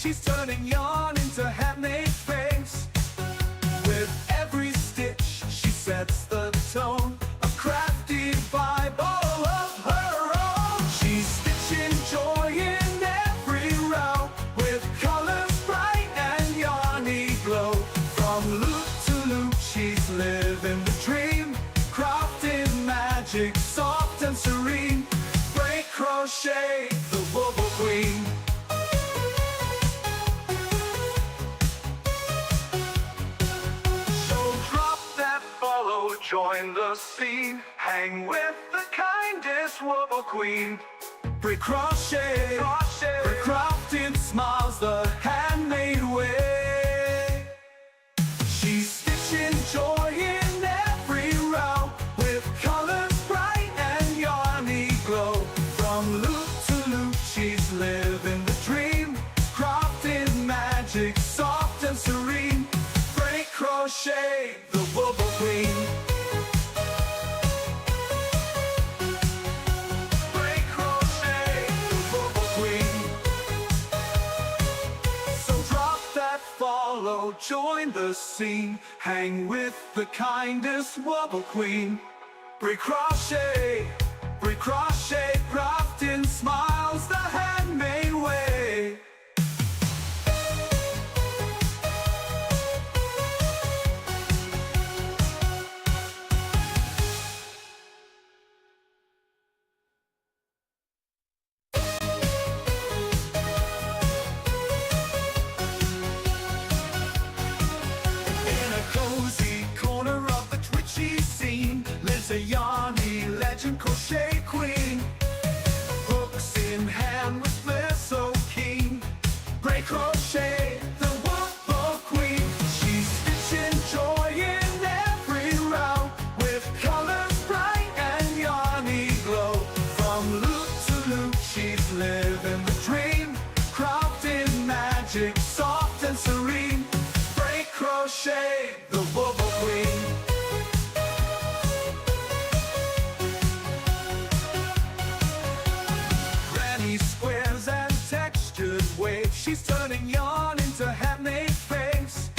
She's turning yarn into handmade frames. With every stitch, she sets the tone, a crafty vibe all of her own. She's stitching joy in every row, with colors bright and yarny glow. From loop to loop, she's living the dream, crafting magic, soft and serene. Break crochet, the wobble queen. Join the scene, hang with the kindest wobble queen. Break crochet, break crafting smiles the handmade way. She's stitching joy in every row, with colors bright and yarny glow. From loop to loop, she's living the dream, crafting magic, soft and serene. Break crochet, the wobble queen. Follow, join the scene, hang with the kindest wobble queen. Break crochet, crafting smiles the handmade way. A yarny legend crochet queen, hooks in hand with flair so keen. Break crochet, the wobble queen. She's stitching joy in every row, with colors bright and yarny glow. From loop to loop, she's living the dream, crafting magic, soft and serene. Break crochet, the wobble queen. She's turning yarn into handmade frames.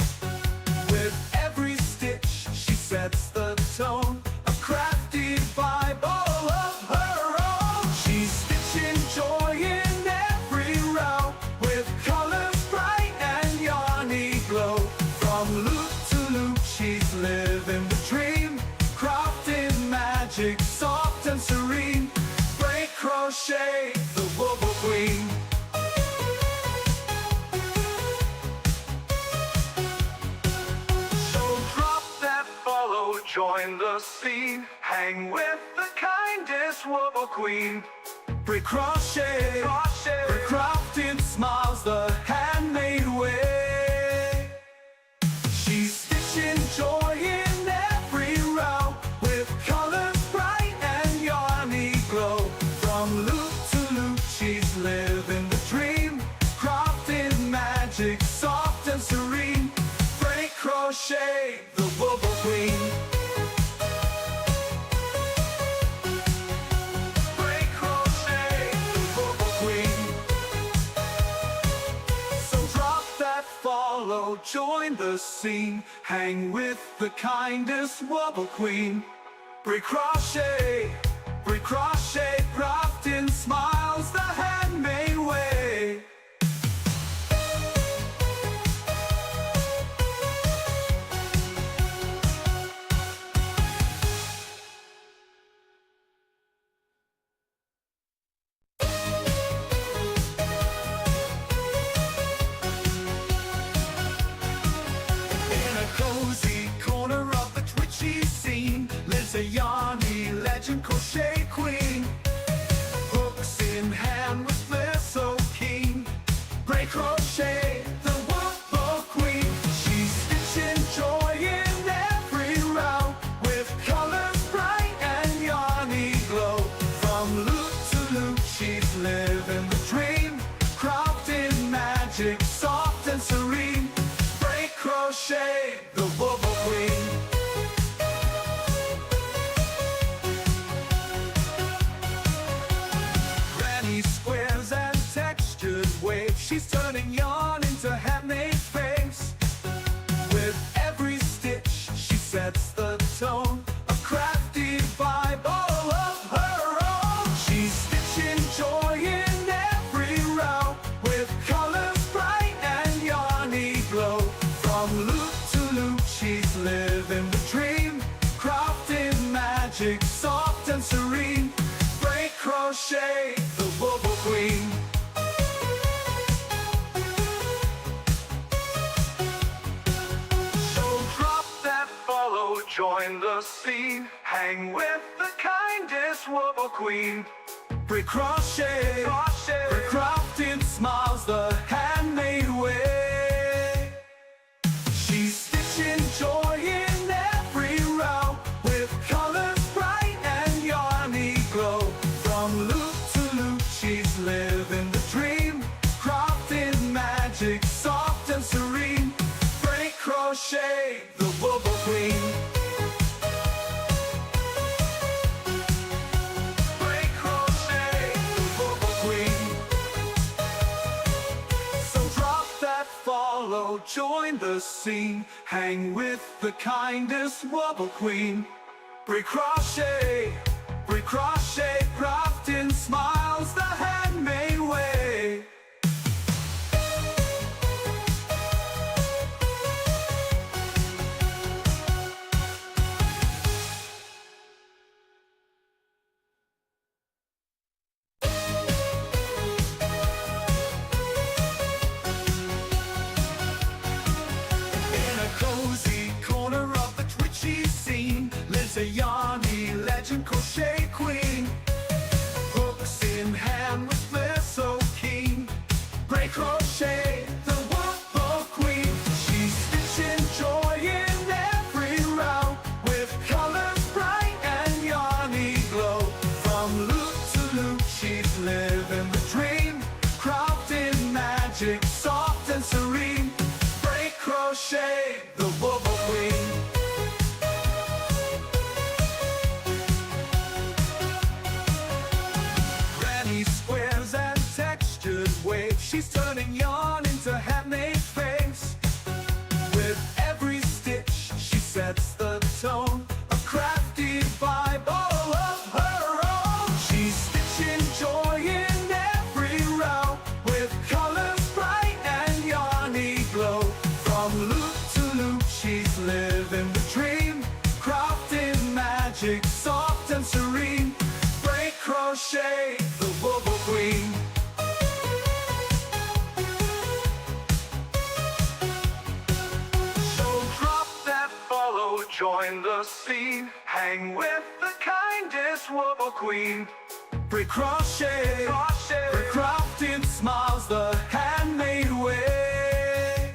With every stitch, she sets the tone, a crafty vibe all of her own. She's stitching joy in every row, with colors bright and yarny glow. From loop to loop, she's living the dream, crafting magic, soft and serene. Break crochet, the wobble queen. Join the scene, hang with the kindest wobble queen. Break crochet, break crafting smiles the handmade way. She's stitching joy in every row, with colors bright and yarny glow. From loop to loop, she's living the dream, crafting magic, soft and serene. Break crochet, the wobble queen. Follow, join the scene, hang with the kindest wobble queen. Break crochet, crafting smiles the handmade way. A yarny legend crochet queen, hooks in hand with flair so keen. Break crochet, the wobble queen. She's stitching joy in every row, with colors bright and yarny glow. From loop to loop, she's living the dream, crafting magic, soft and serene. Break crochet, the wobble queen. she's turning yarn into handmade face. With every stitch, she sets the tone, a crafty vibe all of her own. She's stitching joy in every row, with colors bright and yarny glow. From loop to loop, she's living the dream, crafting magic, soft and serene. Break crochet, the wobble queen. Join the scene, hang with the kindest wobble queen. Break crochet, break crafting smiles the handmade way. She's stitching joy in every row, with colors bright and yarny glow. From loop to loop, she's living the dream, crafting magic, soft and serene. Break crochet, the wobble queen. Join the scene, hang with the kindest wobble queen. Break crochet, crafting smiles the handmade way. A yarny legend crochet queen, hooks in hand with flair so keen. Break crochet, the wobble queen. She's stitching joy in every row, with colors bright and yarny glow. From loop to loop, she's living the dream, crafting magic, soft and serene. Break crochet, the wobble queen. She's turning yarn into handmade face. With every stitch, she sets the tone, a crafty vibe all of her own. She's stitching joy in every row, with colors bright and yarny glow. From loop to loop, she's living the dream, crafting magic, soft and serene. Break crochet, the wobble queen. Join the scene, hang with the kindest wobble queen. Break crochet, break crafting smiles the handmade way.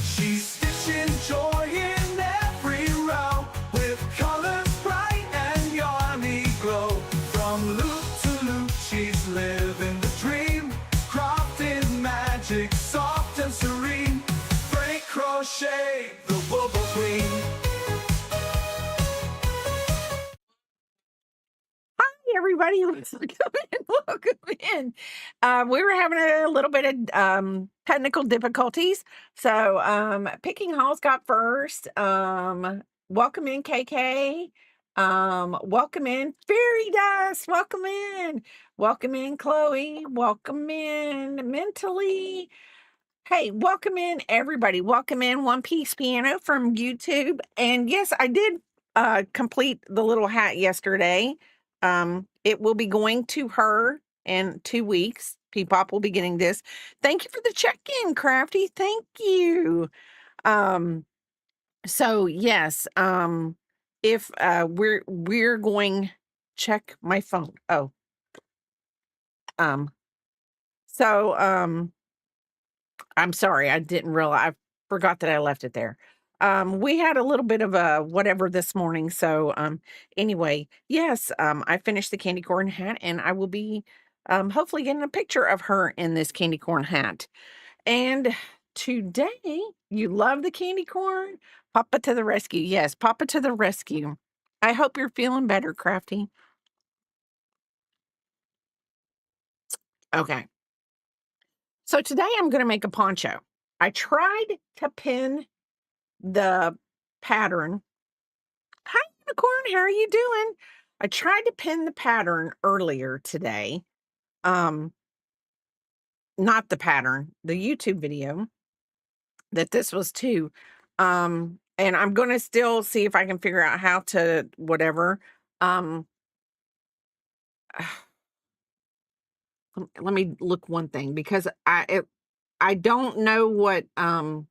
She's stitching joy in every row, with colors bright and yarny glow. From loop to loop, she's living the dream, crafting magic, soft and serene. Break crochet, the wobble queen. Everybody, welcome in. Welcome in. We were having a little bit of technical difficulties, so Picking Halls got first. Welcome in, KK. Welcome in, Fairy Dust. Welcome in, Chloe. Welcome in, Mentally. Hey, welcome in, everybody. Welcome in, One Piece Piano from YouTube. And yes, I did complete the little hat yesterday. It will be going to her in 2 weeks. P-Pop will be getting this. Thank you for the check-in, Crafty. Thank you. So yes, if we're going check my phone. Oh. So I'm sorry, I didn't realize. I forgot that I left it there. We had a little bit of a whatever this morning. So anyway, yes, I finished the candy corn hat, and I will be hopefully getting a picture of her in this candy corn hat. And today, you love the candy corn? Papa to the rescue. Yes, Papa to the rescue. I hope you're feeling better, Crafty. Okay. So today I'm going to make a poncho. I tried to pin the pattern. Hi, Unicorn. How are you doing? I tried to pin the pattern earlier today. Um, Not the pattern, the YouTube video that this was too. And I'm going to still see if I can figure out how to whatever. Um, let me look one thing because I don't know what um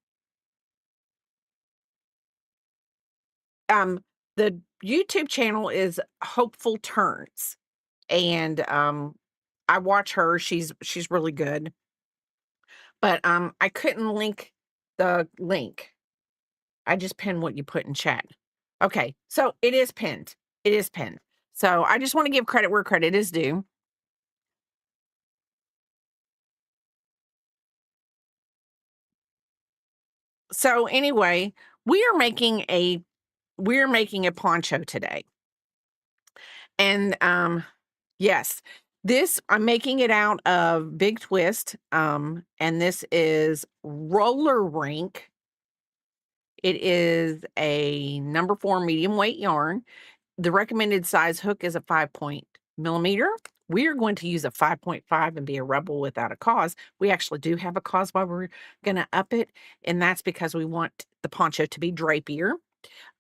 the YouTube channel is Hopeful Turns, and I watch her. She's really good, but I couldn't link the link. I just pinned what you put in chat. Okay, so it is pinned. It is pinned. So I just want to give credit where credit is due. So anyway, we're making a poncho today. And yes, this I'm making it out of Big Twist. And this is roller rink. It is a number 4 medium weight yarn. The recommended size hook is a 5 millimeter. We are going to use a 5.5 and be a rebel without a cause. We actually do have a cause why we're going to up it, and that's because we want the poncho to be drapier.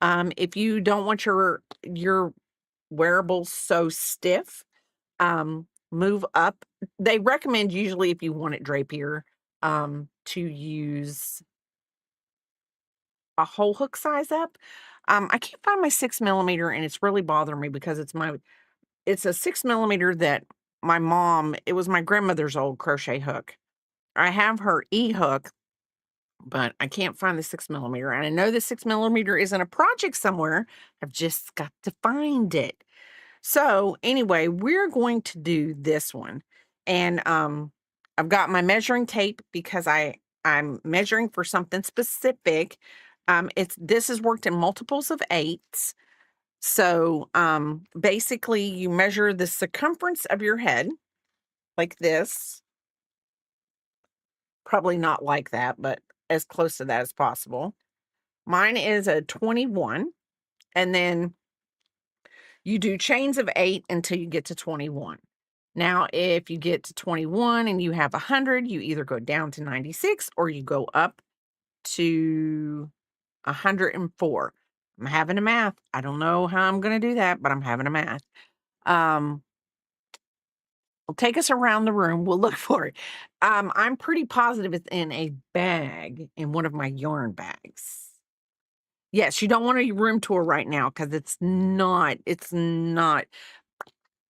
If you don't want your wearable so stiff, move up. They recommend usually if you want it drapier, to use a whole hook size up. I can't find my 6 millimeter, and it's really bothering me because it's a 6 millimeter that it was my grandmother's old crochet hook. I have her hook, but I can't find the 6 millimeter. And I know the 6 millimeter is in a project somewhere. I've just got to find it. So anyway, we're going to do this one. And I've got my measuring tape because I'm measuring for something specific. This is worked in multiples of 8s. So basically you measure the circumference of your head like this. Probably not like that, but as close to that as possible. Mine is a 21, and then you do chains of 8 until you get to 21. Now, if you get to 21 and you have 100, you either go down to 96 or you go up to 104. I'm having a math. I don't know how I'm going to do that, but I'm having a math. Will take us around the room. We'll look for it. I'm pretty positive it's in a bag, in one of my yarn bags. Yes, you don't want a room tour right now because it's not.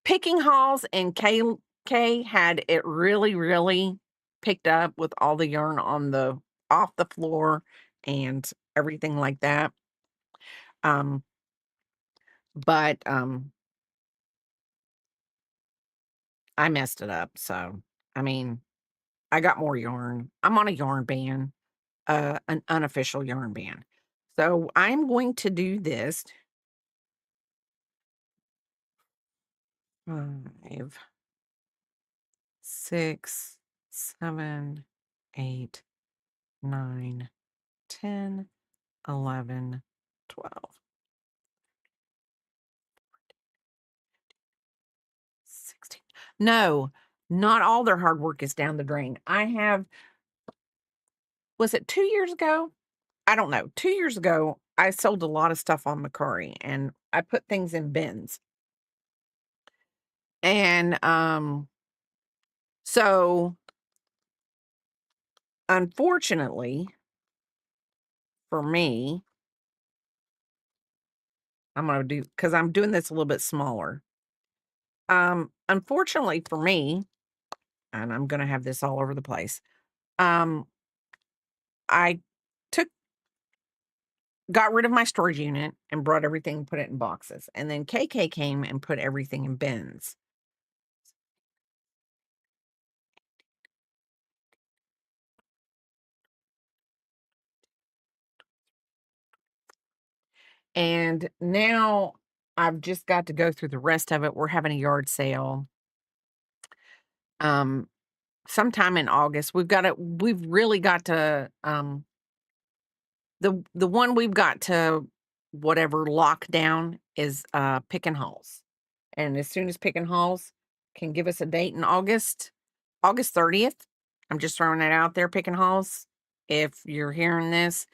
Picking Halls and K had it really, really picked up with all the yarn off the floor and everything like that. But I messed it up. So, I mean, I got more yarn. I'm on a yarn ban, an unofficial yarn ban. So I'm going to do this. 5, 6, 7, 8, 9, 10, 11, 12, 16. No, not all their hard work is down the drain. Was it 2 years ago? I don't know. 2 years ago, I sold a lot of stuff on Macari and I put things in bins. And so unfortunately for me, because I'm doing this a little bit smaller. Unfortunately for me, and I'm gonna have this all over the place. Um, I took got rid of my storage unit and brought everything and put it in boxes. And then KK came and put everything in bins. And now I've just got to go through the rest of it. We're having a yard sale. sometime in August. We've really got to, the one we've got to whatever lock down is, Pickin' Halls. And as soon as Pickin' Halls can give us a date in August, August 30th, I'm just throwing that out there, Pickin' Halls. If you're hearing this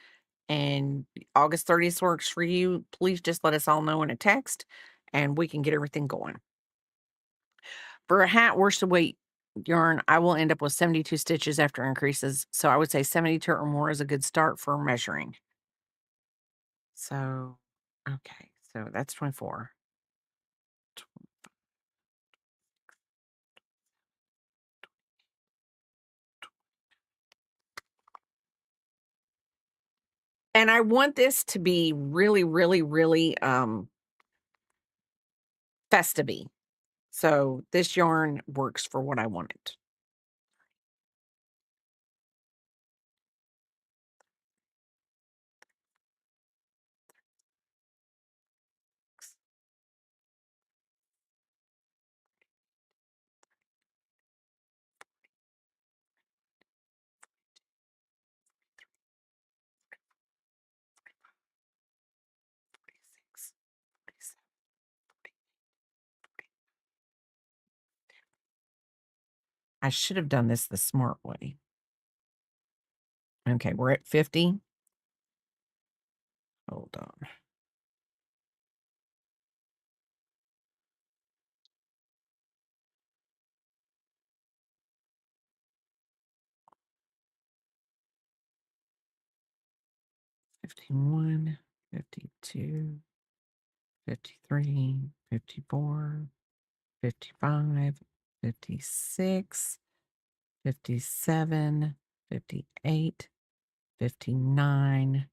and August 30th works for you, please just let us all know in a text and we can get everything going. For a hat worsted weight yarn, I will end up with 72 stitches after increases. So I would say 72 or more is a good start for measuring. So, okay, so that's 24. And I want this to be really, really, really festive-y. So this yarn works for what I want it. I should have done this the smart way. Okay, we're at 50. Hold on. $51, $52, $53, $54, $55, $56, $57, $58, $59,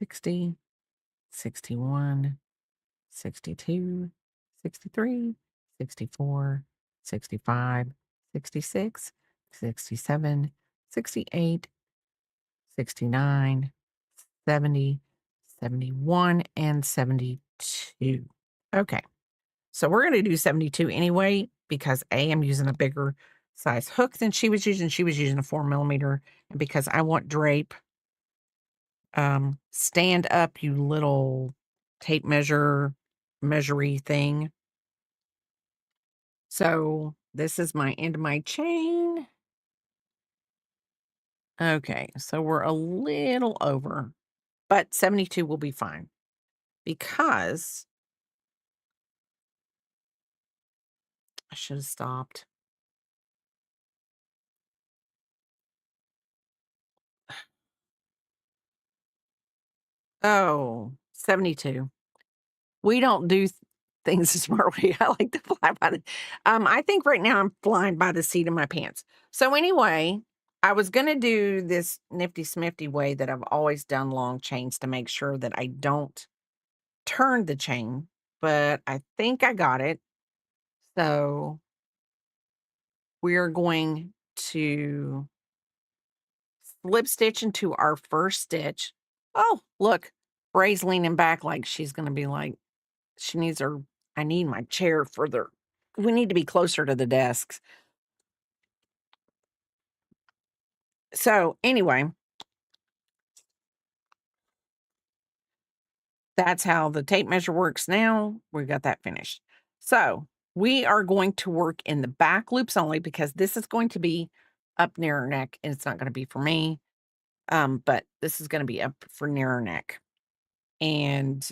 $60, $61, $62, $63, $64, $65, $66, $67, $68, $69, $70, $71, and $72. Okay. So we're going to do 72 anyway, because A, I'm using a bigger size hook than she was using. She was using a 4mm. And because I want drape, stand up, you little tape measury thing. So this is my end of my chain. Okay, so we're a little over, but 72 will be fine because I should have stopped. Oh, 72. We don't do things the smart way. I like to fly by the I think right now I'm flying by the seat of my pants. So anyway, I was gonna do this nifty smifty way that I've always done long chains to make sure that I don't turn the chain, but I think I got it. So we're going to slip stitch into our first stitch. Oh, look, Ray's leaning back like she's gonna be like, she needs her, I need my chair further. We need to be closer to the desks. So anyway, that's how the tape measure works now. We got that finished. So we are going to work in the back loops only because this is going to be up near her neck and it's not going to be for me. But this is going to be up for near her neck. And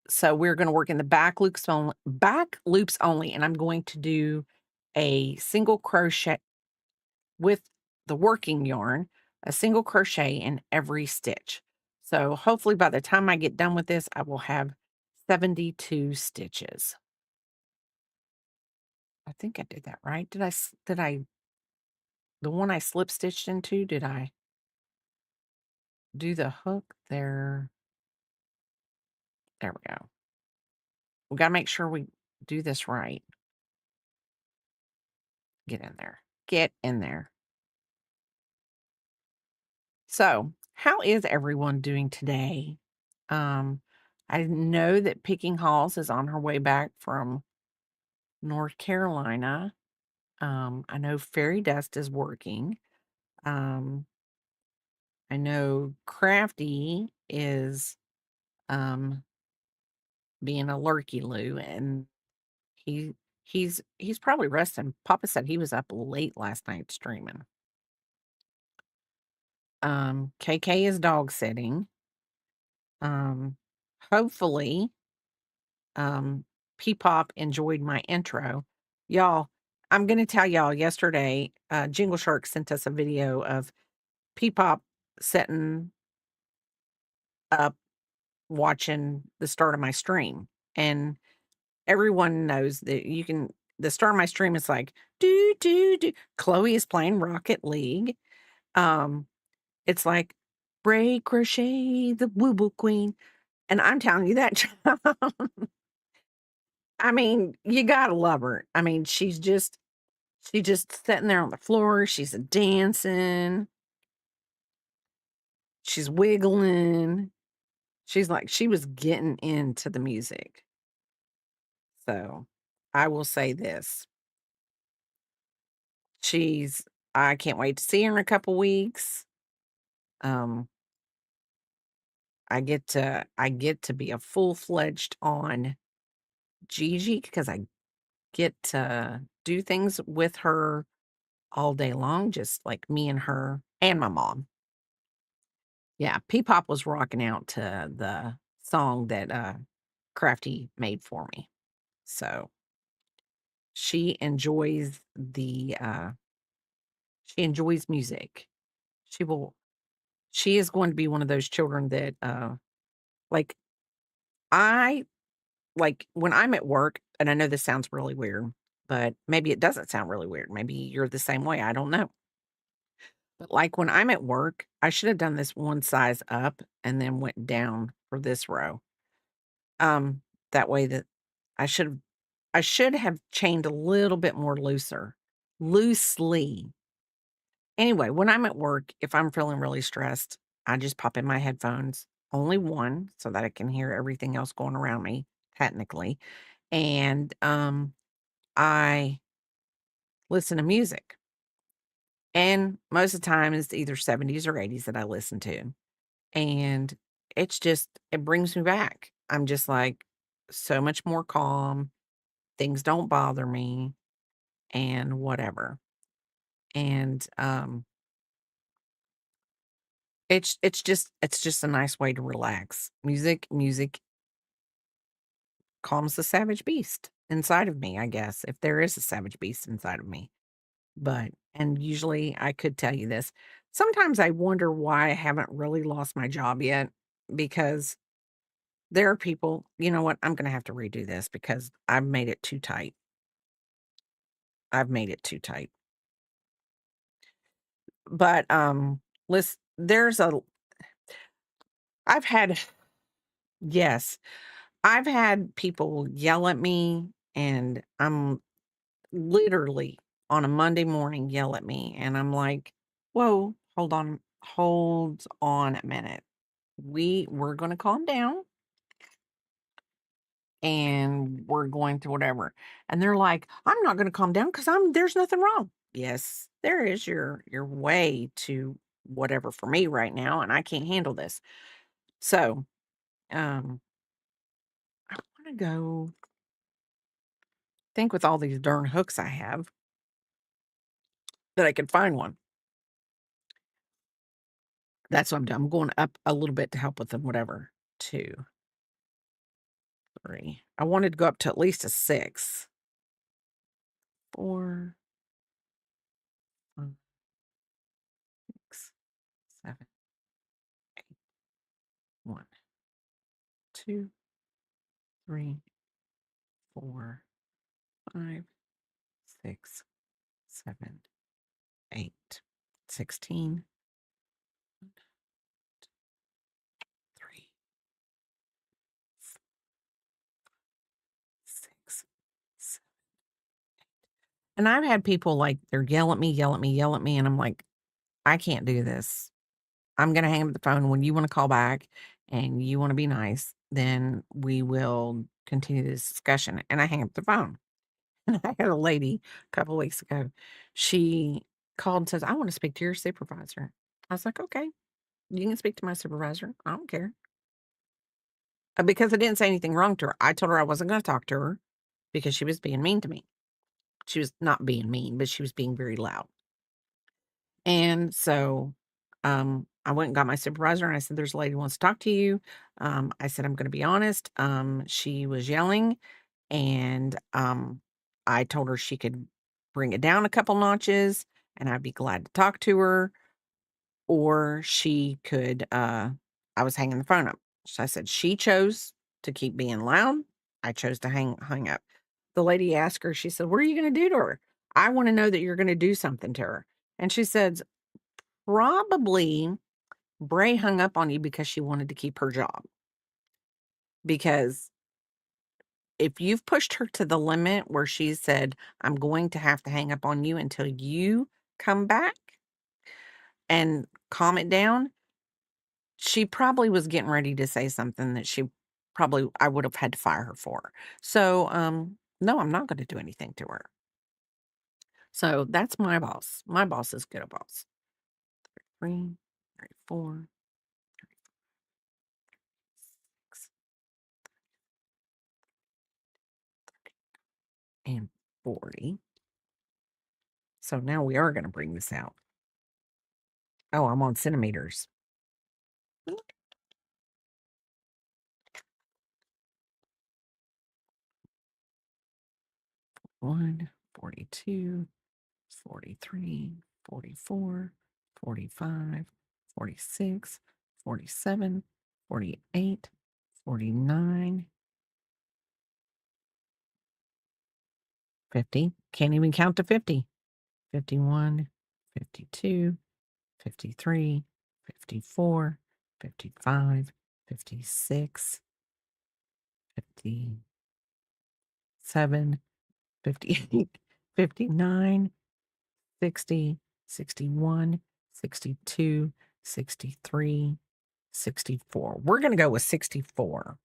so we're going to work in the back loops only, and I'm going to do a single crochet with the working yarn, a single crochet in every stitch. So hopefully by the time I get done with this, I will have 72 stitches. I think I did that right. The one I slip stitched into, did I do the hook there? There we go. We got to make sure we do this right. Get in there. Get in there. So, how is everyone doing today? I know that Picking Halls is on her way back from North Carolina. I know Fairy Dust is working. Um, I know Crafty is um being a lurky Lou, and he he's probably resting. Papa said he was up late last night streaming. KK is dog sitting. Um, hopefully, um, P-Pop enjoyed my intro. Y'all, I'm gonna tell y'all yesterday, Jingle Shark sent us a video of P-Pop setting up watching the start of my stream. And everyone knows that the start of my stream is like, do, do, do. Chloe is playing Rocket League. Um, it's like, Break Crochet, the Woo Woo Queen. And I'm telling you that child, I mean, you gotta love her. I mean, she's just sitting there on the floor. She's dancing. She's wiggling. She was getting into the music. So I will say this. She's I can't wait to see her in a couple weeks. Um, I get to be a full-fledged on Gigi because I get to do things with her all day long, just like me and her and my mom. Yeah, P-Pop was rocking out to the song that, Crafty made for me. So, she enjoys she enjoys music. She will she is going to be one of those children that, like, I when I'm at work, and I know this sounds really weird, but maybe it doesn't sound really weird. Maybe you're the same way, I don't know. But, like, when I'm at work, I should have done this one size up and then went down for this row. Um, that way that I should have I should have chained a little bit more loosely. Anyway, when I'm at work, if I'm feeling really stressed, I just pop in my headphones, only one, so that I can hear everything else going around me, technically. And I listen to music. And most of the time it's either 70s or 80s that I listen to. And it brings me back. I'm just like so much more calm. Things don't bother me and whatever. And it's just a nice way to relax. Music calms the savage beast inside of me, I guess, if there is a savage beast inside of me. But and usually I could tell you this. Sometimes I wonder why I haven't really lost my job yet because there are people, you know what? I'm going to have to redo this because I've made it too tight. I've made it too tight. But listen, I've had yes, I've had people yell at me and I'm literally on a Monday morning yell at me and I'm like, "Whoa, hold on a minute. We're going to calm down and we're going to whatever." And they're like, "I'm not going to calm down cuz there's nothing wrong." Yes, there is your way to whatever for me right now and I can't handle this. So, um I want to go think with all these darn hooks I have that I could find one. That's what I'm doing. I'm going up a little bit to help with them, whatever. 2, 3. I wanted to go up to at least a 6. 4, 5, 6, 7, 8. 1, 2, 3, 4, 5, 6, 7, 8. 16. 3, 6. And I've had people like they're yell at me, yell at me, yell at me, and I'm like, I can't do this. I'm gonna hang up the phone. When you wanna call back and you wanna be nice, then we will continue this discussion, and I hang up the phone. I had a lady a couple weeks ago. She called and says, "I want to speak to your supervisor." I was like, "Okay, you can speak to my supervisor. I don't care." Because I didn't say anything wrong to her. I told her I wasn't going to talk to her because she was being mean to me. She was not being mean, but she was being very loud. And so I went and got my supervisor and I said, "There's a lady who wants to talk to you." I said, "I'm going to be honest. She was yelling and I told her she could bring it down a couple notches and I'd be glad to talk to her, or she could I was hanging the phone up." So I said she chose to keep being loud. I chose to hang up. The lady asked her, she said, "What are you going to do to her? I want to know that you're going to do something to her." And she said, "Probably Bray hung up on you because she wanted to keep her job. Because if you've pushed her to the limit where she said, 'I'm going to have to hang up on you until you come back and calm it down,' she probably was getting ready to say something that I would have had to fire her for. So, no, I'm not going to do anything to her." So that's my boss. My boss is good a boss. 3, 4, 6, and 40. So now we are going to bring this out. Oh, I'm on centimeters. 1, 42, 43, 44, 45, 46, 47, 48, 49, 50. Can't even count to 50. 51, 52, 53, 54, 55, 56, 57, 58, 59, 60, 61, 62, 63, 64. We're going to go with 64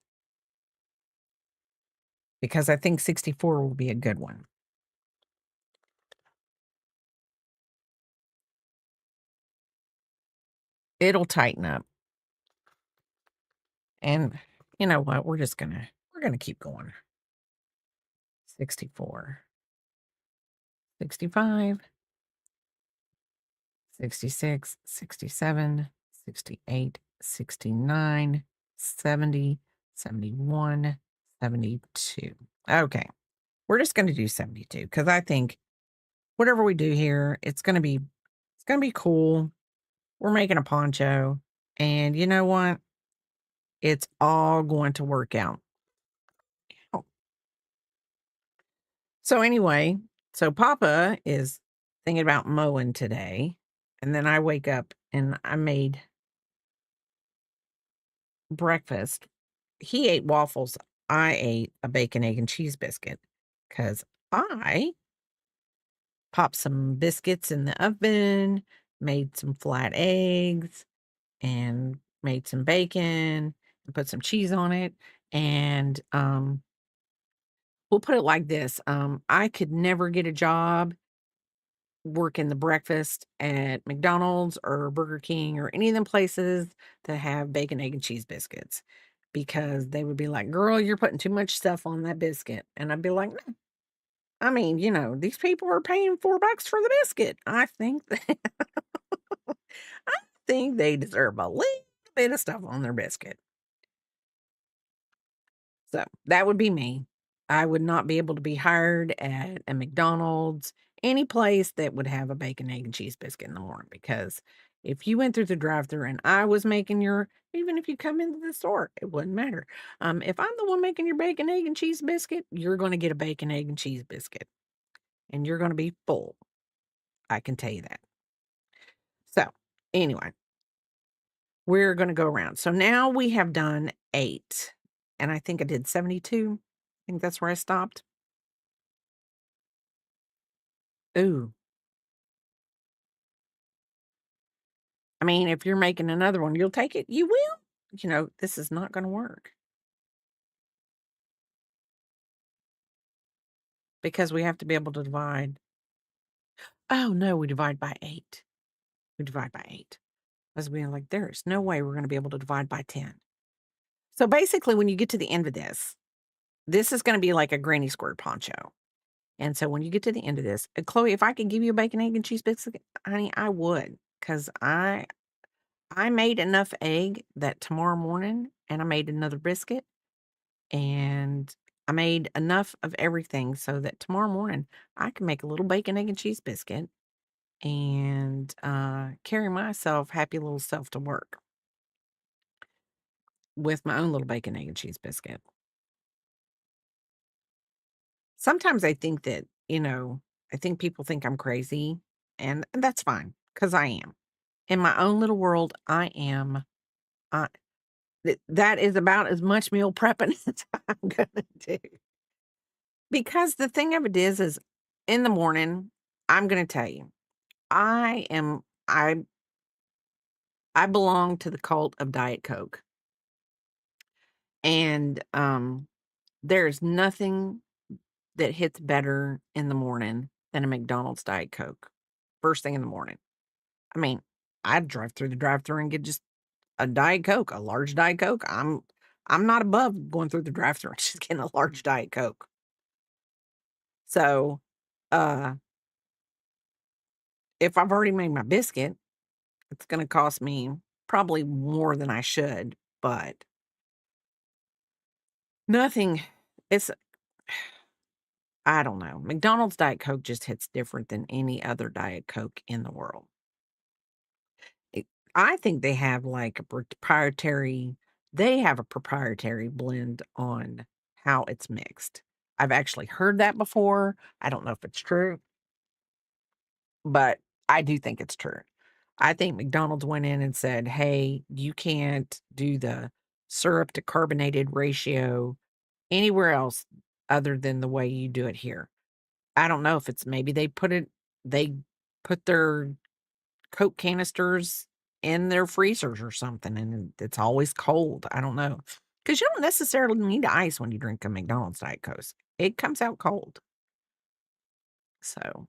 because I think 64 will be a good one. It'll tighten up. And you know what? We're going to keep going. 64, 65, 66, 67, 68, 69, 70, 71, 72. Okay. We're just going to do 72 because I think whatever we do here, it's gonna be cool. We're making a poncho, and you know what? It's all going to work out. Oh, so anyway, so Papa is thinking about mowing today, and then I wake up and I made breakfast. He ate waffles. I ate a bacon, egg, and cheese biscuit because I popped some biscuits in the oven, made some flat eggs, and made some bacon and put some cheese on it. And we'll put it like this. I could never get a job working the breakfast at McDonald's or Burger King or any of them places that have bacon, egg, and cheese biscuits because they would be like, "Girl, you're putting too much stuff on that biscuit." And I'd be like, "No. I mean, these people are paying $4 for the biscuit. I think they deserve a little bit of stuff on their biscuit." So that would be me. I would not be able to be hired at a McDonald's, any place that would have a bacon, egg, and cheese biscuit in the morning. Because if you went through the drive-through and I was making even if you come into the store, it wouldn't matter. If I'm the one making your bacon, egg, and cheese biscuit, you're going to get a bacon, egg, and cheese biscuit, and you're going to be full. I can tell you that. So anyway, we're going to go around. So now we have done 8, and I think I did 72. I think that's where I stopped. Ooh. I mean, if you're making another one, you'll take it. You will. This is not gonna work. because we have to be able to divide. Oh, no, we divide by 8. We divide by 8. I was being like, there is no way we're gonna be able to divide by 10. So, basically, when you get to the end of this is gonna be like a granny square poncho. And so when you get to the end of this, Chloe, if I could give you a bacon, egg, and cheese biscuit, honey, I would, because I made enough egg that tomorrow morning, and I made another biscuit, and I made enough of everything so that tomorrow morning I can make a little bacon, egg, and cheese biscuit and carry myself, happy little self, to work with my own little bacon, egg, and cheese biscuit. Sometimes I think that, I think people think I'm crazy, and that's fine because I am. In my own little world, I am. I that is about as much meal prepping as I'm gonna do. Because the thing of it is in the morning, I'm gonna tell you, I am I belong to the cult of Diet Coke. And there's nothing that hits better in the morning than a McDonald's Diet Coke. First thing in the morning. I mean, I'd drive through the drive-through and get just a Diet Coke, a large Diet Coke. I'm not above going through the drive-through and just getting a large Diet Coke. So, uh, if I've already made my biscuit, it's gonna cost me probably more than I should, but nothing it's I don't know. McDonald's Diet Coke just hits different than any other Diet Coke in the world. It I think they have a proprietary blend on how it's mixed. I've actually heard that before. I don't know if it's true, but I do think it's true. I think McDonald's went in and said, "Hey, you can't do the syrup to carbonated ratio anywhere else other than the way you do it here." I don't know if it's maybe they put their Coke canisters in their freezers or something, and it's always cold. I don't know, because you don't necessarily need ice when you drink a McDonald's Diet Coke. It comes out cold. So,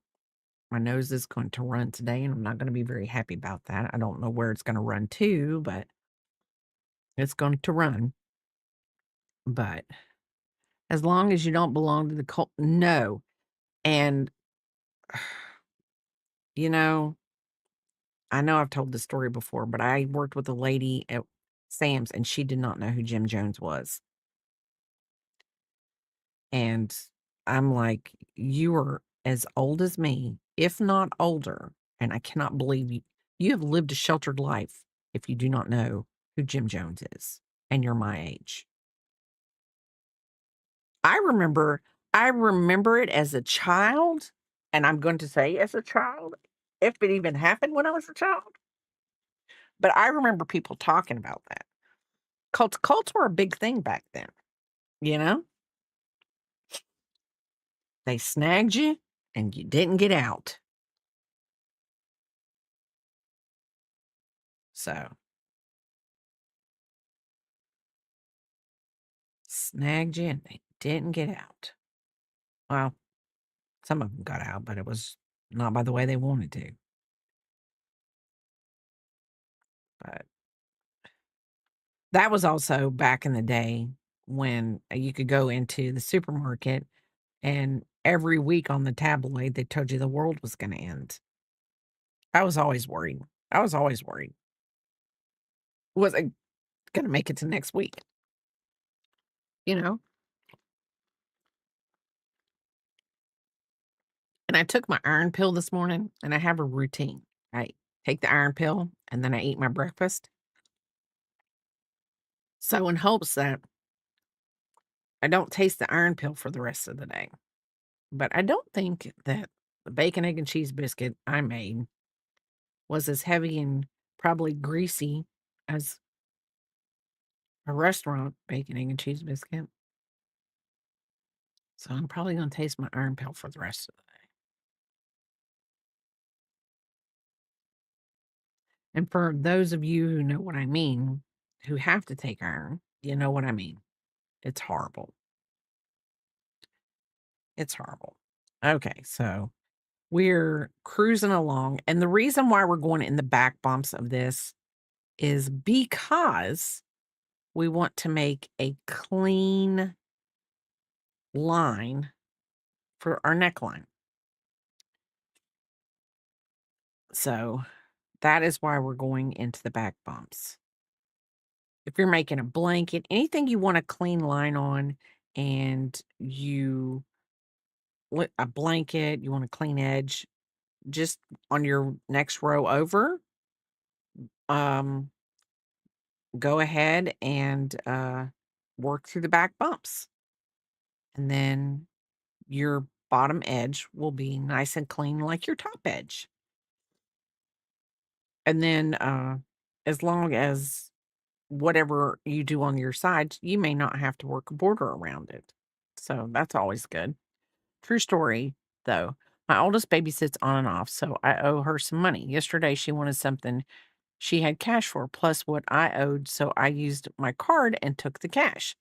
my nose is going to run today, and I'm not gonna be very happy about that. I don't know where it's gonna run to, but it's going to run. But as long as you don't belong to the cult, no. And, you know, I know I've told this story before, but I worked with a lady at Sam's, and she did not know who Jim Jones was. And I'm like, "You are as old as me, if not older, and I cannot believe you have lived a sheltered life if you do not know who Jim Jones is, and you're my age." I remember I remember it as a child, and I'm going to say as a child, if it even happened when I was a child, but I remember people talking about that. Cults were a big thing back then, you know? They snagged you, and you didn't get out. So, snagged you, and they didn't get out. Well, some of them got out, but it was not by the way they wanted to. But that was also back in the day when you could go into the supermarket, and every week on the tabloid, they told you the world was gonna end. I was always worried. I was always worried. Was I gonna make it to next week, you know? And I took my iron pill this morning, and I have a routine. I take the iron pill, and then I eat my breakfast. So in hopes that I don't taste the iron pill for the rest of the day. But I don't think that the bacon, egg, and cheese biscuit I made was as heavy and probably greasy as a restaurant bacon, egg, and cheese biscuit. So I'm probably gonna taste my iron pill for the rest of the day. And for those of you who know what I mean, who have to take iron, you know what I mean. It's horrible. It's horrible. Okay, so we're cruising along, and the reason why we're going in the back bumps of this is because we want to make a clean line for our neckline. So that is why we're going into the back bumps. If you're making a blanket, anything you want a clean line on, and a blanket, you want a clean edge, just on your next row over, um, go ahead and work through the back bumps. And then your bottom edge will be nice and clean like your top edge. And then as long as whatever you do on your sides, you may not have to work a border around it. So that's always good. True story, though. My oldest babysits on and off, so I owe her some money. Yesterday, she wanted something she had cash for, plus what I owed, so I used my card and took the cash.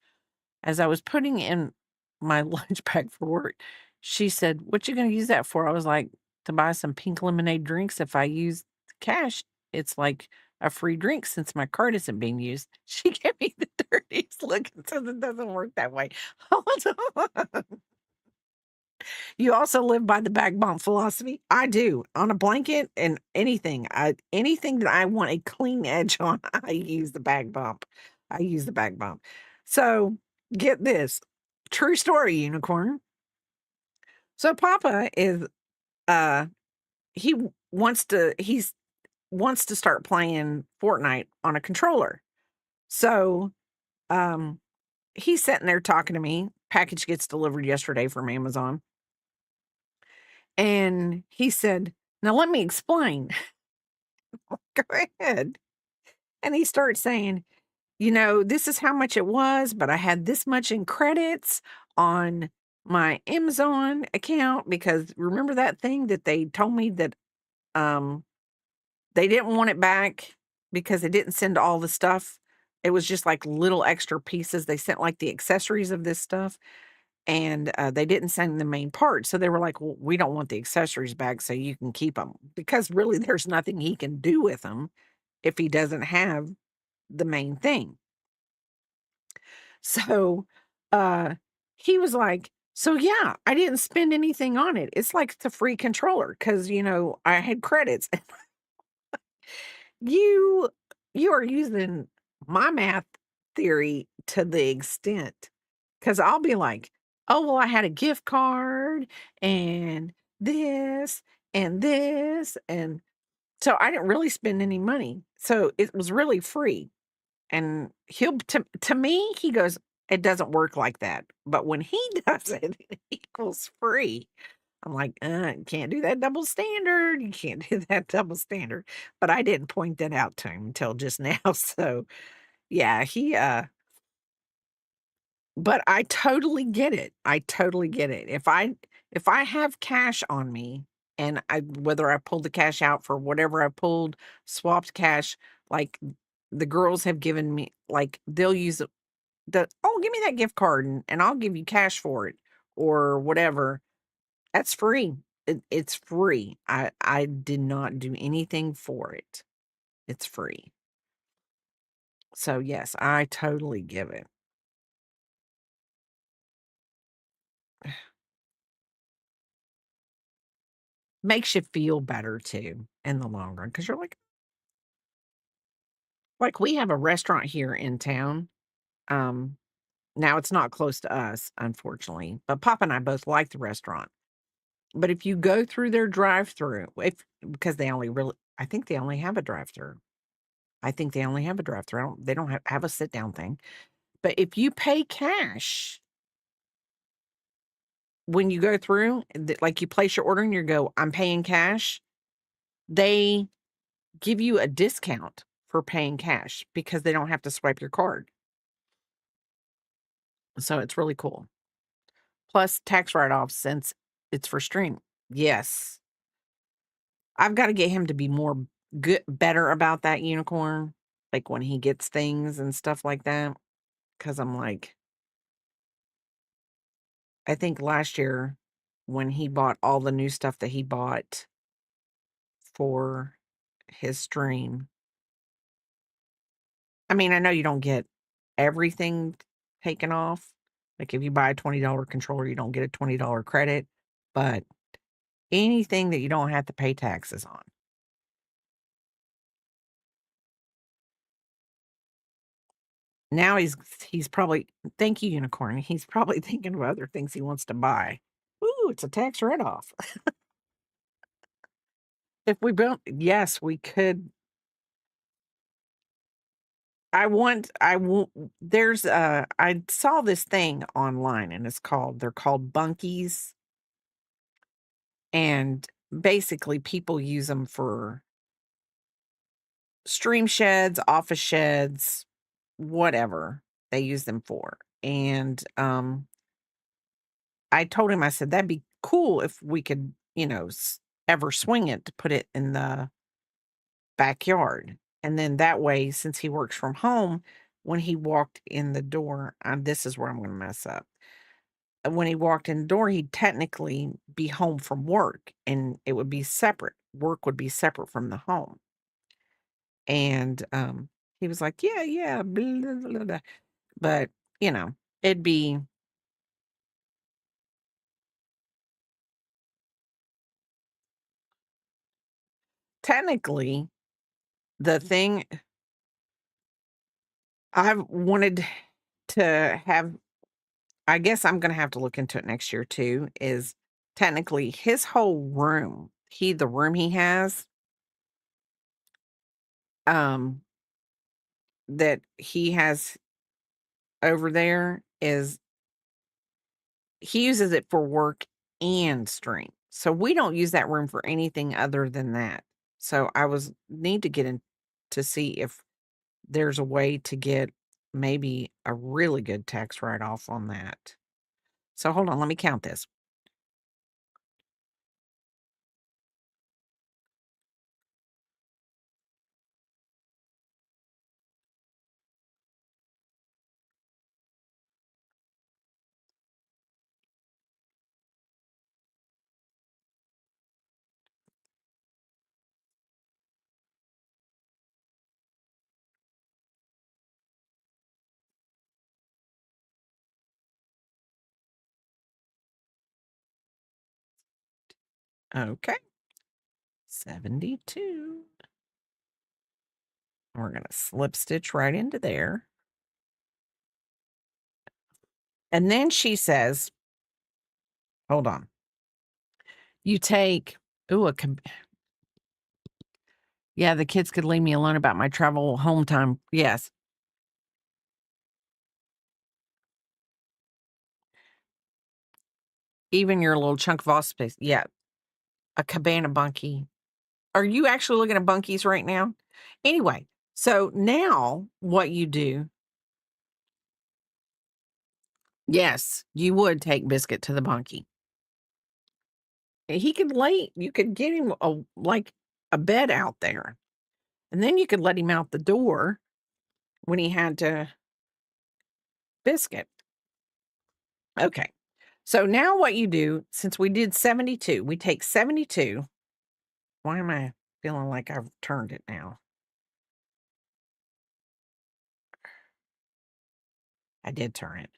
As I was putting in my lunch bag for work, she said, "What you gonna use that for?" I was like, "To buy some pink lemonade drinks. If I use cash, it's like a free drink since my card isn't being used." She gave me the dirtiest look and says it doesn't work that way. Hold on. You also live by the bag bump philosophy? I do. On a blanket and anything. Anything that I want a clean edge on, I use the bag bump. I use the bag bump. So get this. True story, unicorn. So Papa is uh he he's wants to start playing Fortnite on a controller. So um he's sitting there talking to me. Package gets delivered yesterday from Amazon. And he said, "Now let me explain." Go ahead. And he starts saying, "This is how much it was, but I had this much in credits on my Amazon account because remember that thing that they told me that um they didn't want it back because they didn't send all the stuff. It was just like little extra pieces. They sent like the accessories of this stuff and they didn't send the main part. So they were like, "Well, we don't want the accessories back, so you can keep them." Because really, there's nothing he can do with them if he doesn't have the main thing. So uh, he was like, "So yeah, I didn't spend anything on it. It's like the free controller because, I had credits." You you are using my math theory to the extent, because 'cause I'll be like, "Oh, well, I had a gift card and this and this," and so I didn't really spend any money. So it was really free, and he'll to me, he goes, "It doesn't work like that." But when he does it, it equals free. I'm like, you can't do that double standard. You can't do that double standard." But I didn't point that out to him until just now. So yeah, but I totally get it. I totally get it. If I have cash on me and whether I pulled the cash out for whatever I pulled, swapped cash, like the girls have given me, like they'll use "Oh, give me that gift card and I'll give you cash for it," or whatever. That's free. It's free. I did not do anything for it. It's free. So yes, I totally give it. Makes you feel better too in the long run because 'cause you're like we have a restaurant here in town. Um, Now it's not close to us, unfortunately, but Papa and I both like the restaurant. But if you go through their drive-through, if because they only really I think they only have a drive-through. I think they only have a drive-through. They don't have a sit-down thing. But if you pay cash when you go through, like you place your order and you go, "I'm paying cash," they give you a discount for paying cash because they don't have to swipe your card. So it's really cool. Plus tax write-off since it's for stream. Yes. I've gotta get him to be more better about that unicorn, like, when he gets things and stuff like that. Because 'cause I'm like I think last year when he bought all the new stuff that he bought for his stream. I mean, I know you don't get everything taken off. Like if you buy a $20 controller, you don't get a $20 credit, but anything that you don't have to pay taxes on. Now he's probably, thank you, Unicorn. He's probably thinking of other things he wants to buy. Ooh, it's a tax write-off. If we built, yes, we could. There's I saw this thing online and they're called bunkies. And basically people use them for stream sheds, office sheds, whatever they use them for. And I told him, I said, that'd be cool if we could, ever swing it to put it in the backyard. And then that way, since he works from home, when he walked in the door, this is where I'm going to mess up. When he walked in the door, he'd technically be home from work and it would be separate. Work would be separate from the home. And he was like, yeah, yeah, blah, blah, blah, blah. But, it'd be technically the thing I've wanted to have. I guess I'm gonna have to look into it next year too, is technically his whole room, the room he has, um, that he has over there he uses it for work and stream. So we don't use that room for anything other than that. So need to get in to see if there's a way to get maybe a really good tax write-off on that. So hold on, let me count this. Okay. 72. We're going to slip stitch right into there. And then she says, hold on. You take, yeah, the kids could leave me alone about my travel home time. Yes. Even your little chunk of office space. Yeah. A cabana bunkie. Are you actually looking at bunkies right now? Anyway, so now what you do, yes, you would take Biscuit to the bunkie. You could get him a bed out there. And then you could let him out the door when he had to Biscuit. Okay. So now what you do, since we did 72, we take 72. Why am I feeling like I've turned it now? I did turn it.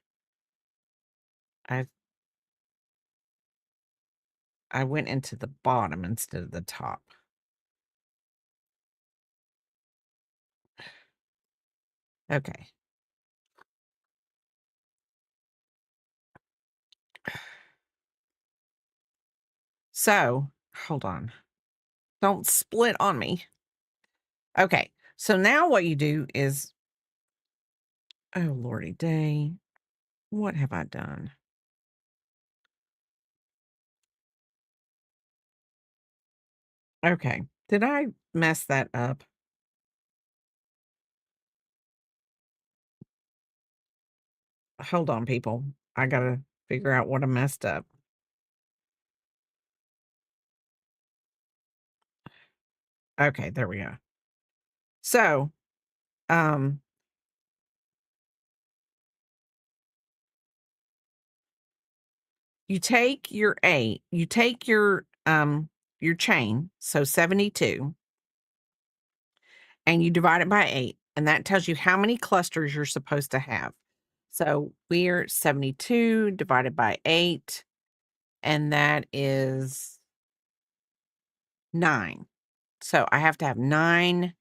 I went into the bottom instead of the top. Okay. So, hold on. Don't split on me. Okay. So now what you do is, oh, Lordy day. What have I done? Okay. Did I mess that up? Hold on, people. I got to figure out what I messed up. Okay, there we go. So, um, You take your chain, so 72, and you divide it by 8, and that tells you how many clusters you're supposed to have. So we're 72 divided by 8, and that is 9. So I have to have 9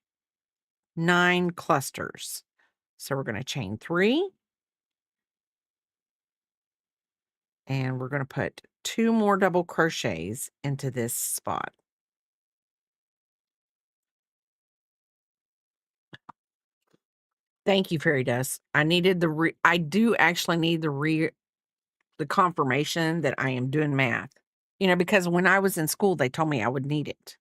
clusters. So we're going to chain 3, and we're going to put 2 more double crochets into this spot. Thank you, fairy dust. I needed I do actually need the confirmation that I am doing math. Because when I was in school, they told me I would need it.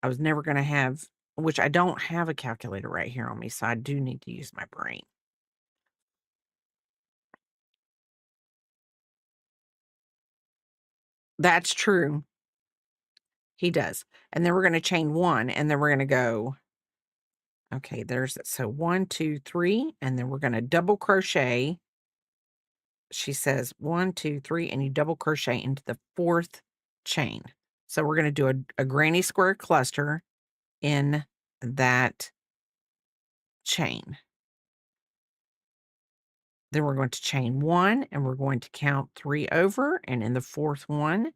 I was never going to have, which I don't have a calculator right here on me, so I do need to use my brain. That's true. He does. And then we're going to chain 1, and then we're going to go, okay, so 1, 2, 3, and then we're going to double crochet. She says 1, 2, 3, and you double crochet into the 4th chain. So we're going to do a granny square cluster in that chain. Then we're going to chain 1, and we're going to count 3 over, and in the 4th one,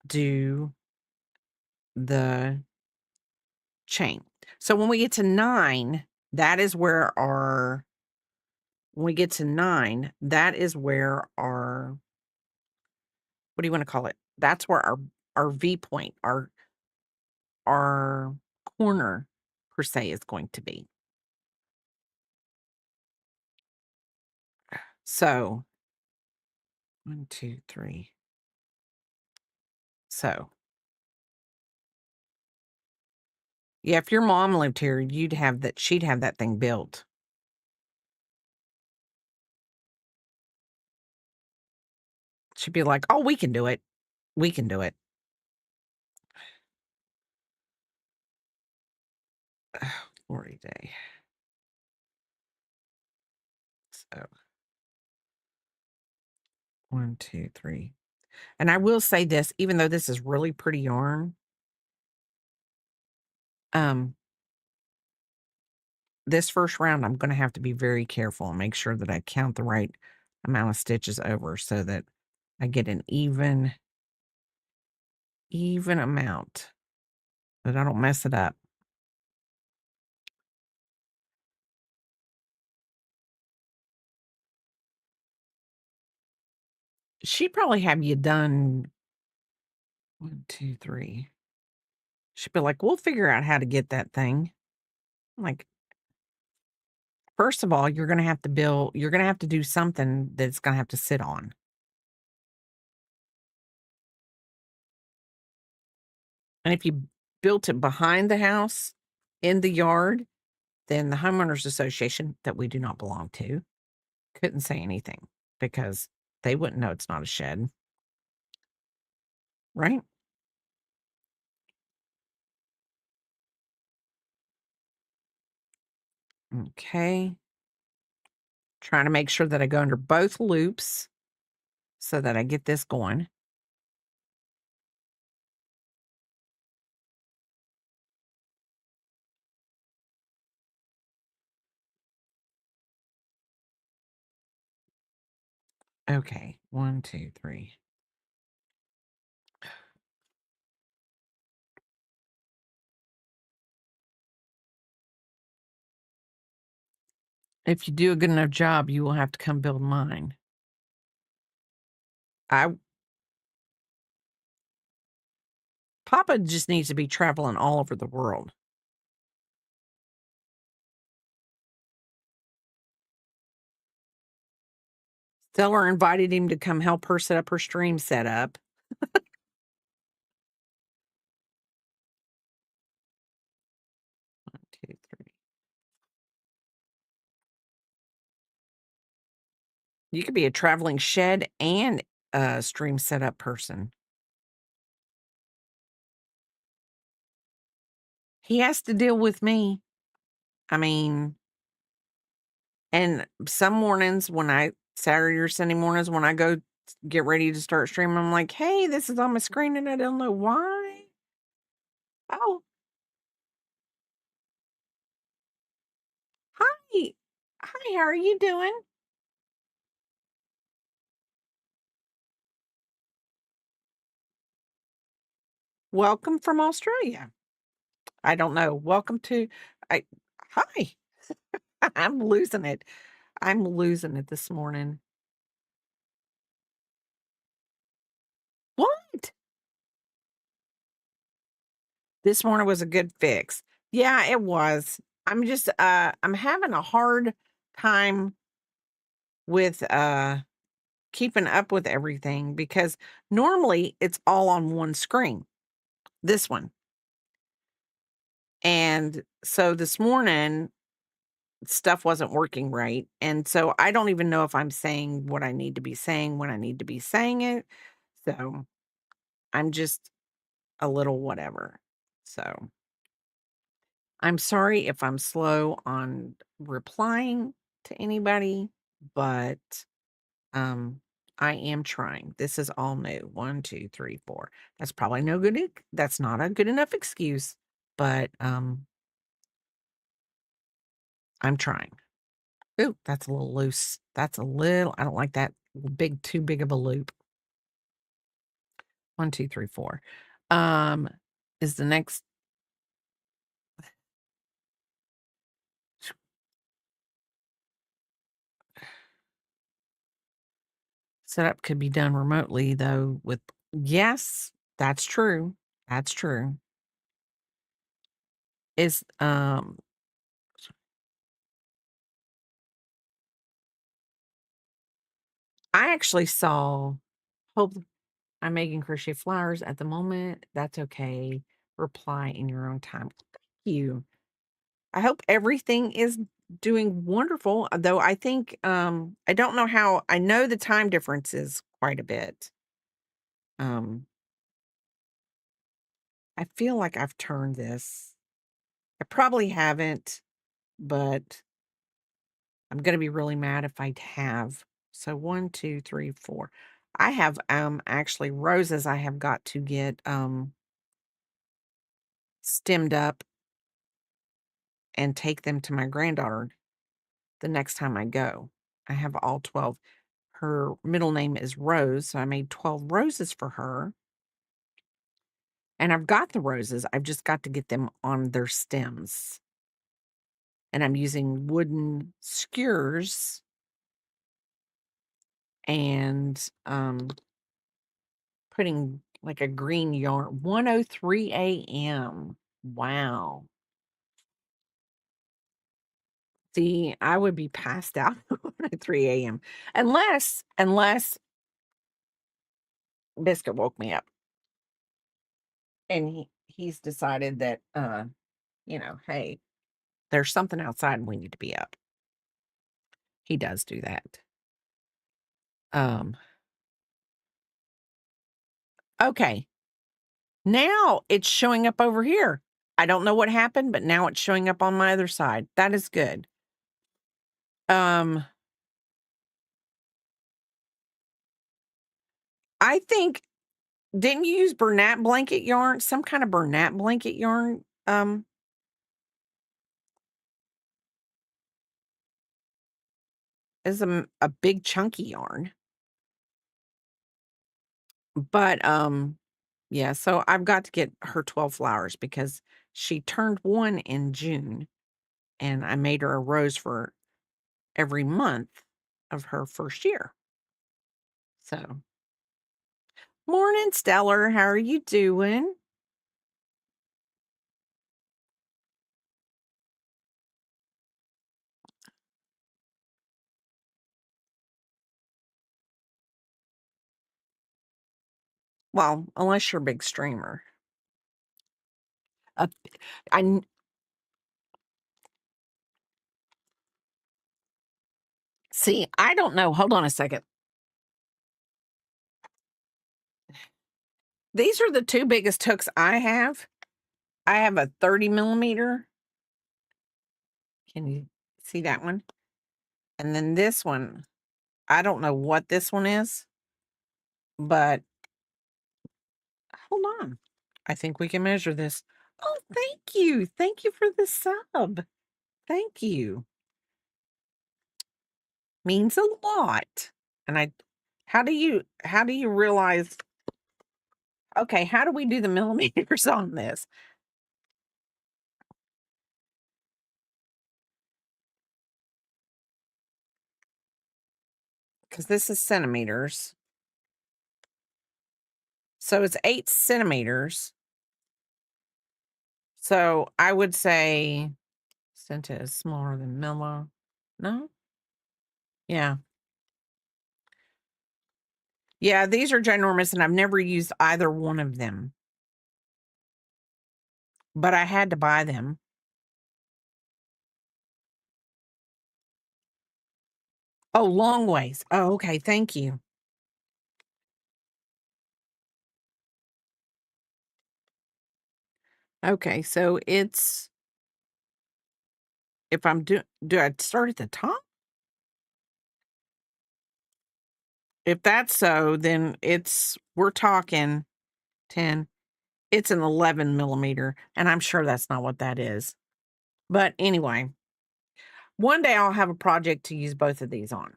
do the chain. So when we get to 9, that is where our, when we get to 9, that is where our, what do you want to call it? That's where our V point, our corner per se is going to be. So 1, 2, 3. So yeah, if your mom lived here, she'd have that thing built. She'd be like, "Oh, we can do it. We can do it." Oh, Lordy day. So 1, 2, 3. And I will say this, even though this is really pretty yarn, this first round, I'm going to have to be very careful and make sure that I count the right amount of stitches over so that I get an even amount, that I don't mess it up. She'd probably have you done 1, 2, 3. She'd be like, "We'll figure out how to get that thing." I'm like, first of all, you're going to have to do something that's going to have to sit on. And if you built it behind the house in the yard, then the homeowners association that we do not belong to couldn't say anything because they wouldn't know it's not a shed. Right? Okay. Trying to make sure that I go under both loops so that I get this going. Okay. 1, 2, 3. If you do a good enough job, you will have to come build mine. Papa just needs to be traveling all over the world. Stella invited him to come help her set up her stream setup. 1, 2, 3. You could be a traveling shed and a stream setup person. He has to deal with me. I mean, and some mornings Saturday or Sunday mornings when I go get ready to start streaming. I'm like, hey, this is on my screen and I don't know why. Oh, hi. Hi, how are you doing? Welcome from Australia. I don't know. Welcome to I hi. I'm losing it. I'm losing it this morning. What? This morning was a good fix. Yeah, it was. I'm just I'm having a hard time with keeping up with everything because normally it's all on one screen. This one. And so this morning stuff wasn't working right. And so I don't even know if I'm saying what I need to be saying when I need to be saying it. So I'm just a little whatever. So I'm sorry if I'm slow on replying to anybody, but um I am trying. This is all new. 1, 2, 3, 4. That's probably no good. That's not a good enough excuse, but I'm trying. Ooh, that's a little loose. That's a little, I don't like that big, too big of a loop. 1, 2, 3, 4. Is the next setup could be done remotely though with, yes, that's true. That's true. Is, I actually saw, hope I'm making crochet flowers at the moment. That's okay. Reply in your own time. Thank you. I hope everything is doing wonderful, though I think, I don't know how I know the time difference is quite a bit. Um, I feel like I've turned this. I probably haven't, but I'm gonna be really mad if I have. So 1, 2, 3, 4. I have, actually roses I have got to get, stemmed up and take them to my granddaughter the next time I go. I have all 12. Her middle name is Rose, so I made 12 roses for her. And I've got the roses, I've just got to get them on their stems. And I'm using wooden skewers and, putting, like, a green yarn 1:03 AM. Wow. See, I would be passed out at 3 AM unless Biscuit woke me up and he's decided that, "Hey, there's something outside and we need to be up." He does do that. Um, okay. Now it's showing up over here. I don't know what happened, but now it's showing up on my other side. That is good. Um, I think didn't you use Bernat blanket yarn? Some kind of Bernat blanket yarn? Is a big chunky yarn. But yeah, so I've got to get her 12 flowers because she turned 1 in June and I made her a rose for every month of her first year. So, morning, Stellar. How are you doing? Well, unless you're a big streamer. Uh, I n- see. I don't know. Hold on a second. These are the two biggest hooks I have. I have a 30 millimeter. Can you see that one? And then this one. I don't know what this one is. But hold on. I think we can measure this. Oh, thank you. Thank you for the sub. Thank you. Means a lot. And how do you realize, okay, how do we do the millimeters on this? Because this is centimeters. So it's 8 centimeters. So I would say centi is smaller than milli. No? Yeah. Yeah, these are ginormous, and I've never used either one of them. But I had to buy them. Oh, long ways. Oh, okay, thank you. Okay, so it's if I'm do I start at the top? If that's so, then we're talking 10. It's an 11 millimeter, and I'm sure that's not what that is. But anyway, one day I'll have a project to use both of these on.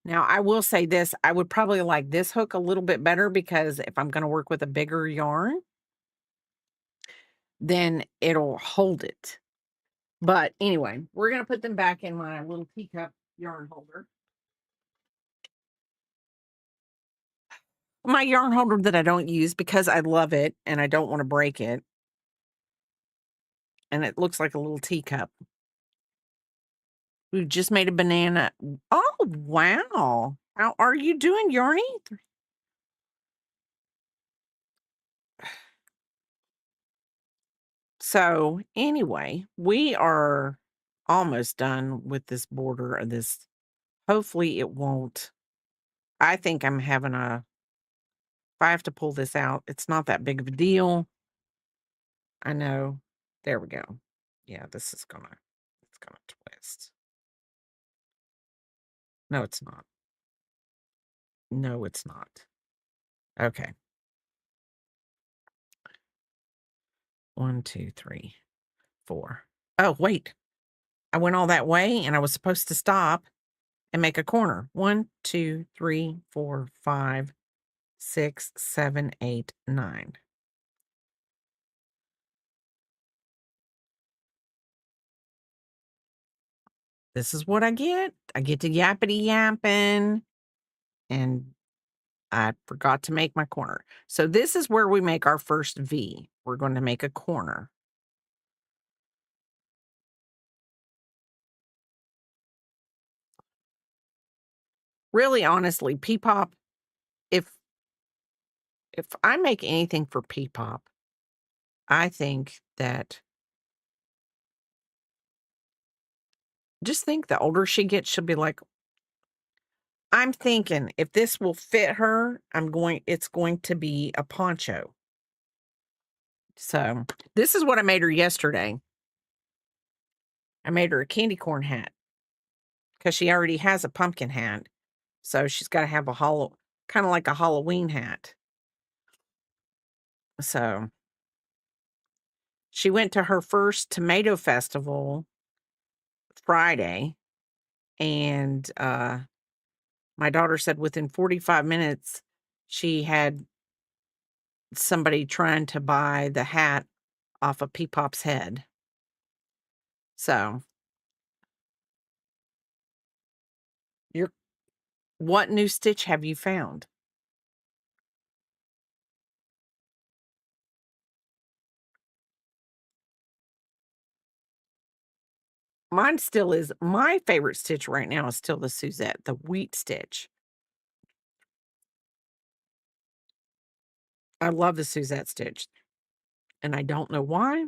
Now, I will say this, I would probably like this hook a little bit better because if I'm gonna work with a bigger yarn, then it'll hold it. But anyway, we're gonna put them back in my little teacup yarn holder. My yarn holder that I don't use because I love it and I don't want to break it. And it looks like a little teacup. We just made a banana. Oh, wow. How are you doing, Yarny? So anyway, we are almost done with this border of this. Hopefully it won't. I think I'm having if I have to pull this out, it's not that big of a deal. I know. There we go. Yeah, it's gonna twist. No, it's not. No, it's not. Okay. 1, 2, 3, 4. Oh, wait. I went all that way and I was supposed to stop and make a corner. 1, 2, 3, 4, 5, 6, 7, 8, 9. This is what I get. I get to yappity yapping, and I forgot to make my corner. So this is where we make our first V. We're going to make a corner. Really, honestly, P-Pop, if I make anything for P-Pop, I think that just think the older she gets, she'll be like, I'm thinking if this will fit her, it's going to be a poncho. So this is what I made her yesterday. I made her a candy corn hat because she already has a pumpkin hat. So she's got to have kind of like a Halloween hat. So she went to her first tomato festival Friday, and my daughter said within 45 minutes, she had somebody trying to buy the hat off of P-Pop's head. So, what new stitch have you found? Mine still is my favorite stitch right now is still the Suzette, the wheat stitch. I love the Suzette stitch, and I don't know why,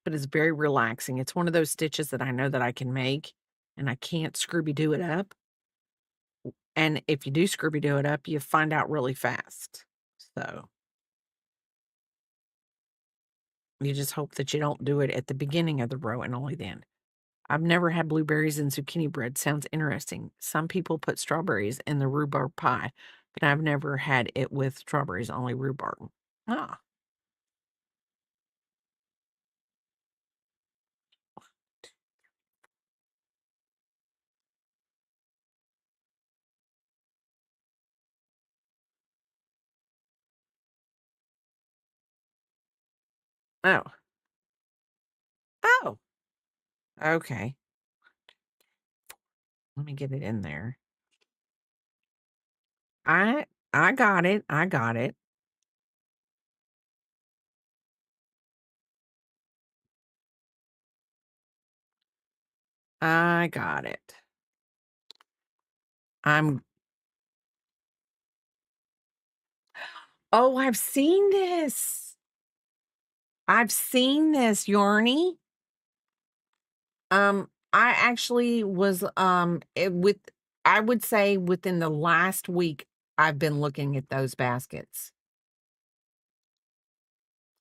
but it's very relaxing. It's one of those stitches that I know that I can make, and I can't Scooby-Doo it up. And if you do Scooby-Doo it up, you find out really fast. So you just hope that you don't do it at the beginning of the row and only then. I've never had blueberries and zucchini bread. Sounds interesting. Some people put strawberries in the rhubarb pie. but I've never had it with strawberries, only rhubarb. Ah, oh, oh, okay. Let me get it in there. I I got it. I got it. I got it. I'm Oh, I've seen this. I've seen this, Yarny. I actually was, I would say within the last week, I've been looking at those baskets.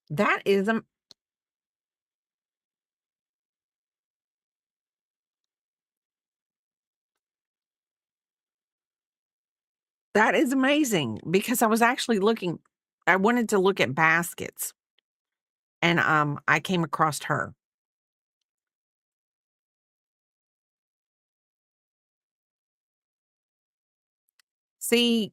That is, that is amazing because I was actually looking, I wanted to look at baskets and, I came across her. See,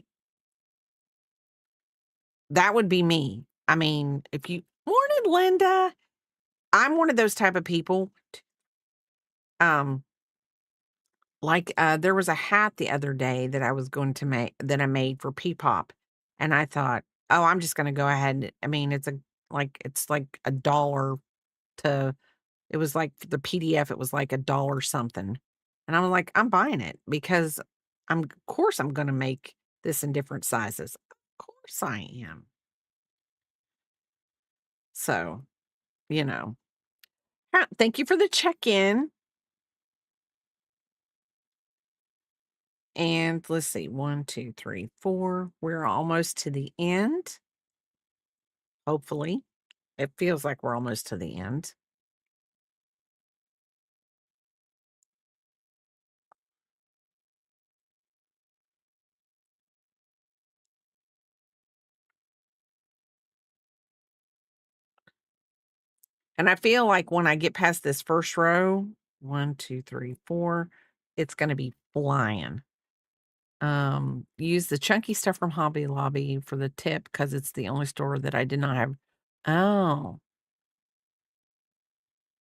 that would be me. I mean, if you morning, Linda. I'm one of those type of people, um, like, there was a hat the other day that I was going to make that I made for Peepop, and I thought, "Oh, I'm just gonna go ahead and" I mean, it's like a dollar to it was like for the PDF, it was like a dollar something, and I was like, "I'm buying it because of course I'm gonna make this in different sizes. Of course I am." So, you know. Thank you for the check-in, and let's see, 1, 2, 3, 4. We're almost to the end, hopefully. It feels like we're almost to the end. And I feel like when I get past this first row, 1, 2, 3, 4, it's gonna be flying. Use the chunky stuff from Hobby Lobby for the tip because it's the only store that I did not have. Oh,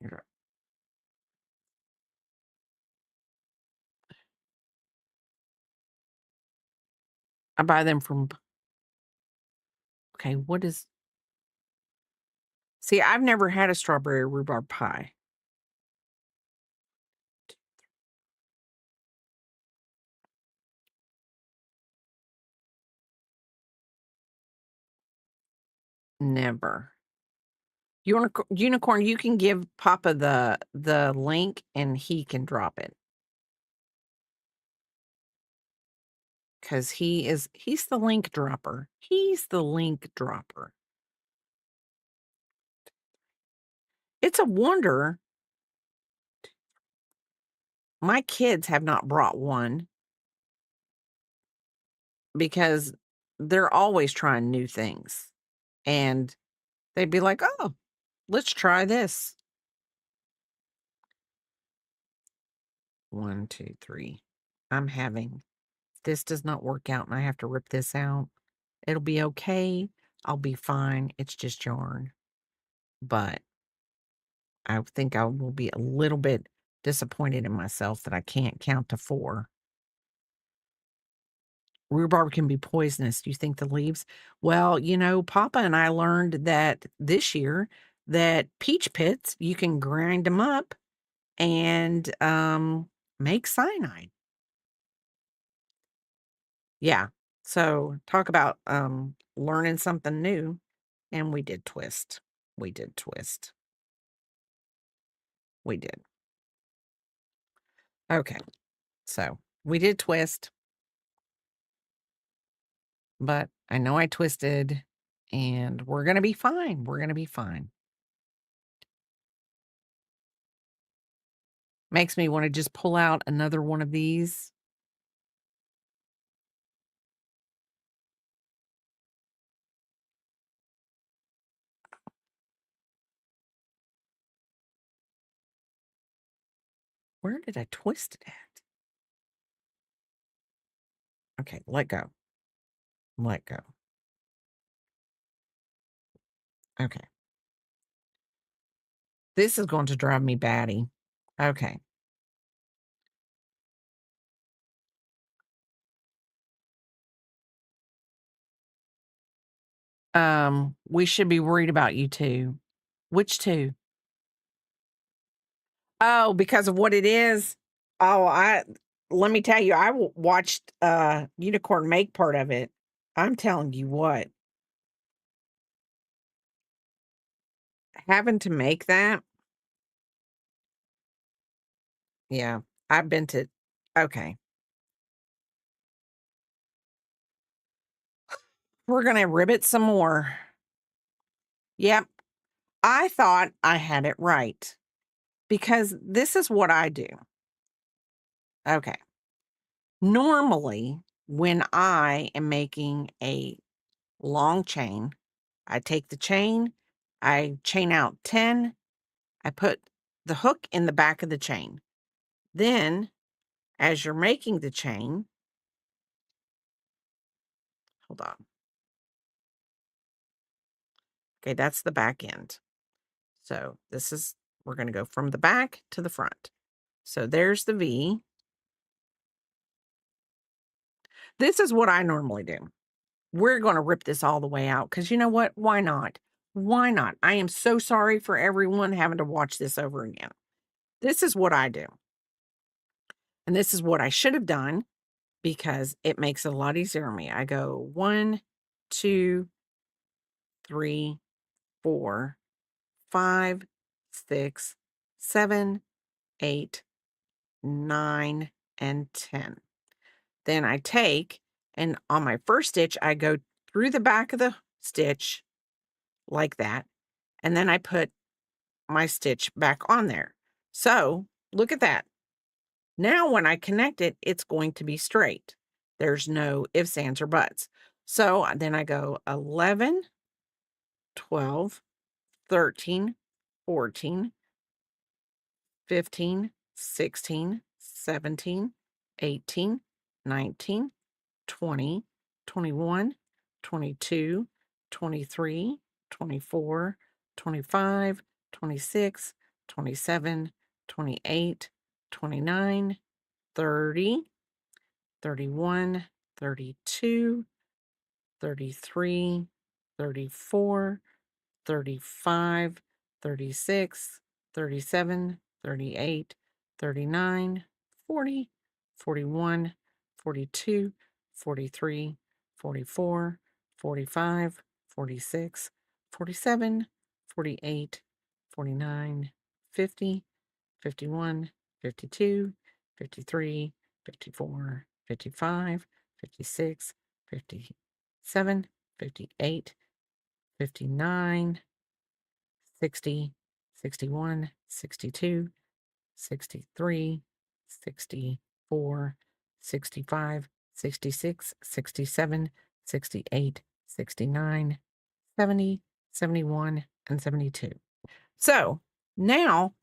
yeah. I buy them from okay, what is see, I've never had a strawberry rhubarb pie. Never. Unicorn, you can give Papa the link and he can drop it because he's the link dropper. He's the link dropper. It's a wonder my kids have not brought one because they're always trying new things, and they'd be like, "Oh, let's try this." 1, 2, 3. I'm having this does not work out and I have to rip this out. It'll be okay. I'll be fine. It's just yarn. But I think I will be a little bit disappointed in myself that I can't count to 4. Rhubarb can be poisonous. Do you think the leaves? Well, Papa and I learned that this year that peach pits, you can grind them up and make cyanide. Yeah. So talk about learning something new. And we did twist. We did twist. We did. Okay. So we did twist, but I know I twisted and we're going to be fine. We're going to be fine. Makes me want to just pull out another one of these. Where did I twist it at? Okay, let go. Let go. Okay. This is going to drive me batty. Okay. We should be worried about you too. Which two? Oh, because of what it is? Oh, let me tell you, watched Unicorn make part of it. I'm telling you what, having to make that, yeah, I've been to okay. We're gonna ribbit some more. Yep. I thought I had it right because this is what I do. Okay. Normally, when I am making a long chain, I take the chain, I chain out 10, I put the hook in the back of the chain. Then, as you're making the chain, hold on. Okay, that's the back end. So we're going to go from the back to the front. So there's the V. This is what I normally do. We're going to rip this all the way out because you know what? Why not? Why not? I am so sorry for everyone having to watch this over again. This is what I do. And this is what I should have done because it makes it a lot easier on me. I go 1, 2, 3, 4, 5, 6, 7, 8, 9, and 10. Then I take, and on my first stitch, I go through the back of the stitch like that. And then I put my stitch back on there. So look at that. Now when I connect it, it's going to be straight. There's no ifs, ands, or buts. So then I go 11, 12, 13, 14, 15, 16, 17, 18, 19, 20, 21, 22, 23, 24, 25, 26, 27, 28, 29, 30, 31, 32, 33, 34, 35, 36, 37, 38, 39, 40, 41, 42, 43, 44, 45, 46, 47, 48, 49, 50, 51, 52, 53, 54, 55, 56, 57, 58, 59, 60, 61, 62, 63, 64, 65, 66, 67, 68, 69, 70, 71, and 72. So now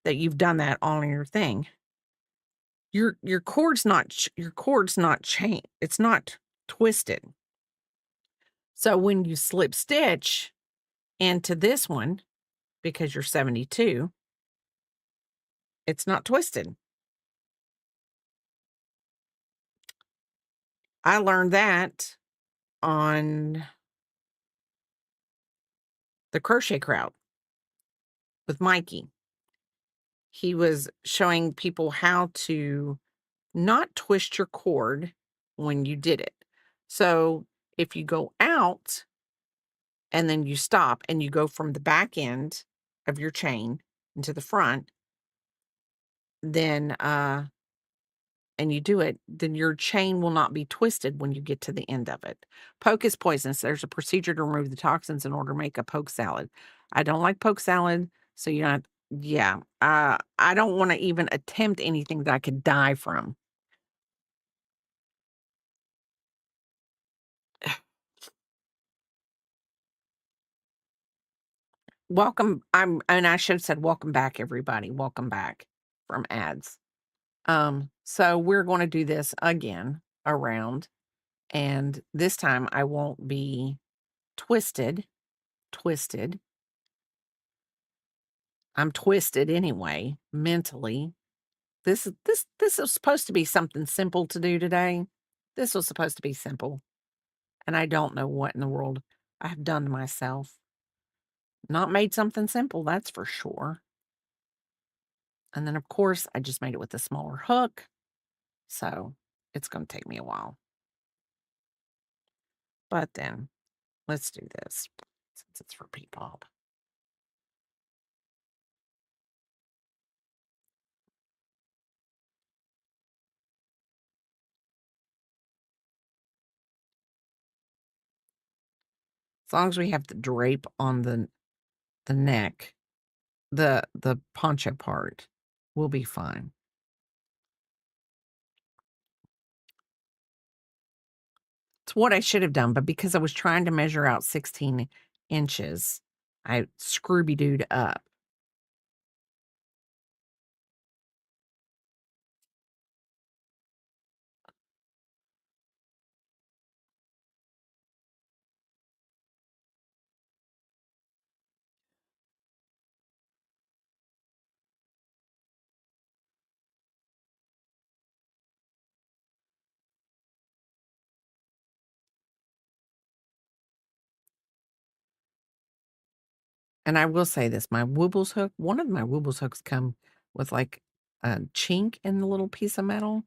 that you've done that all in your thing, your cord's not chain. It's not twisted. So when you slip stitch into this one, because you're 72, it's not twisted. I learned that on the crochet crowd with Mikey. He was showing people how to not twist your cord when you did it. So if you go out and then you stop and you go from the back end of your chain into the front, then and you do it, then your chain will not be twisted when you get to the end of it. Poke is poisonous. There's a procedure to remove the toxins in order to make a poke salad. I don't like poke salad, so you're not, yeah. I don't want to even attempt anything that I could die from. Welcome. And I should have said, welcome back, everybody. Welcome back from ads. So we're gonna do this again around, and this time I won't be twisted. I'm twisted anyway, mentally. This is supposed to be something simple to do today. This was supposed to be simple, and I don't know what in the world I have done to myself. Not made something simple, that's for sure. And then, of course, I just made it with a smaller hook, so it's gonna take me a while. But then, let's do this since it's for P-pop. As long as we have the drape on the neck, the poncho part, we'll be fine. It's what I should have done, but because I was trying to measure out 16 inches, I Scrooby-Dooed up. And I will say this, my Woobles hook, one of my Woobles hooks come with, like, a chink in the little piece of metal,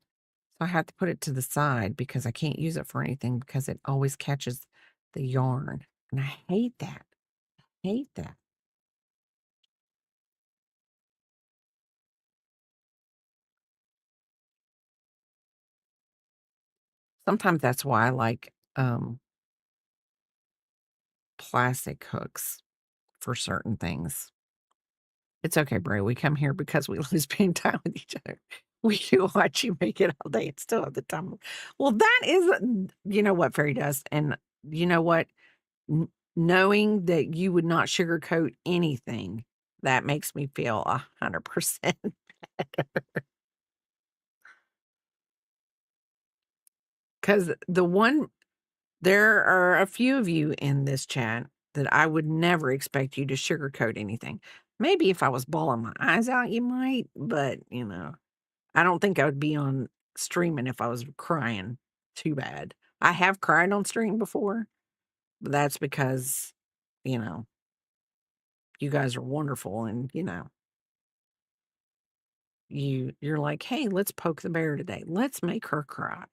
so I had to put it to the side because I can't use it for anything because it always catches the yarn, and I hate that, hate that. Sometimes that's why I like, plastic hooks for certain things. It's okay, Bray, we come here because we love spending time with each other. We do watch you make it all day and still have the time. Well, that is you know what, fairy dust, and you know what? Kn knowing that you would not sugarcoat anything, that makes me feel 100%. 'Cause there are a few of you in this chat that I would never expect you to sugarcoat anything. Maybe if I was bawling my eyes out, you might, but, I don't think I would be on streaming if I was crying too bad. I have cried on stream before, but that's because, you know, you guys are wonderful and, you're like, "Hey, let's poke the bear today. Let's make her cry."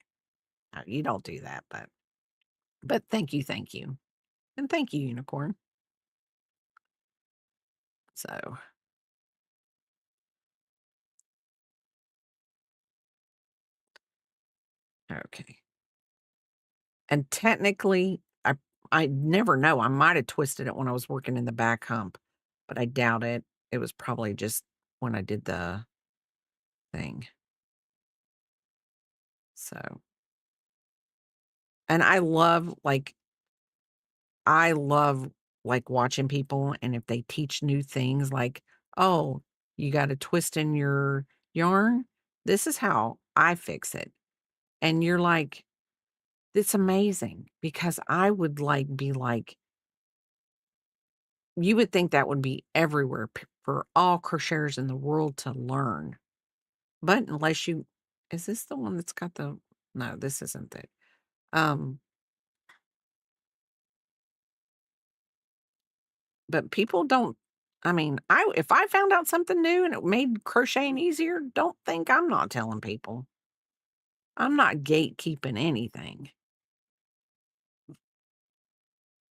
You don't do that, but thank you, and thank you, unicorn. So, okay. And technically, I never know, I might have twisted it when I was working in the back hump, but I doubt it. It was probably just when I did the thing. So, and I love, like, watching people, and if they teach new things, like, "Oh, you got a twist in your yarn? This is how I fix it." And you're like, "It's amazing," because I would, like, be like you would think that would be everywhere for all crocheters in the world to learn, but unless you is this the one that's got the no, this isn't it. Um, but people don't I mean, if I found out something new and it made crocheting easier, don't think I'm not telling people. I'm not gatekeeping anything.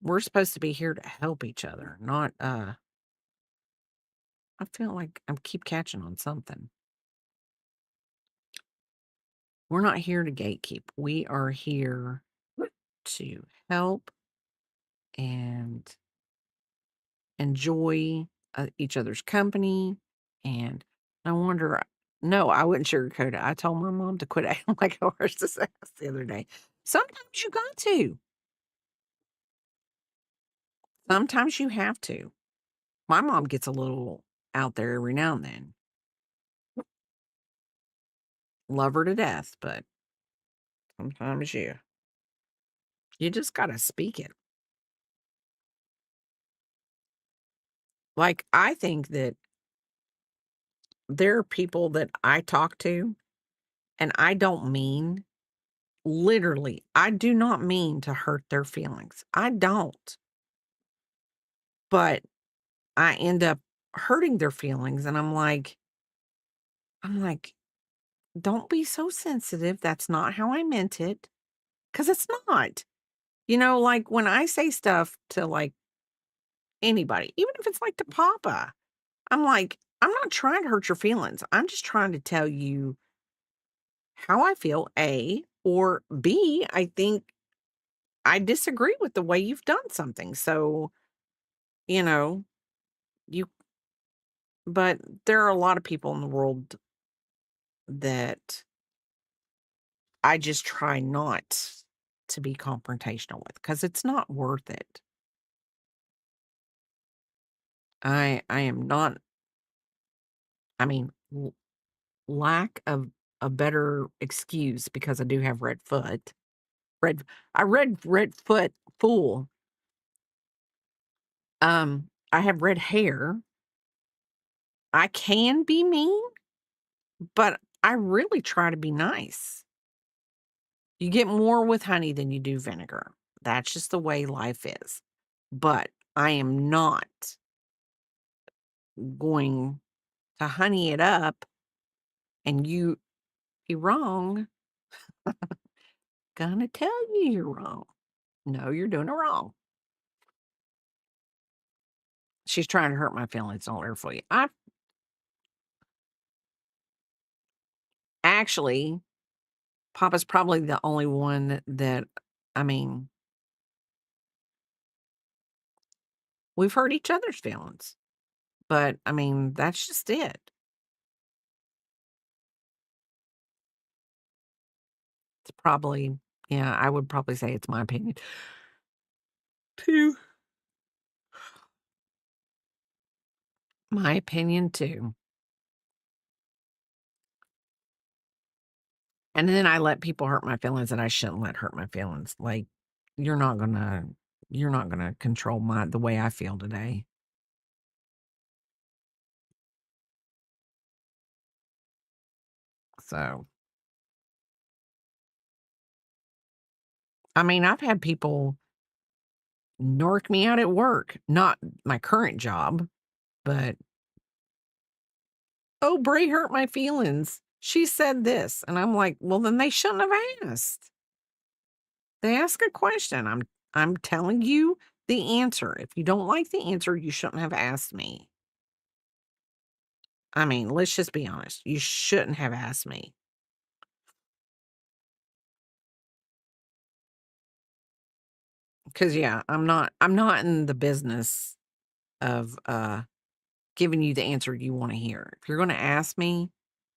We're supposed to be here to help each other, not I feel like I keep catching on something. We're not here to gatekeep. We are here to help and enjoy each other's company. And I wonder, no, I wouldn't sugarcoat it. I told my mom to quit acting like a horse's ass the other day. Sometimes you got to. Sometimes you have to. My mom gets a little out there every now and then. love her to death, but sometimes you just gotta speak it. Like, I think that there are people that I talk to, and I don't mean literally, I do not mean to hurt their feelings. I don't. But I end up hurting their feelings, and I'm like, "Don't be so sensitive. That's not how I meant it, because it's not." Like, when I say stuff to, like, anybody, even if it's, like, to Papa, I'm like, "I'm not trying to hurt your feelings. I'm just trying to tell you how I feel, A, or B, I think I disagree with the way you've done something. So, you know, you but there are a lot of people in the world that I just try not to be confrontational with because it's not worth it. I am not, I mean, lack of a better excuse because I do have red foot. Red I read red foot fool. I have red hair. I can be mean, but I really try to be nice. You get more with honey than you do vinegar. That's just the way life is. But I am not going to honey it up and you be wrong. Gonna tell you you're wrong. No, you're doing it wrong. She's trying to hurt my feelings. Don't let her fool you. I actually, Papa's probably the only one that, I mean, we've hurt each other's feelings. But I mean, that's just it. It's probably, yeah, I would probably say it's my opinion too. My opinion too. And then I let people hurt my feelings that I shouldn't let hurt my feelings. Like, you're not gonna you're not gonna control the way I feel today. So, I mean, I've had people narc me out at work, not my current job, but, "Oh, Bray hurt my feelings. She said this." And I'm like, "Well, then they shouldn't have asked." They ask a question. I'm telling you the answer. If you don't like the answer, you shouldn't have asked me. I mean, let's just be honest. You shouldn't have asked me. Cause yeah, I'm not in the business of giving you the answer you want to hear. If you're gonna ask me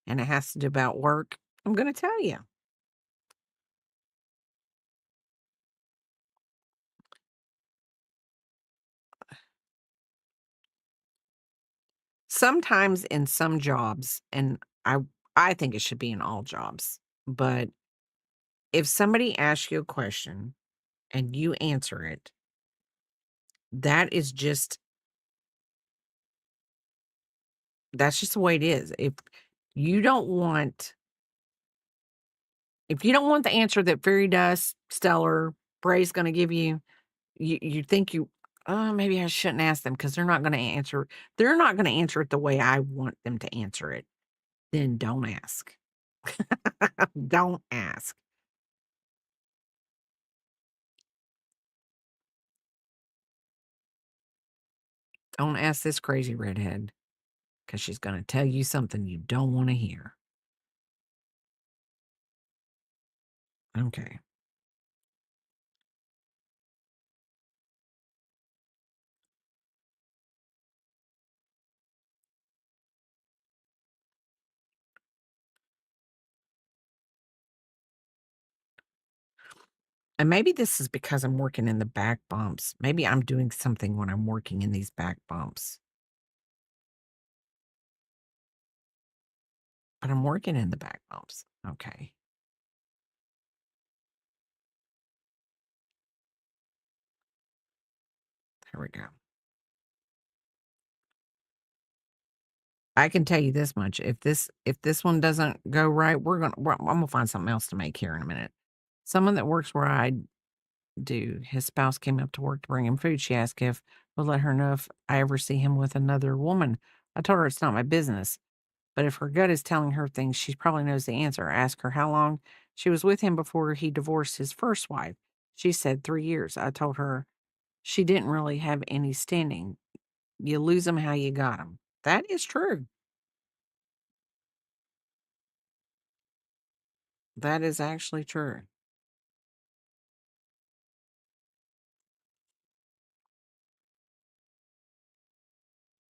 and it has to do about work, I'm gonna tell you. Sometimes in some jobs, and I think it should be in all jobs, but if somebody asks you a question and you answer it, that is just that's just the way it is. You don't want if you don't want the answer that Fairy Dust, Stellar, Bray's gonna give you, you think "Oh, maybe I shouldn't ask them because they're not gonna answer it the way I want them to answer it." Then don't ask. Don't ask. Don't ask this crazy redhead because she's gonna tell you something you don't wanna hear. Okay. And maybe this is because I'm working in the back bumps. Maybe I'm doing something when I'm working in these back bumps, but I'm working in the back bumps. Okay. There we go. I can tell you this much, if this one doesn't go right, I'm gonna find something else to make here in a minute. Someone that works where I do, his spouse came up to work to bring him food. She asked if we'll let her know if I ever see him with another woman. I told her it's not my business, but if her gut is telling her things, she probably knows the answer. I asked her how long she was with him before he divorced his first wife. She said 3 years. I told her she didn't really have any standing. You lose them how you got them. That is true. That is actually true.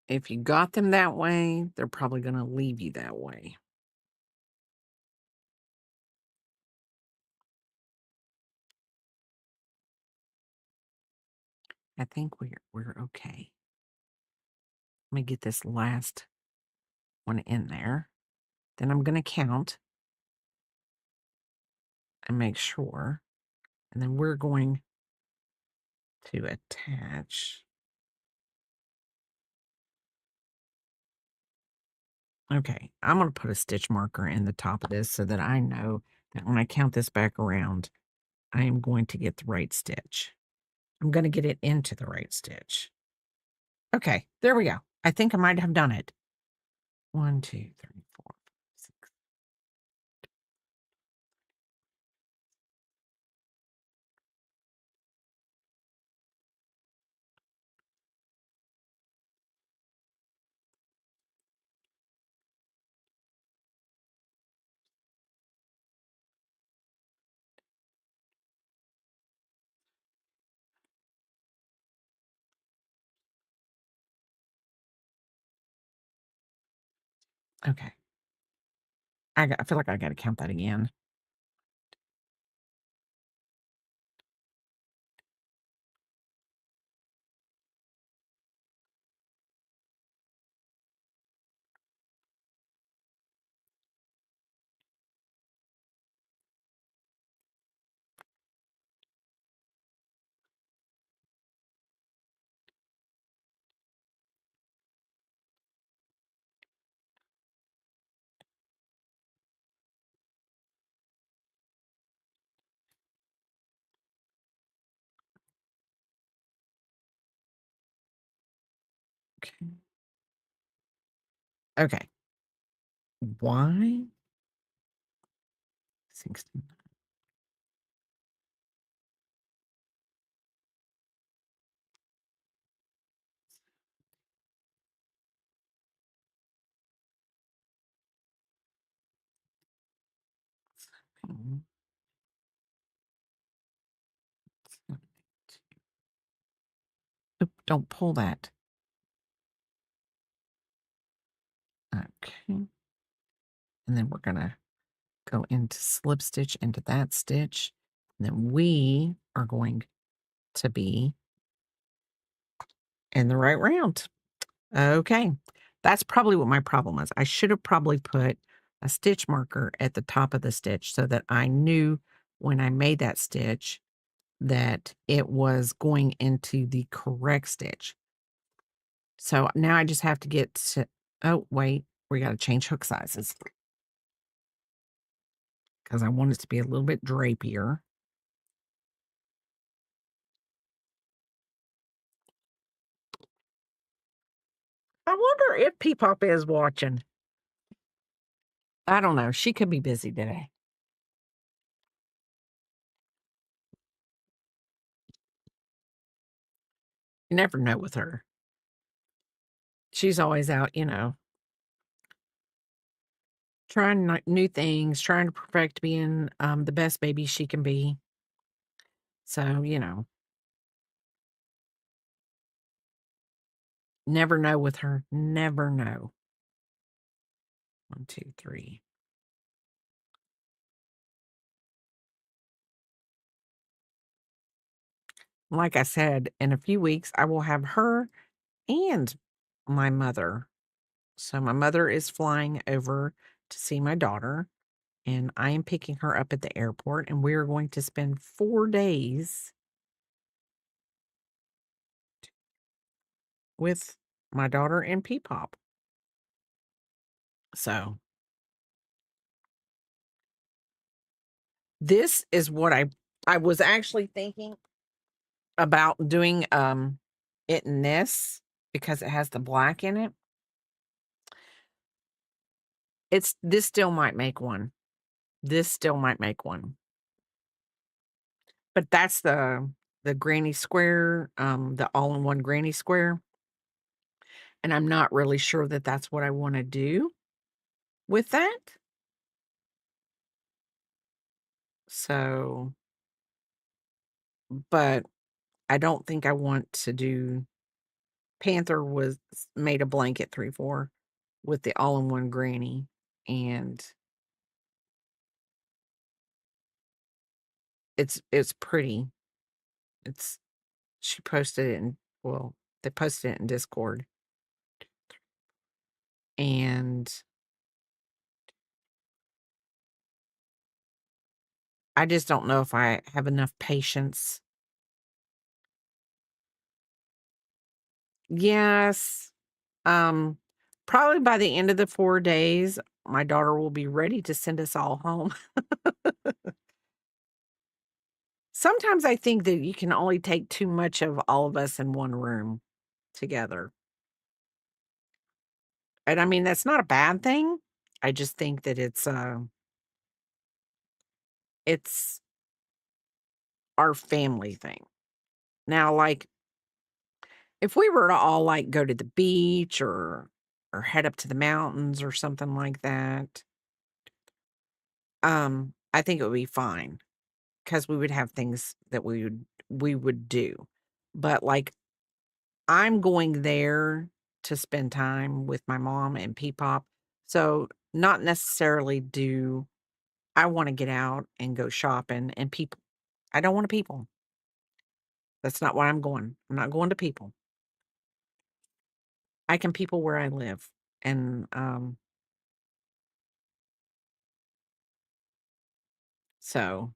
If you got them that way, they're probably going to leave you that way. I think we're okay. Let me get this last one in there. Then I'm going to count and make sure. And then we're going to attach. Okay, I'm going to put a stitch marker in the top of this so that I know that when I count this back around, I am going to get the right stitch. I'm going to get it into the right stitch. Okay, there we go. I think I might have done it. 1, 2, 3, 4, 6. Okay. I feel like I got to count that again. Okay. Okay. Why? 16. Mm, Oop, don't pull that. Okay. And then we're going to go into slip stitch into that stitch. And then we are going to be in the right round. Okay. That's probably what my problem was. I should have probably put a stitch marker at the top of the stitch so that I knew when I made that stitch that it was going into the correct stitch. So now I just have to get to, oh, wait, we got to change hook sizes because I want it to be a little bit drapier. I wonder if Peepop is watching. I don't know. She could be busy today. You never know with her. She's always out, trying new things, trying to perfect being the best baby she can be. So, never know with her. Never know. 1, 2, 3. Like I said, in a few weeks, I will have her and my mother. So my mother is flying over to see my daughter. and I am picking her up at the airport, and we are going to spend 4 days with my daughter and Peepop. So, this is what I was actually thinking about doing, it in this because it has the black in it. This still might make one. This still might make one. But that's the granny square, the all-in-one granny square, and I'm not really sure that that's what I wanna do with that. So, but I don't think I want to do Panther was made a blanket 3/4 with the all-in-one granny, and it's pretty. It's she posted it in well, they posted it in Discord, and I just don't know if I have enough patience. Yes. Um, Probably by the end of the 4 days, my daughter will be ready to send us all home. Sometimes I think that you can only take too much of all of us in one room together. And I mean, that's not a bad thing. I just think that it's our family thing. Now, like, if we were to all, like, go to the beach or head up to the mountains or something like that, I think it would be fine because we would have things that we would do. But, like, I'm going there to spend time with my mom and Peepop, so not necessarily do I wanna get out and go shopping and people I don't want to people. That's not why I'm going. I'm not going to people. I can people where I live, and, so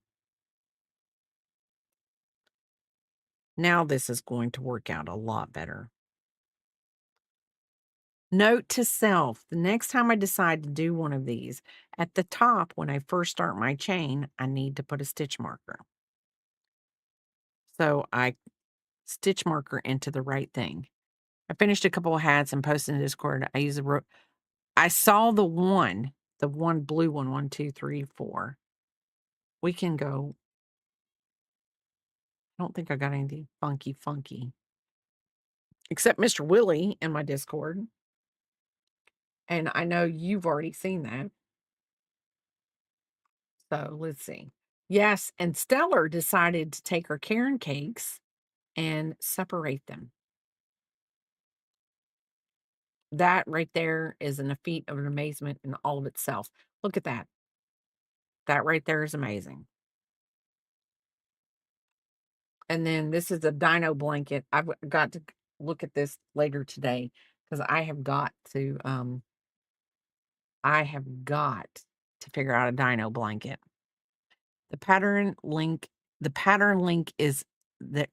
now this is going to work out a lot better. Note to self, the next time I decide to do one of these, at the top, when I first start my chain, I need to put a stitch marker. So I stitch marker into the right thing. I finished a couple of hats and posted in Discord. I use I saw the one blue one, 1, 2, 3, 4. We can go. I don't think I got anything funky, except Mr. Willie in my Discord. And I know you've already seen that. So let's see. Yes, and Stellar decided to take her Karen cakes and separate them. That right there is a feat of an amazement in all of itself. Look at that. That right there is amazing. And then this is a dino blanket. I've got to look at this later today because I have got to figure out a dino blanket. The pattern link the pattern link is that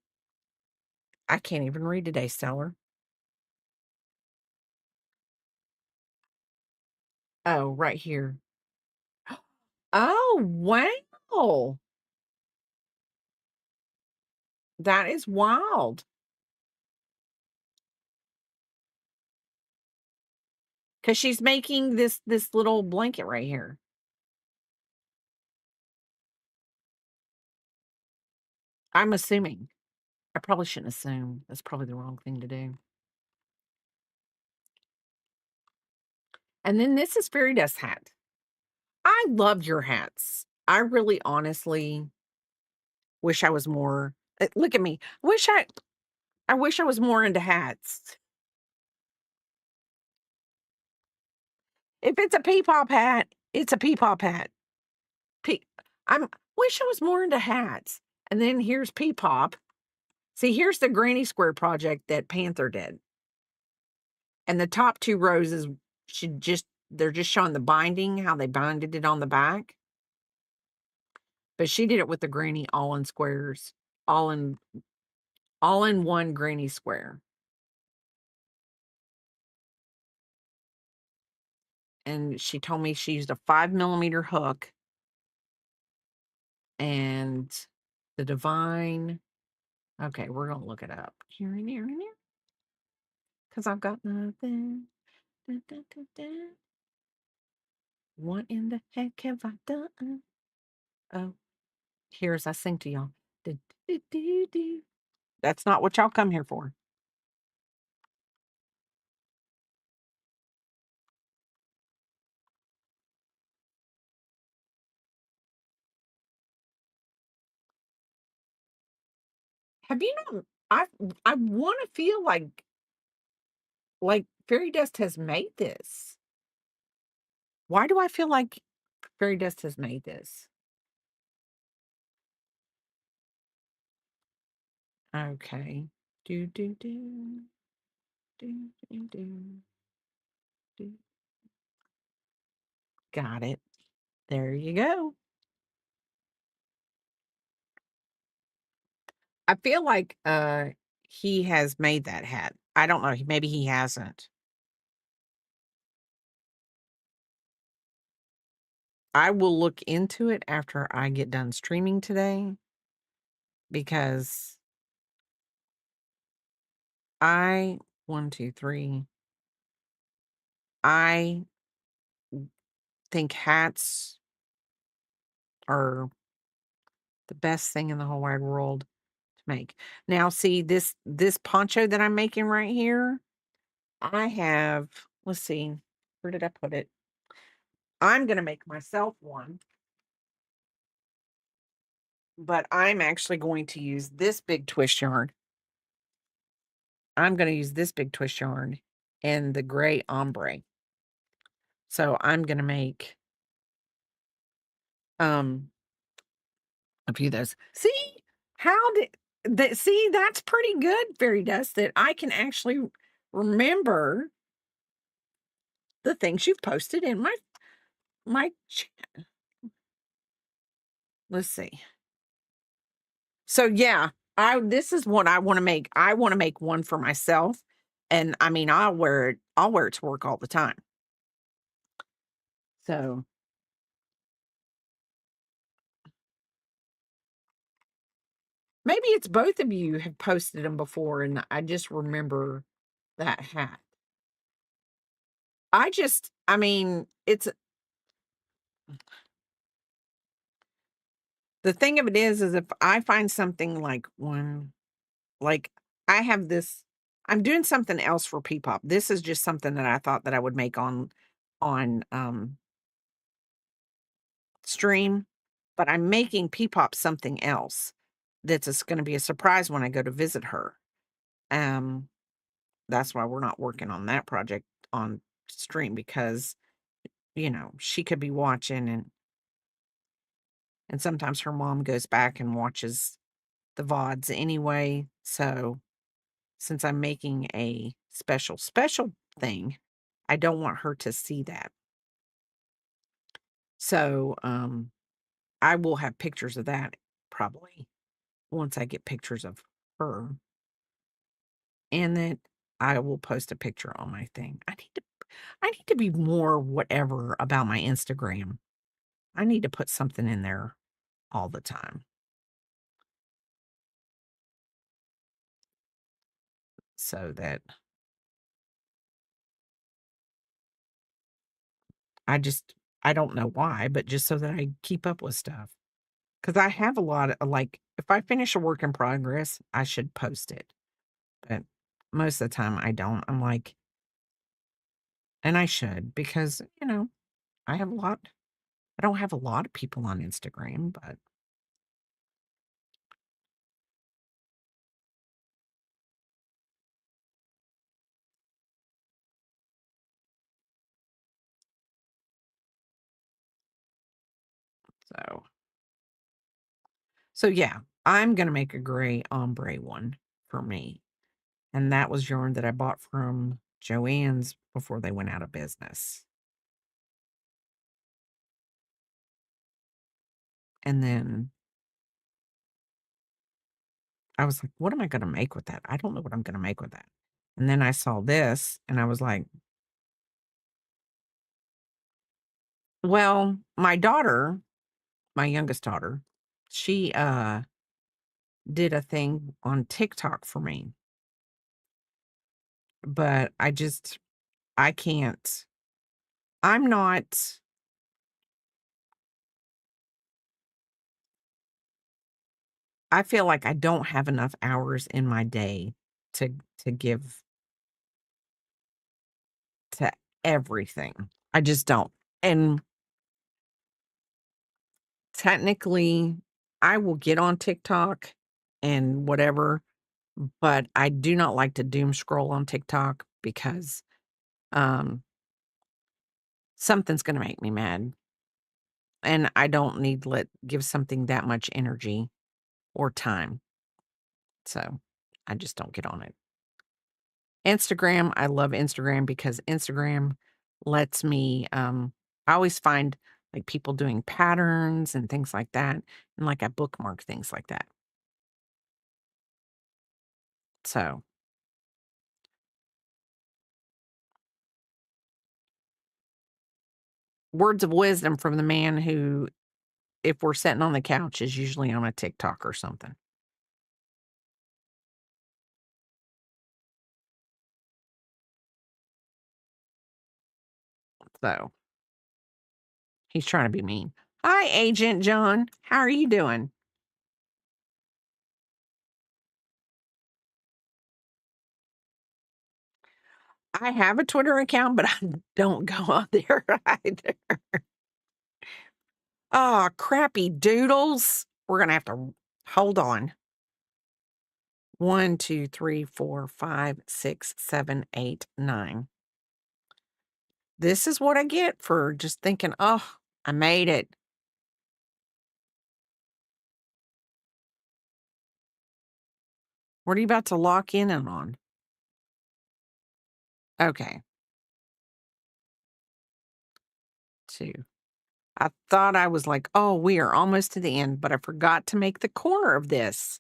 I can't even read today, Stellar. Oh, right here. Oh, wow. That is wild. Because she's making this little blanket right here. I'm assuming. I probably shouldn't assume. That's probably the wrong thing to do. And then this is Fairy Dust hat. I love your hats. I really honestly wish I was more look at me. I wish I was more into hats. If it's a Peepop hat, it's a Peepop hat. Pe I'm wish I was more into hats. And then here's Peepop. See, here's the granny square project that Panther did. And the top 2 rows is they're just showing the binding, how they binded it on the back. But she did it with the granny all in squares, all in all in one granny square. And she told me she used a 5 millimeter hook and the divine. Okay, we're gonna look it up. Here and here and here. Because I've got nothing. Dun, dun, dun, dun. What in the heck have I done? Oh, here's I sing to y'all. Do, do, do, do. That's not what y'all come here for. Have you not? I want to feel like fairy dust has made this. Why do I feel like fairy dust has made this? Okay. Do do do do do do do. Got it. There you go. I feel like he has made that hat. I don't know. Maybe he hasn't. I will look into it after I get done streaming today because I 1, 2, 3. I think hats are the best thing in the whole wide world to make. Now, see this poncho that I'm making right here. I have. Let's see, where did I put it? I'm gonna make myself one, but I'm actually going to use this big twist yarn. I'm gonna use this big twist yarn and the gray ombre. So I'm gonna make a few of those. See how did that? See, that's pretty good, fairy dust. That I can actually remember the things you've posted in my chat. Let's see. So yeah, I this is what I want to make. I want to make one for myself, and I mean I'll wear it. I'll wear it to work all the time. So maybe it's both of you have posted them before, and I just remember that hat. I mean, it's the thing of it is if I find something like one, like I have this, I'm doing something else for Peepop. This is just something that I thought that I would make on stream, but I'm making Peepop something else that's going to be a surprise when I go to visit her. Um, that's why we're not working on that project on stream because she could be watching and sometimes her mom goes back and watches the VODs anyway. So since I'm making a special thing, I don't want her to see that. So I will have pictures of that probably once I get pictures of her. And then I will post a picture on my thing. I need to be more whatever about my Instagram. I need to put something in there all the time. So that I don't know why, but just so that I keep up with stuff. Because I have a lot of like, if I finish a work in progress, I should post it. But most of the time I don't. I'm like, and I should because, I have a lot. I don't have a lot of people on Instagram, but so. So yeah, I'm gonna make a gray ombre one for me. And that was yarn that I bought from Joann's before they went out of business. And then I was like, what am I going to make with that? I don't know what I'm going to make with that. And then I saw this and I was like, well, my daughter, my youngest daughter, she did a thing on TikTok for me, but I can't. I'm not I feel like I don't have enough hours in my day to give to everything. I just don't. And technically, I will get on TikTok and whatever, but I do not like to doom scroll on TikTok because um something's going to make me mad and I don't need to give something that much energy or time. So, I just don't get on it. Instagram, I love Instagram because Instagram lets me I always find like people doing patterns and things like that and like I bookmark things like that. So, words of wisdom from the man who if we're sitting on the couch is usually on a TikTok or something. So, he's trying to be mean. Hi, Agent John. How are you doing? I have a Twitter account, but I don't go on there either. Oh, crappy doodles. We're going to have to hold on. 1, 2, 3, 4, 5, 6, 7, 8, 9. This is what I get for just thinking, oh, I made it. What are you about to lock in on? Okay. 2. I thought I was like, oh, we are almost to the end, but I forgot to make the corner of this.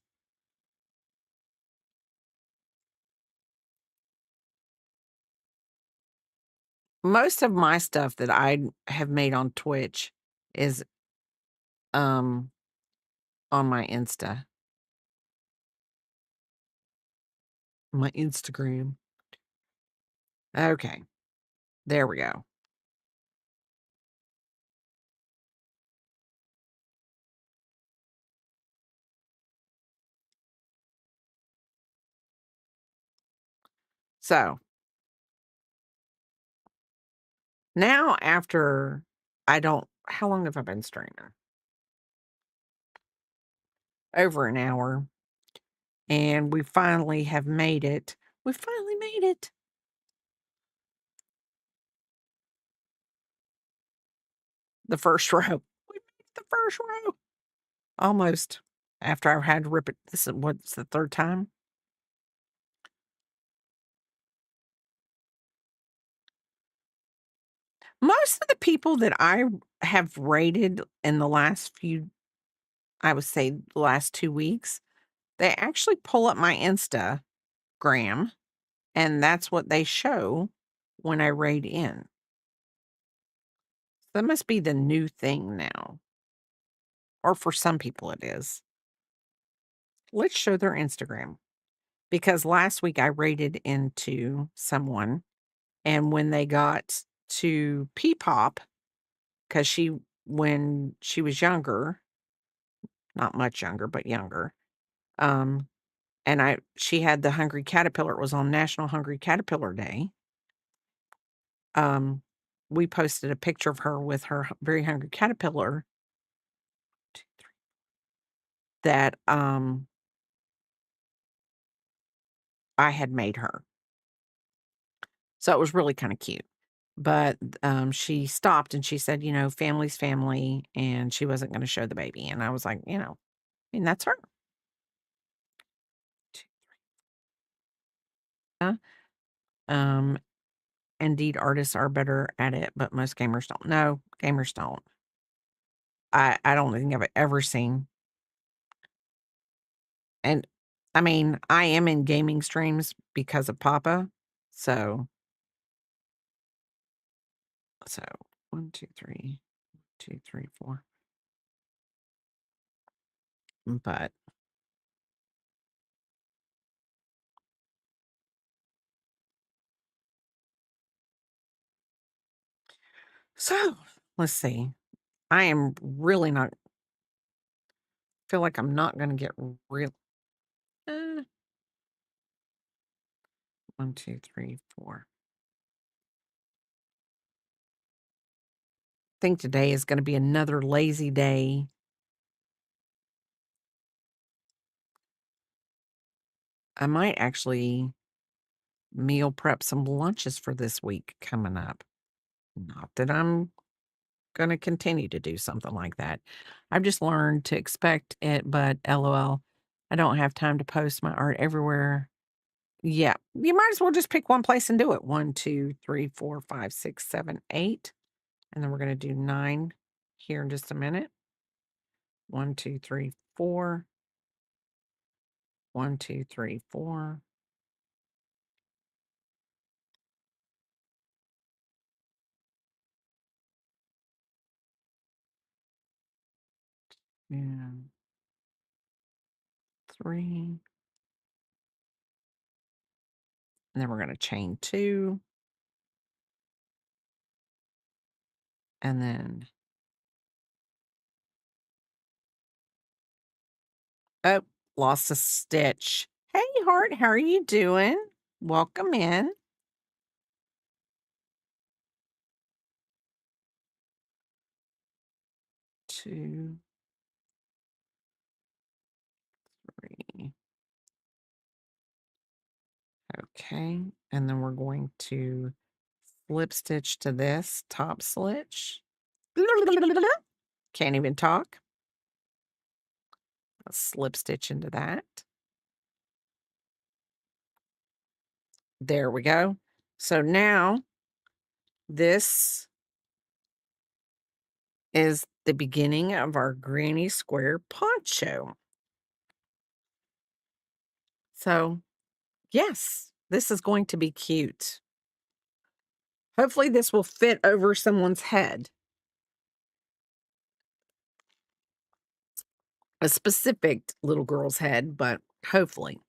Most of my stuff that I have made on Twitch is um on my my Instagram. Okay. There we go. So, now after I don't how long have I been streaming? Over an hour, and we finally have made it. We finally made it. The first row. We made the first row. Almost. After I had to rip it. This is what's the third time? Most of the people that I have rated in the last I would say the last 2 weeks, they actually pull up my Instagram, and that's what they show when I raid in. That must be the new thing now, or for some people it is. Let's show their Instagram, because last week I raided into someone, and when they got to P-pop, because when she was younger, not much younger, but younger, um, and she had the Hungry Caterpillar. It was on National Hungry Caterpillar Day. Um, we posted a picture of her with her very hungry caterpillar that I had made her. So it was really kind of cute. But she stopped and she said, family's family, and she wasn't going to show the baby. And I was like, and that's her. Um, indeed, artists are better at it, but most gamers don't. No, gamers don't. I don't think I've ever seen. And I mean, I am in gaming streams because of Papa. So, so 1, 2, 3, 2, 3, 4. But so let's see. I am really not feel like I'm not gonna get real. Uh, 1, 2, 3, 4. Think today is gonna be another lazy day. I might actually meal prep some lunches for this week coming up. Not that I'm gonna continue to do something like that. I've just learned to expect it, but LOL, I don't have time to post my art everywhere. Yeah, you might as well just pick one place and do it. 1, 2, 3, 4, 5, 6, 7, 8. And then we're gonna do 9 here in just a minute. 1, 2, 3, 4. 1, 2, 3, 4. And 3. And then we're gonna chain 2. And then oh, lost a stitch. Hey, Heart, how are you doing? Welcome in. 2, 3. Okay, and then we're going to slip stitch to this top stitch. Can't even talk. Let's slip stitch into that. There we go. So now this is the beginning of our granny square poncho. So, yes, this is going to be cute. Hopefully this will fit over someone's head. A specific little girl's head, but hopefully.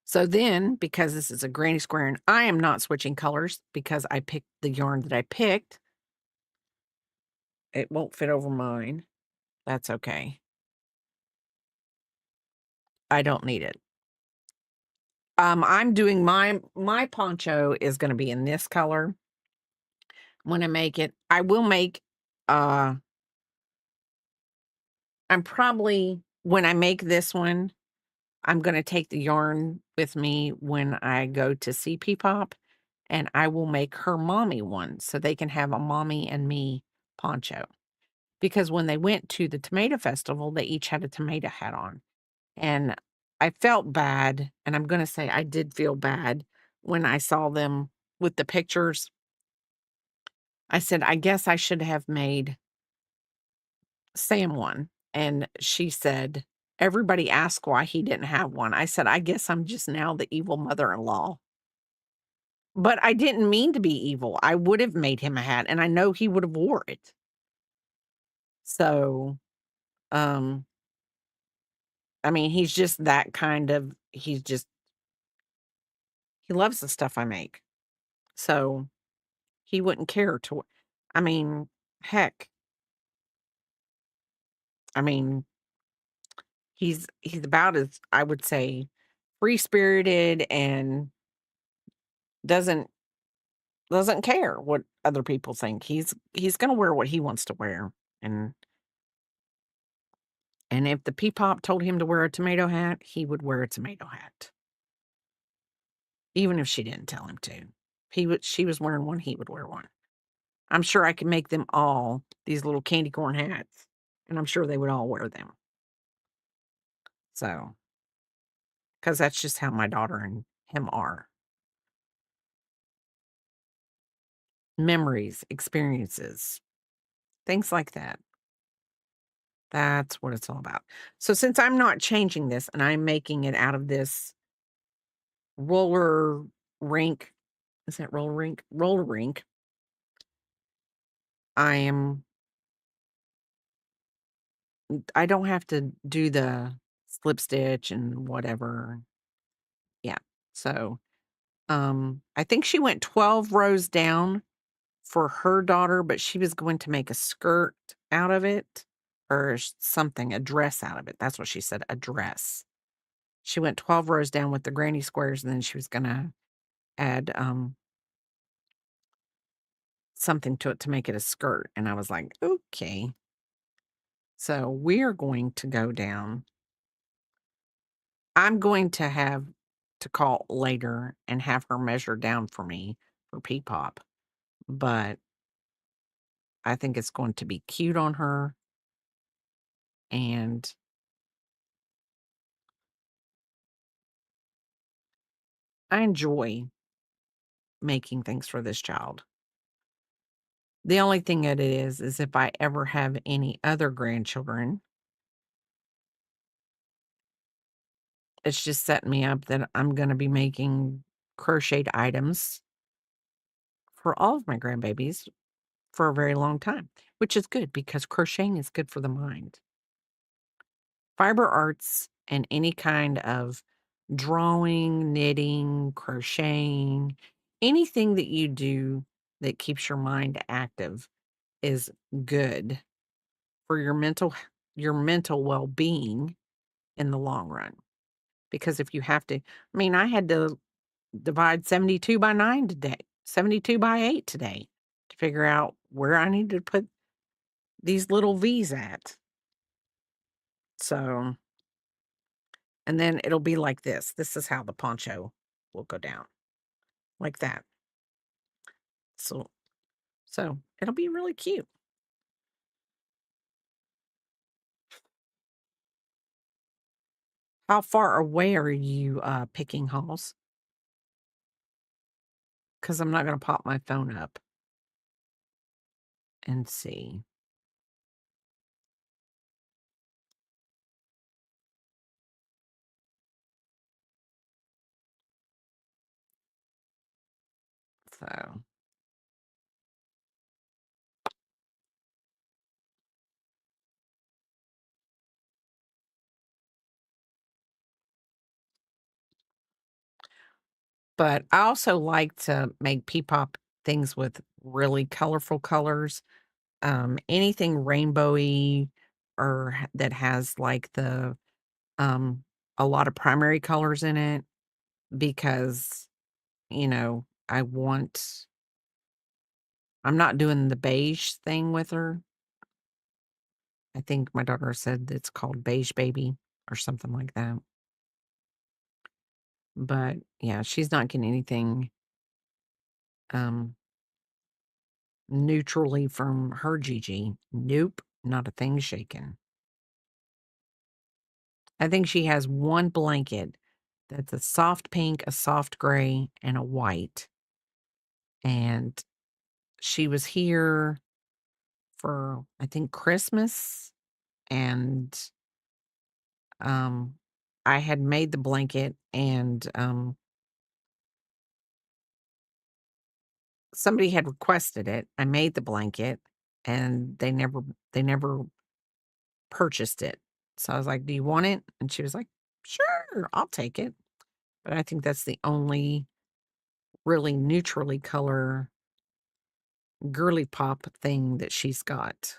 So then, because this is a granny square and I am not switching colors because I picked the yarn that I picked, it won't fit over mine. That's okay. I don't need it. I'm doing my poncho is gonna be in this color when I make it. I will make, I'm probably when I make this one, I'm gonna take the yarn with me when I go to see P-Pop, and I will make her mommy one so they can have a mommy and me poncho. Because when they went to the tomato festival, they each had a tomato hat on. And I felt bad, and I'm gonna say I did feel bad when I saw them with the pictures. I said, "I guess I should have made Sam one." And she said, "Everybody asked why he didn't have one." I said, "I guess I'm just now the evil mother-in-law." But I didn't mean to be evil. I would have made him a hat, and I know he would have wore it. So, um, I mean, he's just that kind of he loves the stuff I make. So, he wouldn't care to I mean, heck, I mean, he's about as, I would say, free-spirited and doesn't doesn't care what other people think. He's gonna wear what he wants to wear, and if the Peepop told him to wear a tomato hat, he would wear a tomato hat. Even if she didn't tell him to. She was wearing one, he would wear one. I'm sure I could make them all these little candy corn hats, and I'm sure they would all wear them. So, because that's just how my daughter and him are. Memories, experiences, things like that. That's what it's all about. So since I'm not changing this and I'm making it out of this roller rink, is that roller rink? Roller rink. I am I don't have to do the slip stitch and whatever. Yeah. So, I think she went 12 rows down for her daughter, but she was going to make a skirt out of it or something, a dress out of it. That's what she said, a dress. She went 12 rows down with the granny squares, and then she was gonna add, something to it to make it a skirt, and I was like, "Okay." So, we're going to go down. I'm going to have to call later and have her measure down for me for P-pop, but I think it's going to be cute on her, and I enjoy making things for this child. The only thing that it is if I ever have any other grandchildren, it's just setting me up that I'm gonna be making crocheted items for all of my grandbabies for a very long time, which is good because crocheting is good for the mind. Fiber arts and any kind of drawing, knitting, crocheting, anything that you do that keeps your mind active is good for your mental well-being in the long run. Because if you have to, I mean, I had to divide 72 by 9 today, 72 by 8 today to figure out where I need to put these little V's at. So, and then it'll be like this. This is how the poncho will go down, like that. So, so it'll be really cute. How far away are you picking holes? Because I'm not going to pop my phone up and see. So, but I also like to make P-pop things with really colorful colors. Anything rainbowy or that has like um a lot of primary colors in it because I want I'm not doing the beige thing with her. I think my daughter said it's called beige baby or something like that. But yeah, she's not getting anything um neutrally from her Gigi. Nope, not a thing shaken. I think she has one blanket that's a soft pink, a soft gray, and a white. And she was here for, I think, Christmas. And um, I had made the blanket, and somebody had requested it. I made the blanket, and they never purchased it. So I was like, "Do you want it?" And she was like, "Sure, I'll take it." But I think that's the only really neutrally color girly pop thing that she's got.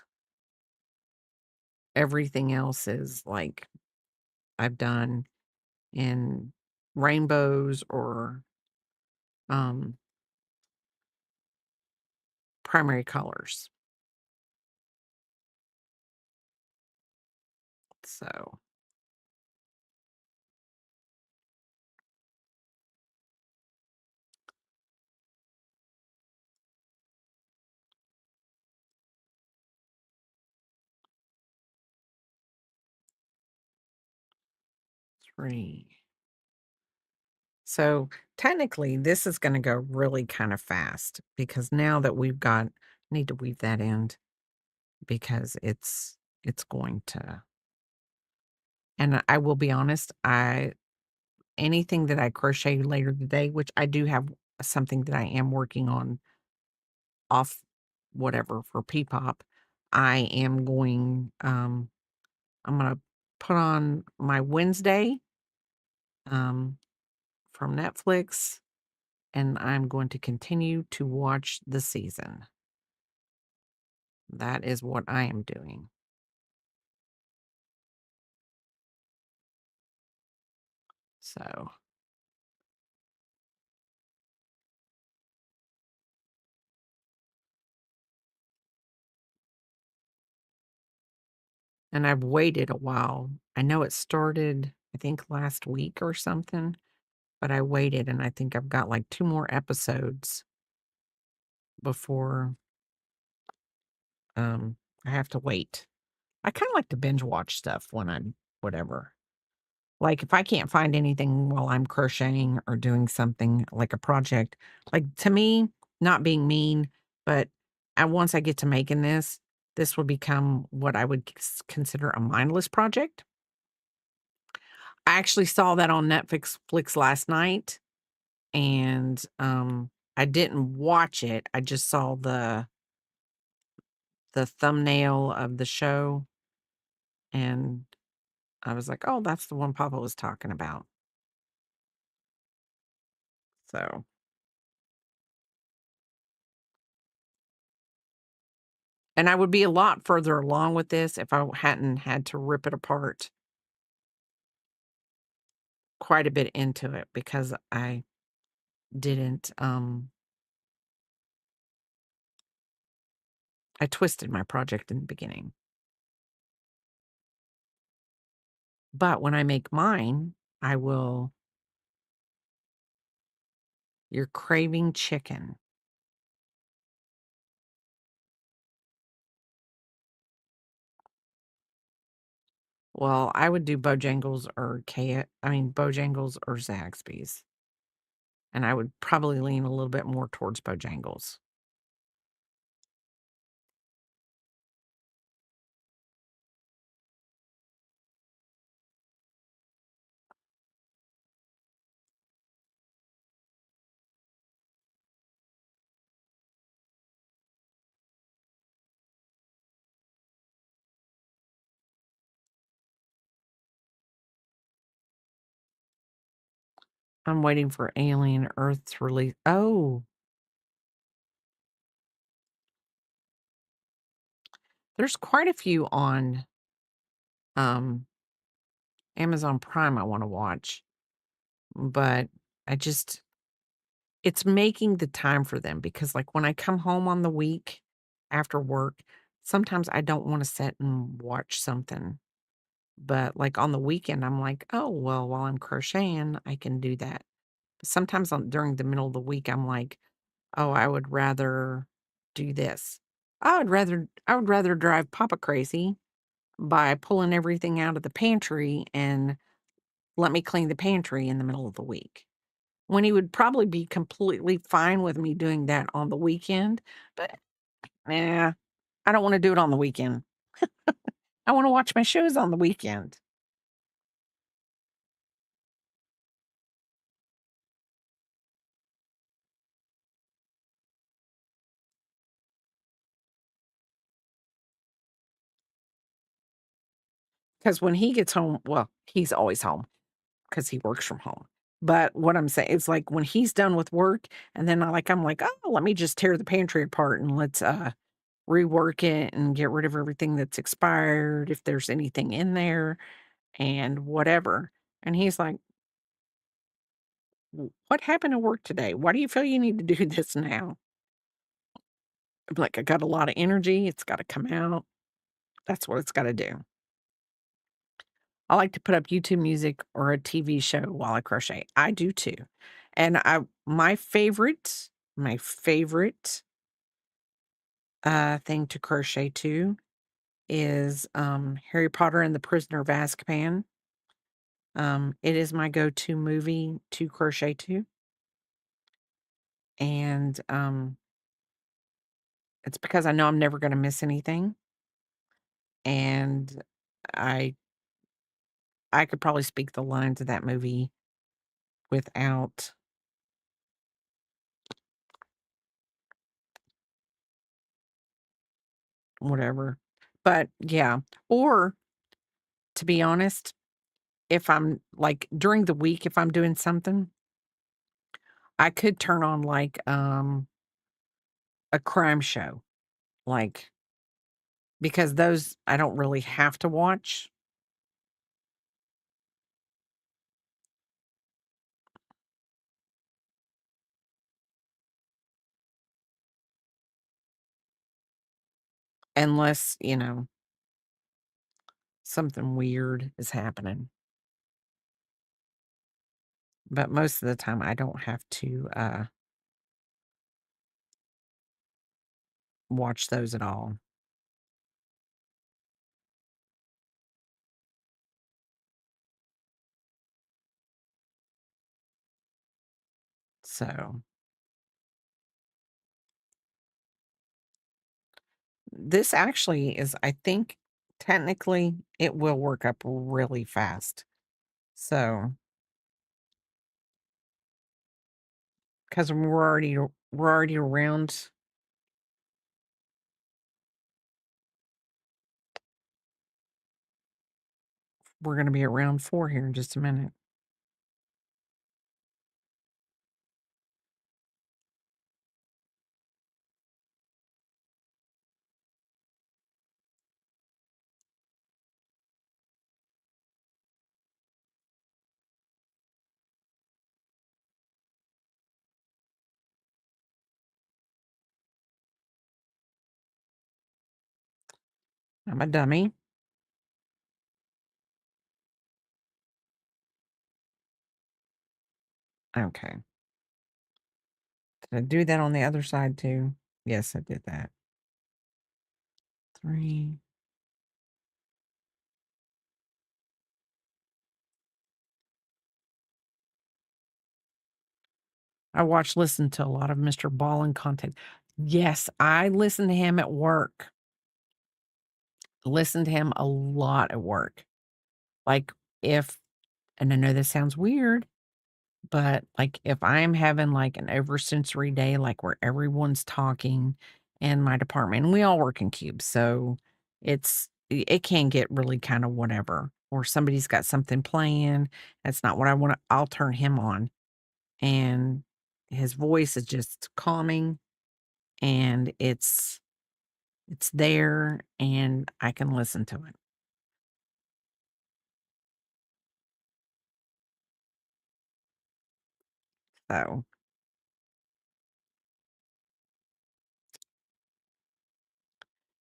Everything else is like I've done in rainbows or um primary colors. So, 3. So, technically, this is gonna go really kinda fast because now that we've got need to weave that in because it's it's going to, and I will be honest, I anything that I crochet later today, which I do have something that I am working on off whatever for P-pop, I am going, I'm gonna put on my Wednesday, um, from Netflix, and I'm going to continue to watch the season. That is what I am doing. So, and I've waited a while. I know it started, I think last week or something, but I waited and I think I've got like 2 more episodes before, I have to wait. I kinda like to binge watch stuff when I'm whatever. Like, if I can't find anything while I'm crocheting or doing something like a project, like, to me, not being mean, but once I get to making this, this will become what I would consider a mindless project. I actually saw that on Netflix flicks last night, and, I didn't watch it. I just saw the thumbnail of the show, and I was like, "Oh, that's the one Papa was talking about." So, and I would be a lot further along with this if I hadn't had to rip it apart quite a bit into it because I didn't, I twisted my project in the beginning. But when I make mine, I will you're craving chicken. Well, I would do Bojangles or Bojangles or Zaxby's, and I would probably lean a little bit more towards Bojangles. I'm waiting for Alien Earth to release. Oh, there's quite a few on, um, Amazon Prime I wanna watch, but I just it's making the time for them because, like, when I come home on the week after work, sometimes I don't wanna sit and watch something, but, like, on the weekend, I'm like, "Oh, well, while I'm crocheting, I can do that." Sometimes during the middle of the week, I'm like, "Oh, I would rather do this." I would rather drive papa crazy by pulling everything out of the pantry and let me clean the pantry in the middle of the week. When he would probably be completely fine with me doing that on the weekend, but, nah, I don't wanna do it on the weekend. I wanna watch my shows on the weekend. Because when he gets home, well, he's always home because he works from home. But what I'm saying it's like when he's done with work and then I'm like, "Oh, let me just tear the pantry apart and let's, rework it and get rid of everything that's expired, if there's anything in there, and whatever." And he's like, What happened to work today? Why do you feel you need to do this now?" I'm like, "I got a lot of energy. It's got to come out. That's what it's got to do." I like to put up YouTube music or a TV show while I crochet. I do too. And my favorite thing to crochet to is Harry Potter and the Prisoner of Azkaban. It is my go-to movie to crochet to. And it's because I know I'm never going to miss anything. and I I could probably speak the lines of that movie without whatever. But, yeah. Or, to be honest, if I'm like, during the week, if I'm doing something, I could turn on, like, a crime show, like because those I don't really have to watch unless, something weird is happening. But most of the time, I don't have to, watch those at all. So, this actually is I think, technically, it will work up really fast. So, because we're already around we're gonna be at round 4 here in just a minute. I'm a dummy. Okay. Did I do that on the other side too? Yes, I did that. 3. Listen to a lot of Mr. Ballin content. Yes, I listen to him at work. Listen to him a lot at work. Like, if and I know this sounds weird, but, like, if I'm having, like, an oversensory day, like, where everyone's talking in my department and we all work in cubes, so it can get really kinda whatever, or somebody's got something playing, that's not what I wanna I'll turn him on, and his voice is just calming, and it's there, and I can listen to it. So,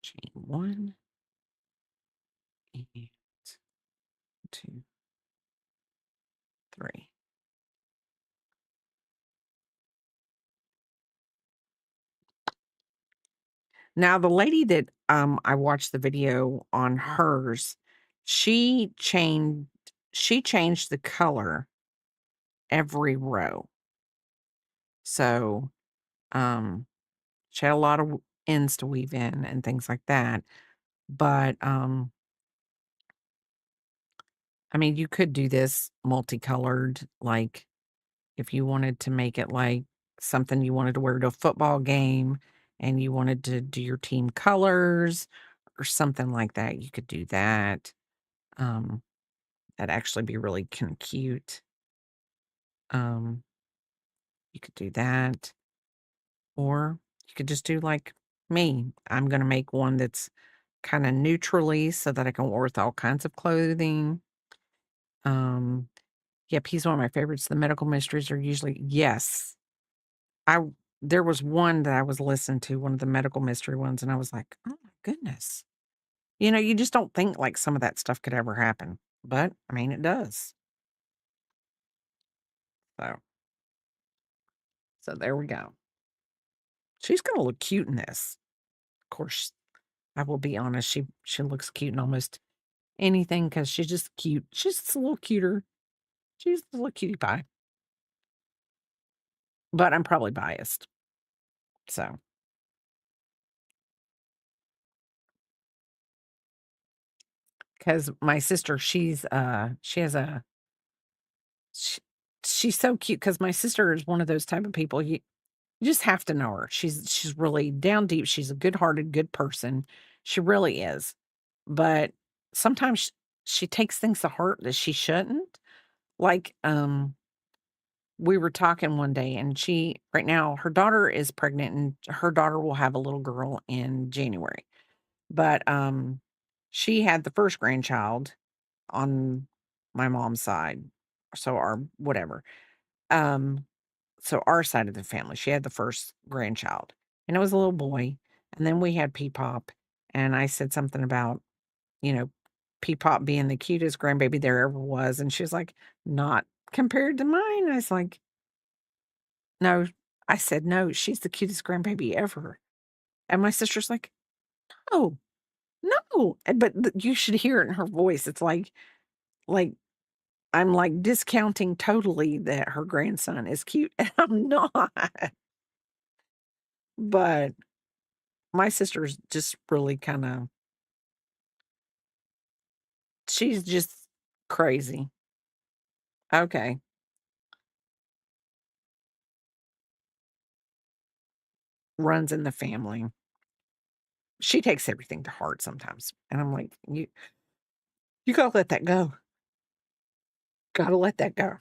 chain 1 and 2, 3. Now the lady that, I watched the video on hers, she changed she changed the color every row. So, um, she had a lot of ends to weave in and things like that. But, I mean, you could do this multicolored, like, if you wanted to make it like something you wanted to wear to a football game and you wanted to do your team colors or something like that, you could do that. Um, that'd actually be really kinda cute. Um, you could do that, or you could just do like me. I'm gonna make one that's kinda neutrally so that I can wear with all kinds of clothing. Um, yep, he's one of my favorites. The medical mysteries are usually yes. I there was one that I was listening to, one of the medical mystery ones, and I was like, "Oh my goodness." You just don't think like some of that stuff could ever happen, but I mean, it does. So, so there we go. She's gonna look cute in this. Of course, I will be honest, she looks cute in almost anything because she's just cute. She's just a little cuter. She's a little cutie pie, but I'm probably biased. So, because my sister, she has a sh she's so cute because my sister is one of those type of people, you just have to know her. She's really down deep, she's a good-hearted, good person. She really is. But sometimes she takes things to heart that she shouldn't. Like, we were talking one day and she right now, her daughter is pregnant and her daughter will have a little girl in January. But, she had the first grandchild on my mom's side, so our whatever. Um, so our side of the family, she had the first grandchild, and it was a little boy, and then we had Peepop, and I said something about, you know, Peepop being the cutest grandbaby there ever was, and she was like, "Not compared to mine." I was like, "No." I said, "No, she's the cutest grandbaby ever." And my sister's like, "Oh, no." But you should hear it in her voice. It's like I'm, like, discounting totally that her grandson is cute, and I'm not. But my sister's just really kinda she's just crazy. Okay. Runs in the family. She takes everything to heart sometimes, and I'm like, You gotta let that go. Gotta let that go.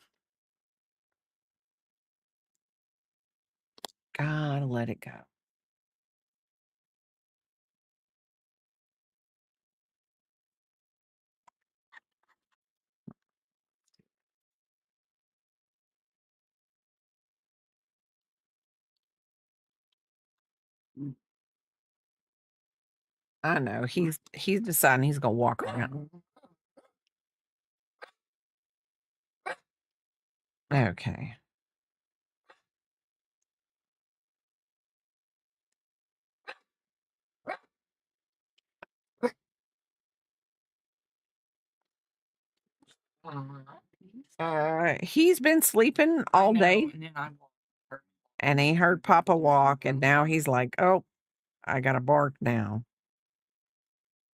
Gotta let it go." Mm. I know, he's deciding he's gonna walk around. Okay. He's been sleeping all day, and he heard Papa walk, and now he's like, "Oh, I gotta bark now."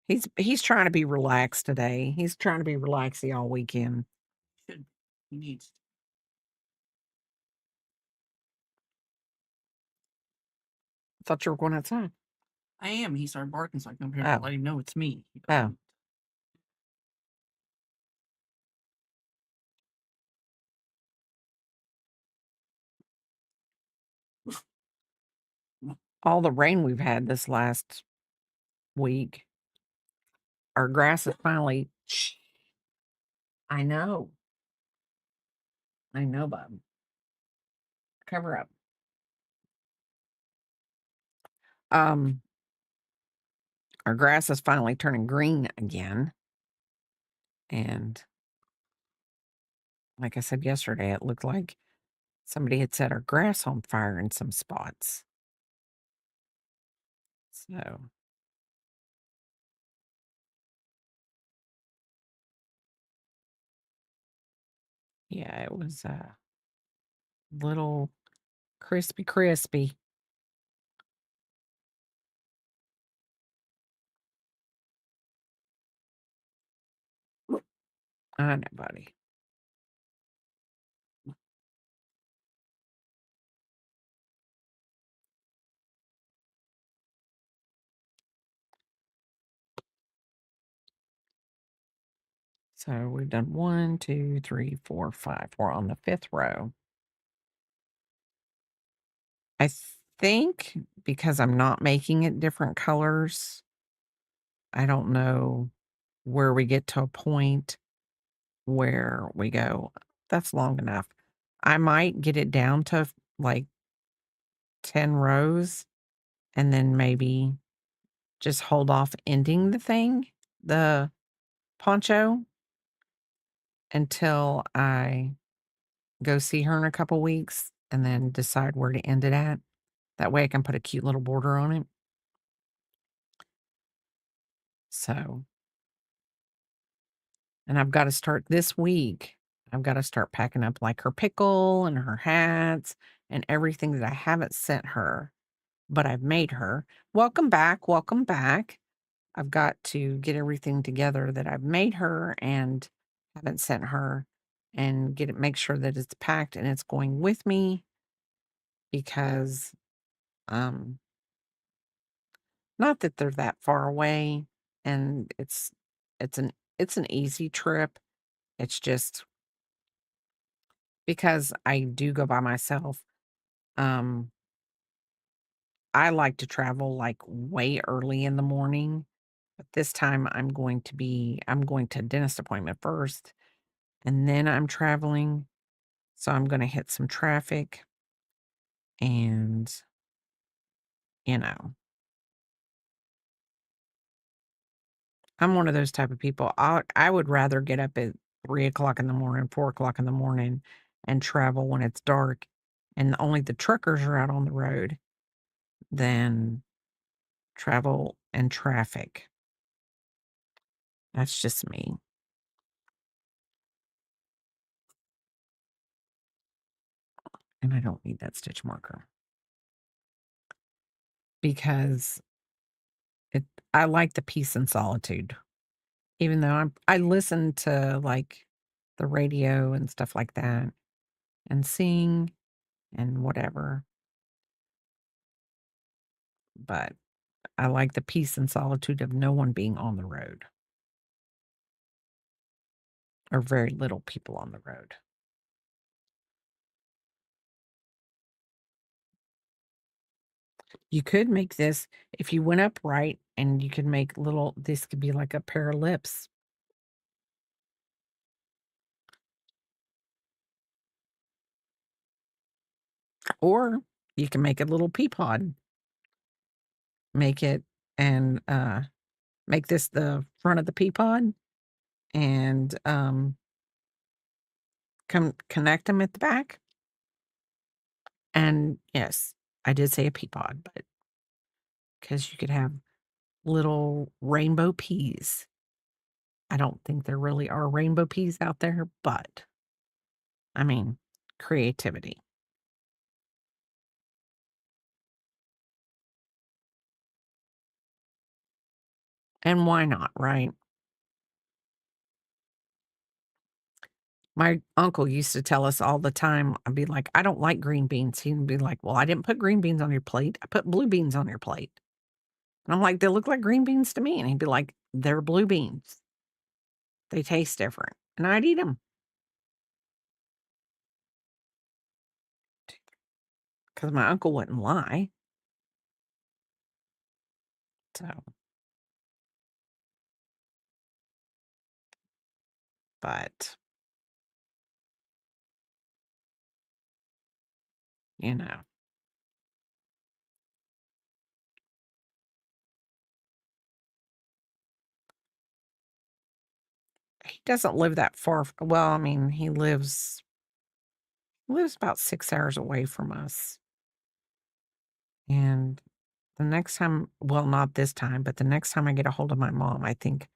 He's trying to be relaxed today. He's trying to be relaxy all weekend. Should he needs to. Thought you were going outside. I am. He started barking, so I come here Oh. to let him know it's me. He Oh. doesn't- All the rain we've had this last week, our grass is finally I know. I know, bub. Cover up. Um, our grass is finally turning green again. And like I said yesterday, it looked like somebody had set our grass on fire in some spots. So, yeah, it was a little crispy, crispy. I know, buddy. So we've done 1, 2, 3, 4, 5. We're on the 5th row. I think because I'm not making it different colors, I don't know where we get to a point where we go, that's long enough. I might get it down to like 10 rows and then maybe just hold off ending the poncho until I go see her in a couple weeks and then decide where to end it at. That way I can put a cute little border on it. So, and I've got to start this week. I've got to start packing up like her pickle and her hats and everything that I haven't sent her, but I've made her. Welcome back. Welcome back. I've got to get everything together that I've made her and haven't sent her and make sure that it's packed and it's going with me because um not that they're that far away and it's an it's an easy trip. It's just because I do go by myself. Um I like to travel like way early in the morning, but this time I'm going to a dentist appointment first and then I'm traveling. So I'm going to hit some traffic and, you know, I'm one of those type of people. I would rather get up at 3 o'clock in the morning, 4 o'clock in the morning and travel when it's dark and only the truckers are out on the road than travel in traffic. That's just me. And I don't need that stitch marker because it I like the peace and solitude. Even though I listen to like the radio and stuff like that and sing and whatever, but I like the peace and solitude of no one being on the road or very little people on the road. You could make this if you went up right and you could make this could be like a pair of lips, or you can make a little pea pod. Make it and make this the front of the pea pod and connect them at the back. And yes, I did say a pea pod, but because you could have little rainbow peas. I don't think there really are rainbow peas out there, but I mean, creativity. And why not, right? My uncle used to tell us all the time, I'd be like, I don't like green beans. He'd be like, well, I didn't put green beans on your plate. I put blue beans on your plate. And I'm like, they look like green beans to me. And he'd be like, they're blue beans. They taste different. And I'd eat them because my uncle wouldn't lie. So, but, you know, he doesn't live that far. Well, I mean, he lives about 6 hours away from us. And the next time, well, not this time, but the next time I get a hold of my mom, I think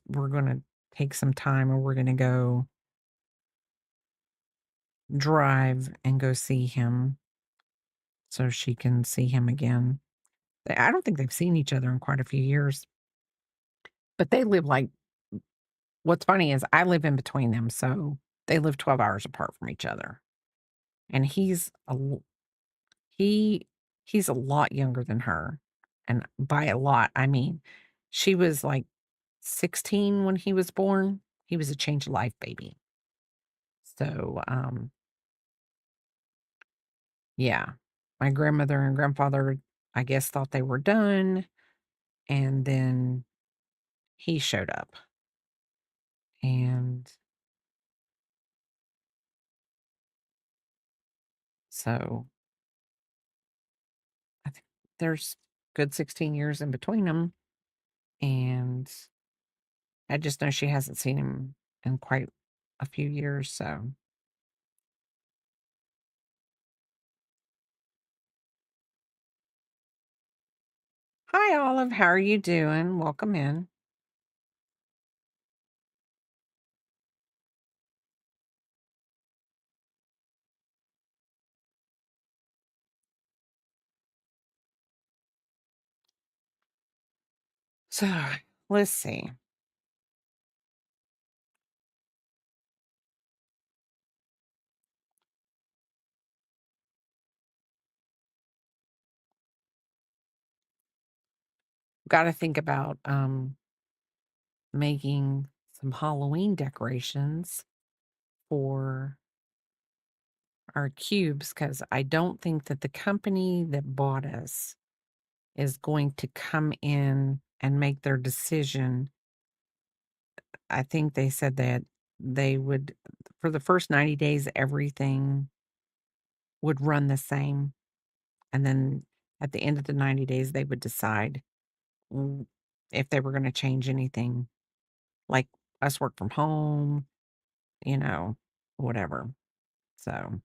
we're going to take some time and we're going to go drive and go see him so she can see him again. I don't think they've seen each other in quite a few years, but they live like, what's funny is I live in between them. So they live 12 hours apart from each other. And he he's a lot younger than her. And by a lot, I mean, she was like 16 when he was born. He was a change of life baby. So, yeah, my grandmother and grandfather, I guess, thought they were done. And then he showed up. And so I think there's good 16 years in between them. And I just know she hasn't seen him in quite a few years. So, hi, Olive. How are you doing? Welcome in. So let's see. Got to think about making some Halloween decorations for our cubes because I don't think that the company that bought us is going to come in and make their decision. I think they said that they would, for the first 90 days, everything would run the same. And then at the end of the 90 days, they would decide w- if they were going to change anything, like us work from home, you know, whatever. So,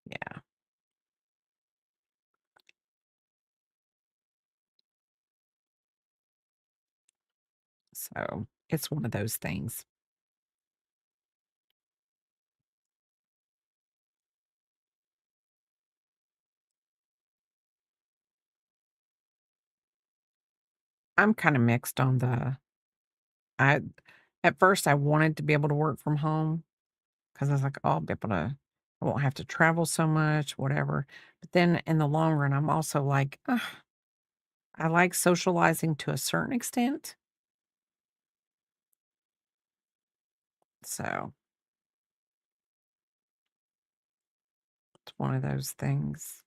yeah. So it's one of those things. I'm kind of mixed on I, at first, I wanted to be able to work from home because I was like, oh, I'll be able to, I won't have to travel so much, whatever. But then in the long run, I'm also like, ugh, I like socializing to a certain extent. So it's one of those things.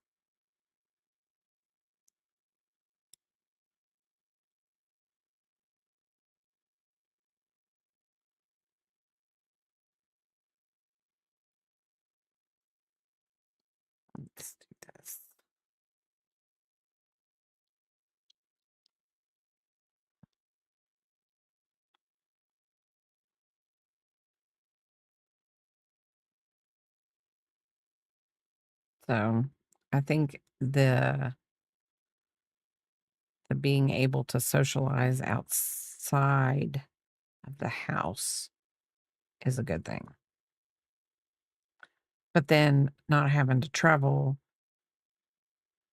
Let's do this. So I think the being able to socialize outside of the house is a good thing. But then not having to travel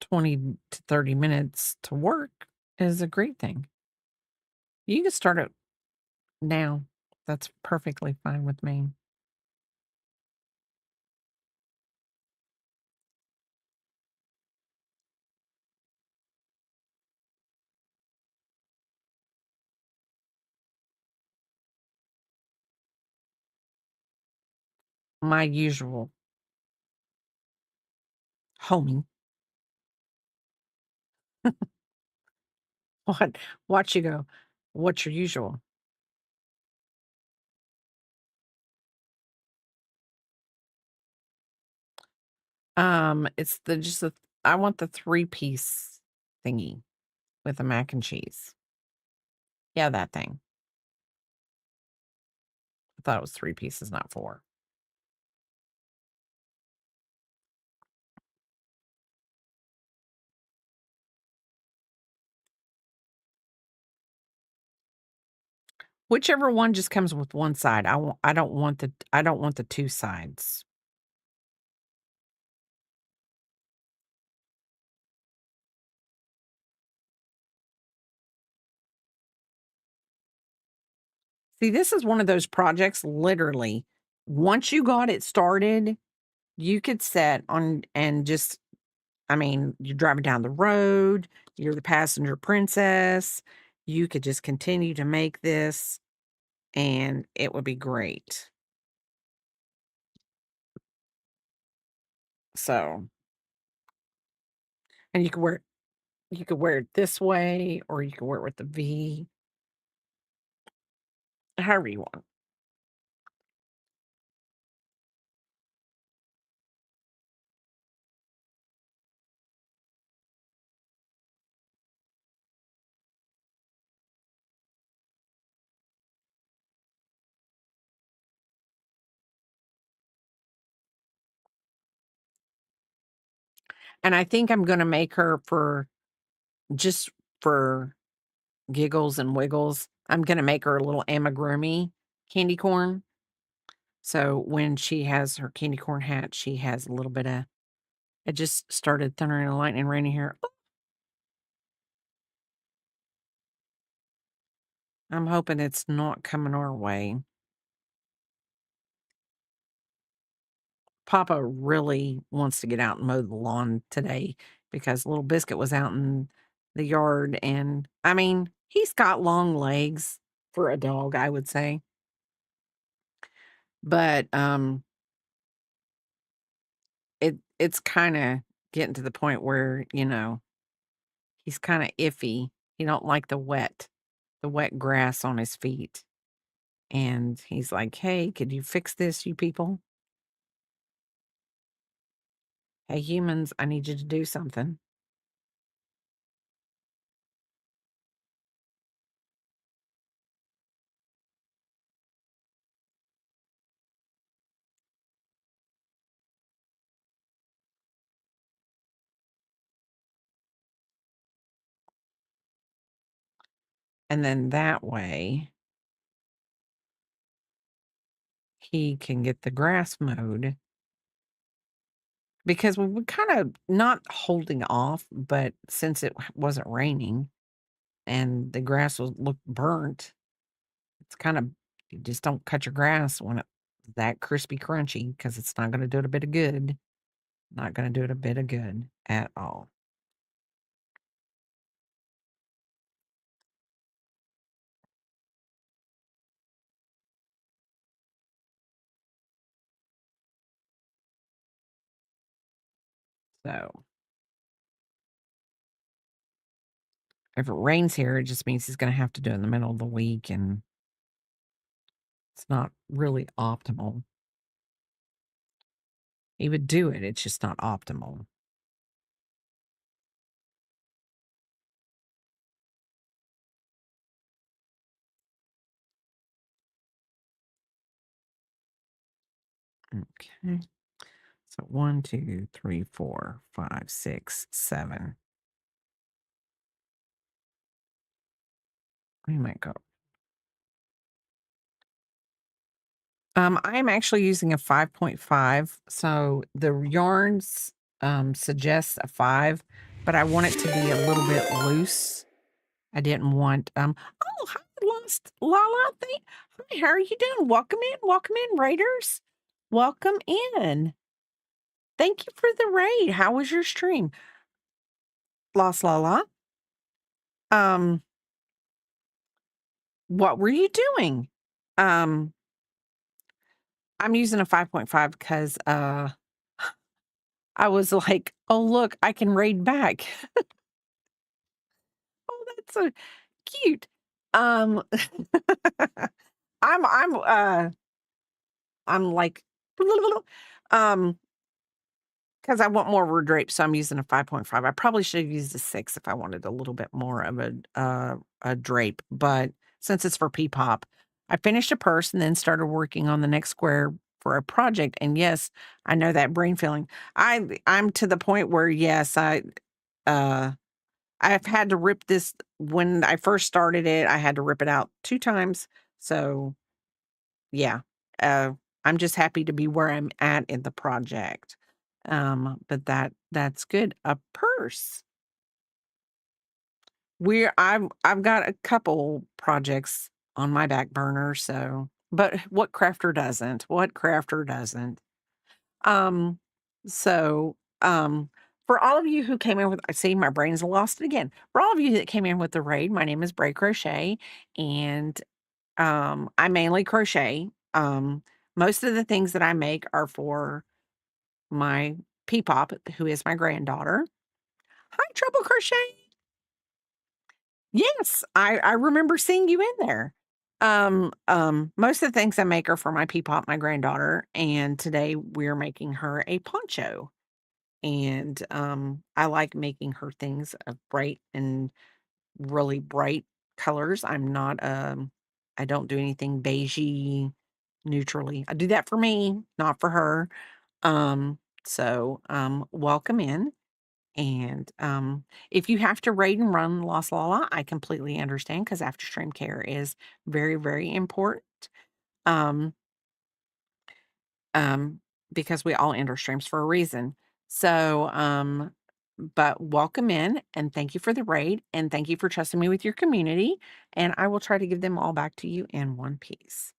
20 to 30 minutes to work is a great thing. You can start it now. That's perfectly fine with me. My usual homie. What? Watch you go. What's your usual? It's the just the I want the 3-piece thingy with the mac and cheese. Yeah, that thing. I thought it was 3 pieces, not 4. Whichever one just comes with one side. I don't want the 2 sides. See, this is one of those projects, literally, once you got it started, you could set on and just I mean, you're driving down the road, you're the passenger princess, you could just continue to make this, and it would be great. So and you could wear it this way, or you could wear it with the V, however you want. And I think I'm gonna make her for just for giggles and wiggles, I'm gonna make her a little amigurumi candy corn. So when she has her candy corn hat, she has a little bit of it just started thundering and lightning raining here. I'm hoping it's not coming our way. Papa really wants to get out and mow the lawn today because little Biscuit was out in the yard, and I mean, he's got long legs for a dog, I would say. But it's kind of getting to the point where, he's kind of iffy. He don't like the wet grass on his feet. And he's like, "Hey, could you fix this, you people? Hey, humans, I need you to do something." And then that way he can get the grass mowed because we were kind of not holding off, but since it wasn't raining and the grass was looked burnt, it's kind of, you just don't cut your grass when it's that crispy crunchy because it's not going to do it a bit of good. Not going to do it a bit of good at all. So if it rains here, it just means he's going to have to do it in the middle of the week, and it's not really optimal. He would do it, it's just not optimal. Okay. So 1, 2, 3, 4, 5, 6, 7. We might go. I'm actually using a 5.5. So the yarns suggest a 5, but I want it to be a little bit loose. I didn't want oh, hi, Lost Lala. Hi, how are you doing? Welcome in, Raiders. Welcome in. Thank you for the raid. How was your stream? Lost Lala. Um, what were you doing? Um, I'm using a 5.5 because I was like, "Oh, look, I can raid back." Oh, that's so cute. Um, I'm I'm uh I'm like um because I want more word drape, so I'm using a 5.5. I probably should have used a 6 if I wanted a little bit more of a drape, but since it's for P-pop, I finished a purse and then started working on the next square for a project. And yes, I know that brain feeling. I'm to the point where yes, uh I've had to rip this when I first started it, I had to rip it out 2 times. So, yeah, uh, I'm just happy to be where I'm at in the project. But that's good. A purse. I've got a couple projects on my back burner, so but what crafter doesn't? What crafter doesn't? Um, so, for all of you who came in with I see my brain's lost it again. For all of you that came in with the raid, my name is Bray Crochet, and, I mainly crochet. Most of the things that I make are for my Peepop, who is my granddaughter. Hi, Trouble Crochet. Yes, I remember seeing you in there. Most of the things I make are for my Peepop, my granddaughter, and today we're making her a poncho. And I like making her things of bright and really bright colors. I don't do anything beigey, neutrally. I do that for me, not for her. Welcome in. And if you have to raid and run Lost Lala, I completely understand because after stream care is very, very important. Um, um, because we all end our streams for a reason. So but welcome in and thank you for the raid and thank you for trusting me with your community. And I will try to give them all back to you in one piece.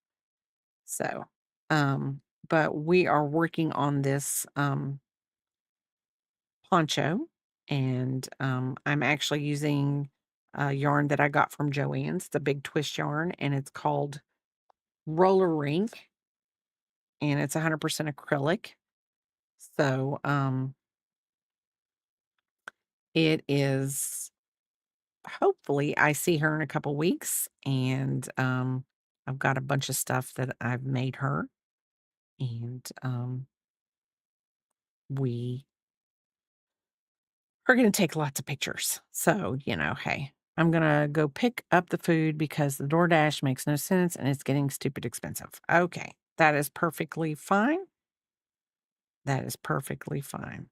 So, um, but we are working on this poncho, and I'm actually using a yarn that I got from Joann's. It's a big twist yarn, and it's called Roller Rink, and it's 100% acrylic. So, it is hopefully I see her in a couple weeks, and I've got a bunch of stuff that I've made her, and we are going to take lots of pictures. So, hey, I'm going to go pick up the food because the DoorDash makes no sense and it's getting stupid expensive. Okay, that is perfectly fine. That is perfectly fine.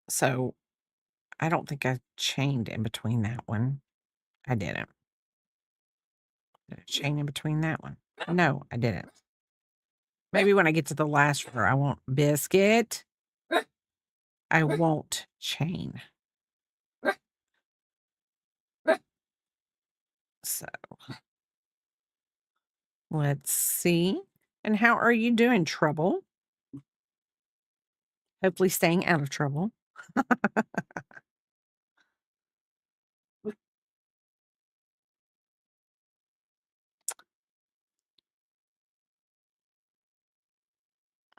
So, I don't think I chained in between that one. I didn't. Did I chain in between that one? No, I didn't. Maybe when I get to the last row, I won't biscuit. I won't chain. So let's see. And how are you doing, Trouble? Hopefully staying out of trouble.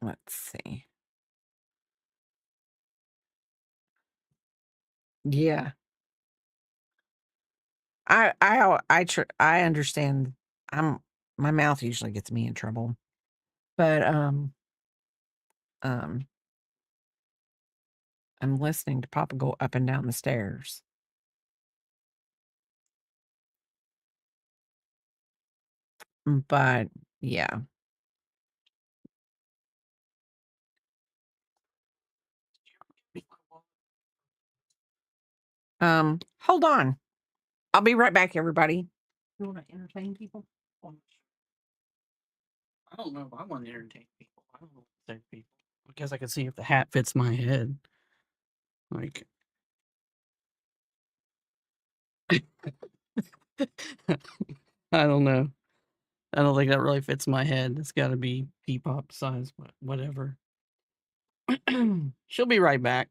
Let's see. Yeah. I understand. My mouth usually gets me in trouble. But um I'm listening to Papa go up and down the stairs. But yeah. Hold on. I'll be right back, everybody. You want to entertain people? I don't know if I want to entertain people. I don't know what to say to people. I guess I can see if the hat fits my head. Like, I don't know. I don't think that really fits my head. It's got to be P-pop size, but whatever. She'll be right back.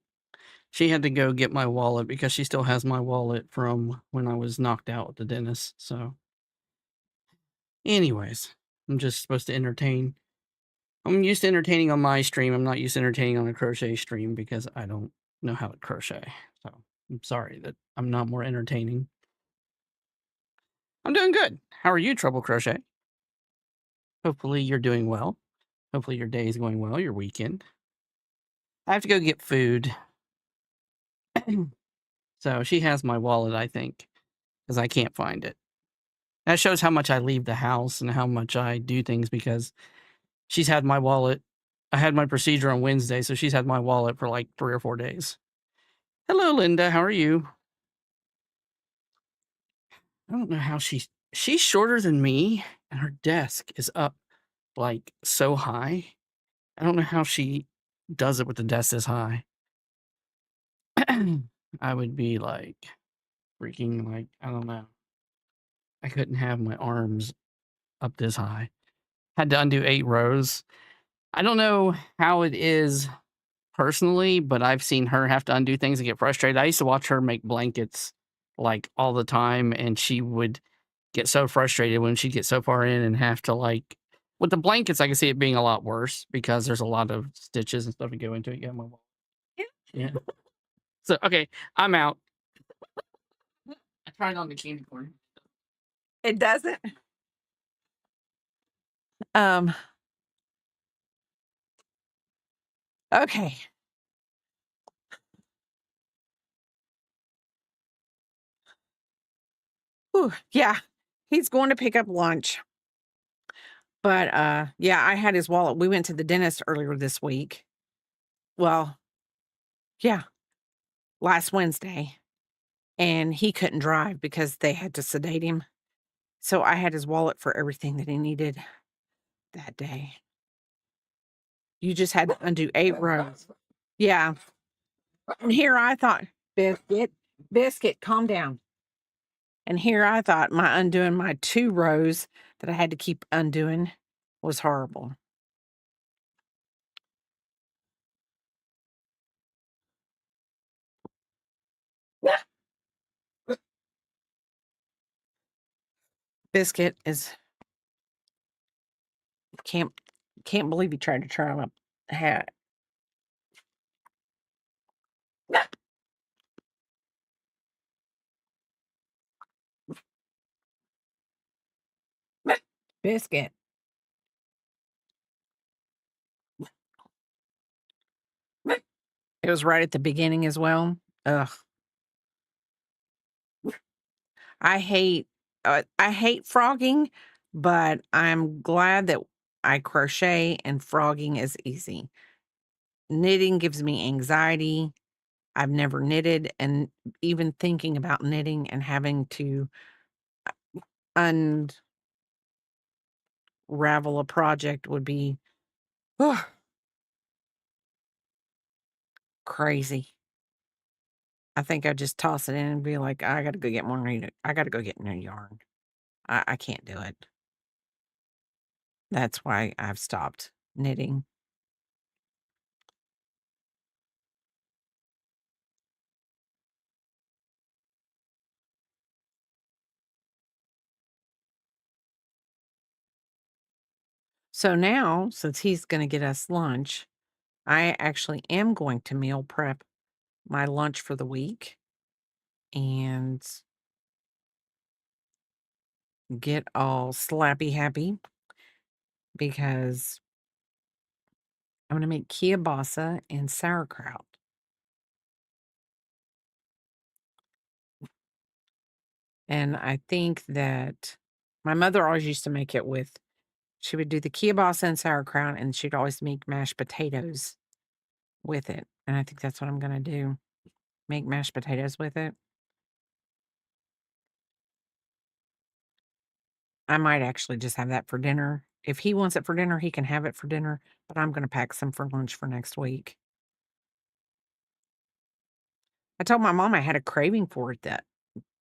She had to go get my wallet because she still has my wallet from when I was knocked out at the dentist. So, anyways, I'm just supposed to entertain. I'm used to entertaining on my stream. I'm not used to entertaining on a crochet stream because I don't know how to crochet. So, I'm sorry that I'm not more entertaining. I'm doing good. How are you, Trouble Crochet? Hopefully you're doing well. Hopefully your day is going well, your weekend. I have to go get food. So she has my wallet, I think, because I can't find it. That shows how much I leave the house and how much I do things because she's had my wallet. I had my procedure on Wednesday, so she's had my wallet for like 3 or 4 days. Hello, Linda. How are you? I don't know how she's shorter than me, and her desk is up like so high. I don't know how she does it with the desk this high. I would be like freaking like, I don't know. I couldn't have my arms up this high. Had to undo 8 rows. I don't know how it is personally, but I've seen her have to undo things and get frustrated. I used to watch her make blankets like all the time, and she would get so frustrated when she'd get so far in and have to like with the blankets. I can see it being a lot worse because there's a lot of stitches and stuff to go into it. Yeah, my yeah. So okay, I'm out. I tried on the candy corn. It doesn't. Okay. Whew, yeah. He's going to pick up lunch. But yeah, I had his wallet. We went to the dentist earlier this week. Well, yeah, last Wednesday. and he couldn't drive because they had to sedate him. So I had his wallet for everything that he needed that day. You just had to undo 8 rows. Yeah. And here I thought, Biscuit, calm down. And here I thought my undoing my 2 rows that I had to keep undoing was horrible. Biscuit is can't believe he tried to try my hat. Biscuit. It was right at the beginning as well. Ugh. I hate frogging, but I'm glad that I crochet and frogging is easy. Knitting gives me anxiety. I've never knitted, and even thinking about knitting and having to unravel a project would be ugh, crazy. I think I'd just toss it in and be like, I gotta go get more needed. I gotta go get new yarn. I can't do it. That's why I've stopped knitting. So now, since he's gonna get us lunch, I actually am going to meal prep my lunch for the week and get all slappy happy because I'm gonna make kielbasa and sauerkraut. And I think that my mother always used to make it with she would do the kielbasa and sauerkraut, and she'd always make mashed potatoes with it. And I think that's what I'm gonna do. Make mashed potatoes with it. I might actually just have that for dinner. If he wants it for dinner, he can have it for dinner, but I'm gonna pack some for lunch for next week. I told my mom I had a craving for it that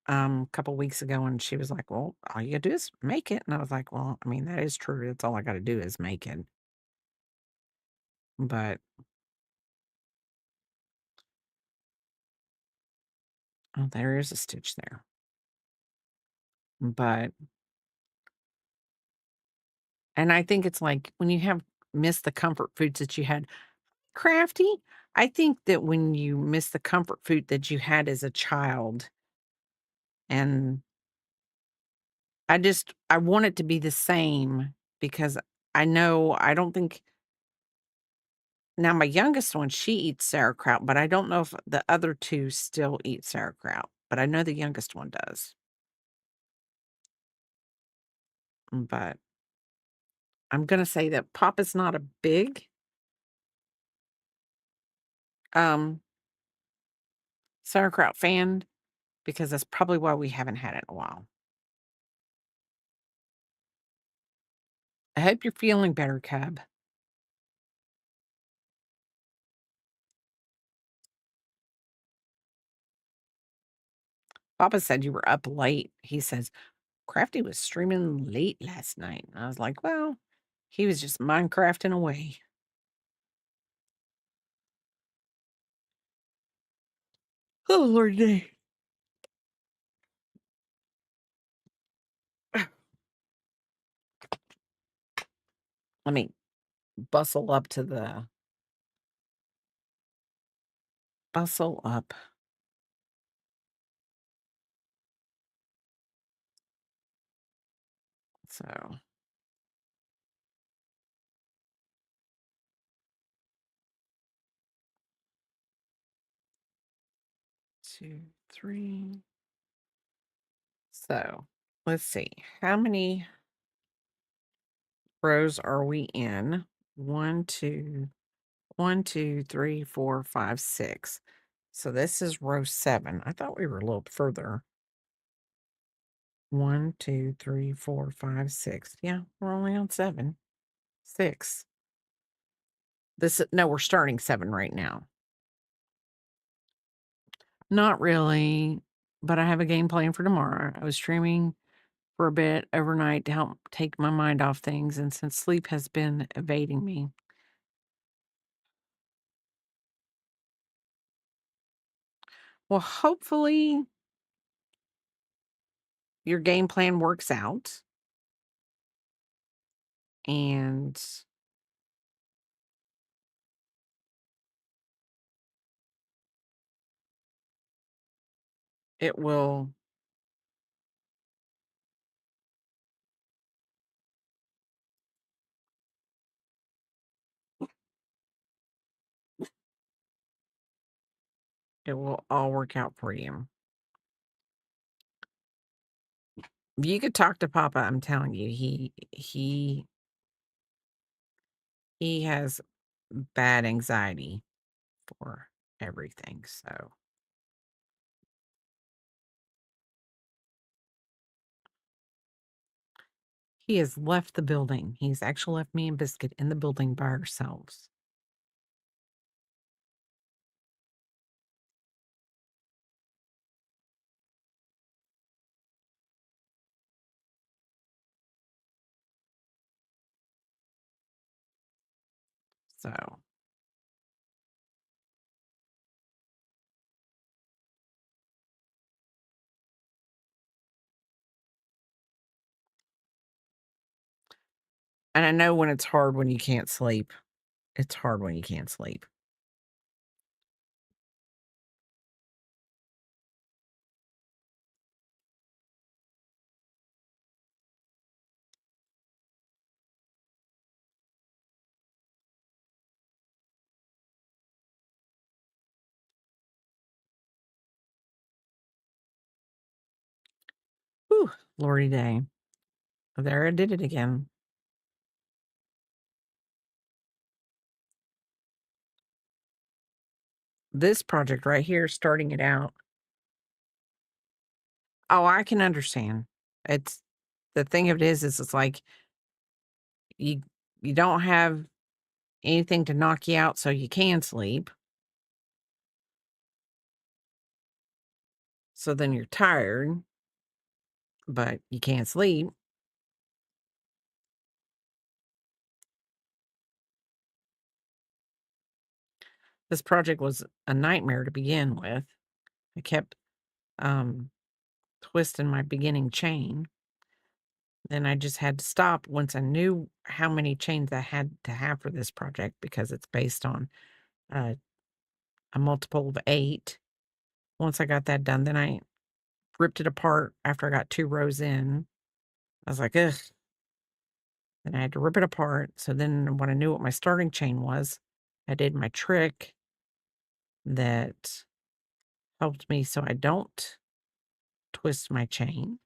a couple weeks ago, and she was like, "Well, all you gotta do is make it." And I was like, "Well, I mean, that is true. That's all I gotta do is make it." But oh, there is a stitch there. But and I think it's like when you have miss the comfort foods that you had crafty, I think that when you miss the comfort food that you had as a child, and I want it to be the same because I know I don't think now my youngest one, she eats sauerkraut, but I don't know if the other 2 still eat sauerkraut, but I know the youngest one does. But I'm gonna say that Papa's not a big, um, sauerkraut fan because that's probably why we haven't had it in a while. I hope you're feeling better, cub. Papa said you were up late. He says, "Crafty was streaming late last night." And I was like, "Well, he was just Minecrafting away." Oh, Lordy. Let me bustle up to the bustle up. So 2, 3. So let's see. How many rows are we in? 1, 2, 1, 2, 3, 4, 5, 6. So this is row 7. I thought we were a little further. 1, 2, 3, 4, 5, 6. Yeah, we're only on 7. 6. No, we're starting 7 right now. Not really, but I have a game plan for tomorrow. I was streaming for a bit overnight to help take my mind off things, and since sleep has been evading me. Well, hopefully your game plan works out and it will all work out for you. If you could talk to Papa, I'm telling you, he has bad anxiety for everything. So he has left the building. He's actually left me and Biscuit in the building by ourselves. So and I know when it's hard when you can't sleep. It's hard when you can't sleep. Whew, Lordy day. There I did it again. This project right here, starting it out. Oh, I can understand. It's the thing of it is it's like you don't have anything to knock you out so you can sleep. So then you're tired, but you can't sleep. This project was a nightmare to begin with. I kept twisting my beginning chain. Then I just had to stop once I knew how many chains I had to have for this project because it's based on a multiple of 8. Once I got that done, then I ripped it apart after I got 2 rows in. I was like, ugh. Then I had to rip it apart. So then when I knew what my starting chain was, I did my trick that helped me so I don't twist my chain.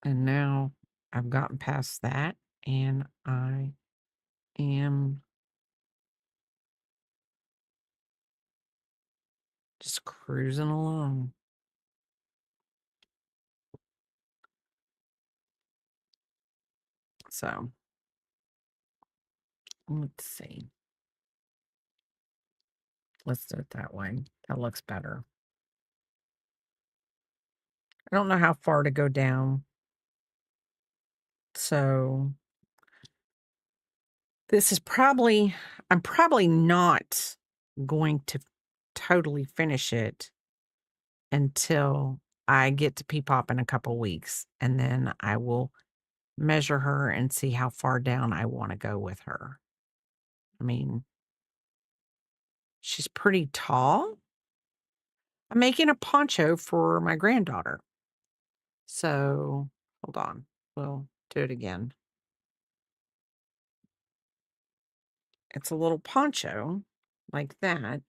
And now I've gotten past that and I am just cruising along. So let's see. Let's do it that way. That looks better. I don't know how far to go down. So this is I'm probably not going to totally finish it until I get to P-Pop in a couple weeks. And then I will measure her and see how far down I want to go with her. I mean, she's pretty tall. I'm making a poncho for my granddaughter. So hold on. We'll do it again. It's a little poncho like that.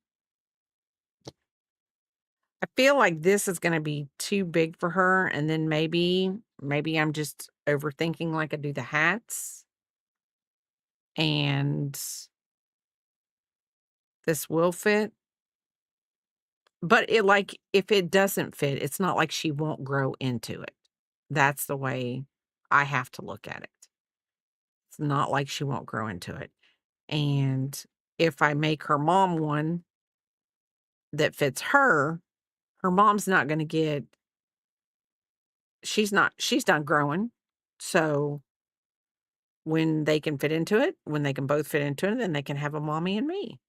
I feel like this is gonna be too big for her, and then maybe I'm just overthinking like I do the hats. And this will fit. But it like, if it doesn't fit, it's not like she won't grow into it. That's the way I have to look at it. It's not like she won't grow into it. And if I make her mom one that fits her, her mom's not gonna get she's not growing. So when they can fit into it, when they can both fit into it, then they can have a mommy and me.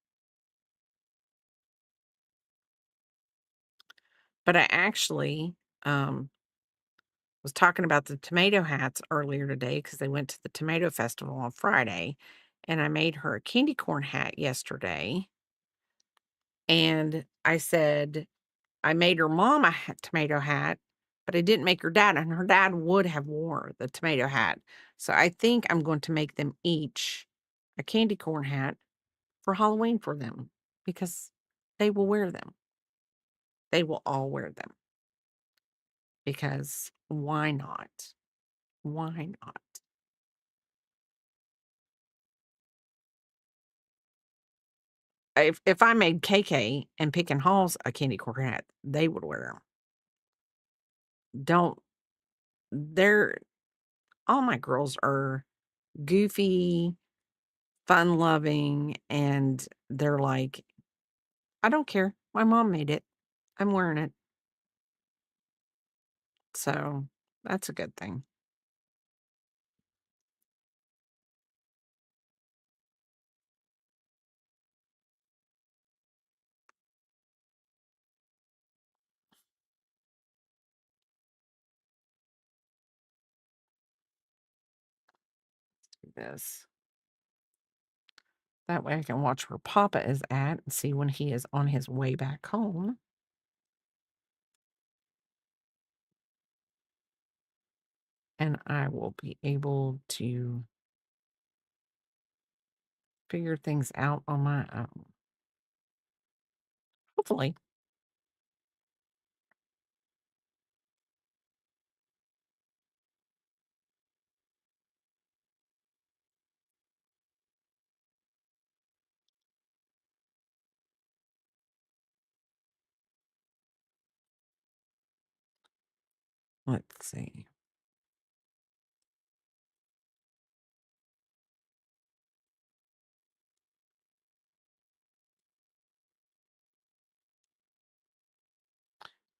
But I actually was talking about the tomato hats earlier today because they went to the tomato festival on Friday, and I made her a candy corn hat yesterday. And I said, I made her mom a tomato hat, but I didn't make her dad, and her dad would have wore the tomato hat. So I think I'm going to make them each a candy corn hat for Halloween for them because they will wear them. They will all wear them because why not? Why not? If I made KK and Pick and Hall's a candy corn hat, they would wear them. Don't they're all my girls are goofy, fun-loving, and they're like, "I don't care. My mom made it. I'm wearing it." So, that's a good thing. Do this. That way I can watch where Papa is at and see when he is on his way back home. And I will be able to figure things out on my own. Hopefully. Let's see.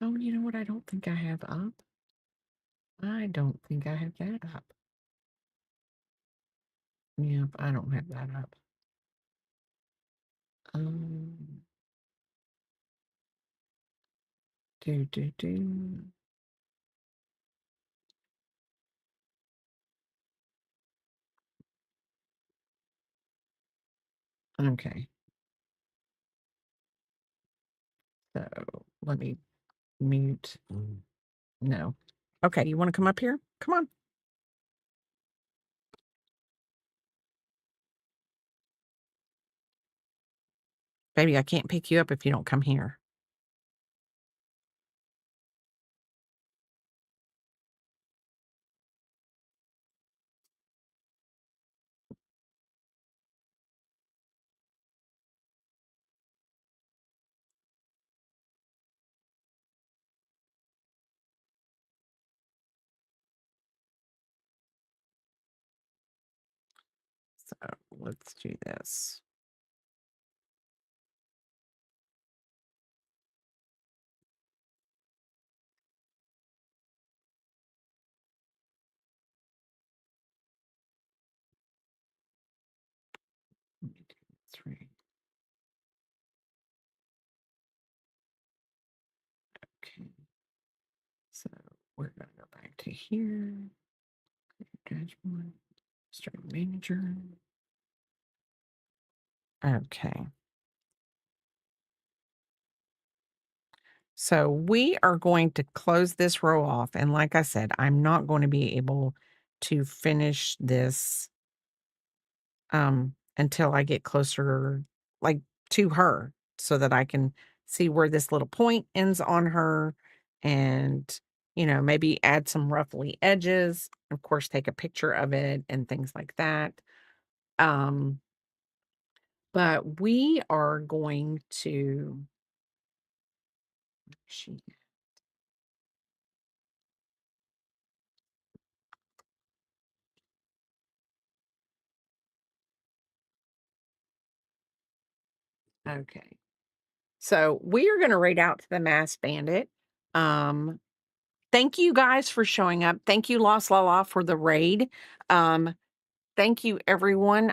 Oh, you know what I don't think I have up? I don't think I have that up. Yep, I don't have that up. Um, do. Okay, so let me mute. No. Okay, you want to come up here? Come on. Baby, I can't pick you up if you don't come here. So let's do this. Let me do this right. Okay. So we're gonna go back to here. Dashboard. Start manager. Okay. So we are going to close this row off. And like I said, I'm not going to be able to finish this until I get closer like to her so that I can see where this little point ends on her, and, maybe add some ruffly edges. Of course, take a picture of it and things like that. Um, but we are going to she okay. So we are going to raid out to the Mass Bandit. Um, thank you guys for showing up. Thank you, Lost Lala, for the raid. Thank you, everyone.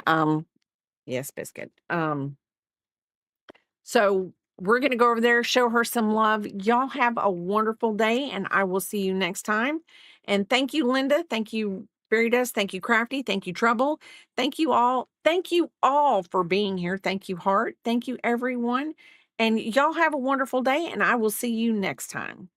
Yes, Biscuit. So we're going to go over there, show her some love. Y'all have a wonderful day, and I will see you next time. And thank you, Linda. Thank you, Veritas. Thank you, Crafty. Thank you, Trouble. Thank you all. Thank you all for being here. Thank you, Heart. Thank you, everyone. And y'all have a wonderful day, and I will see you next time.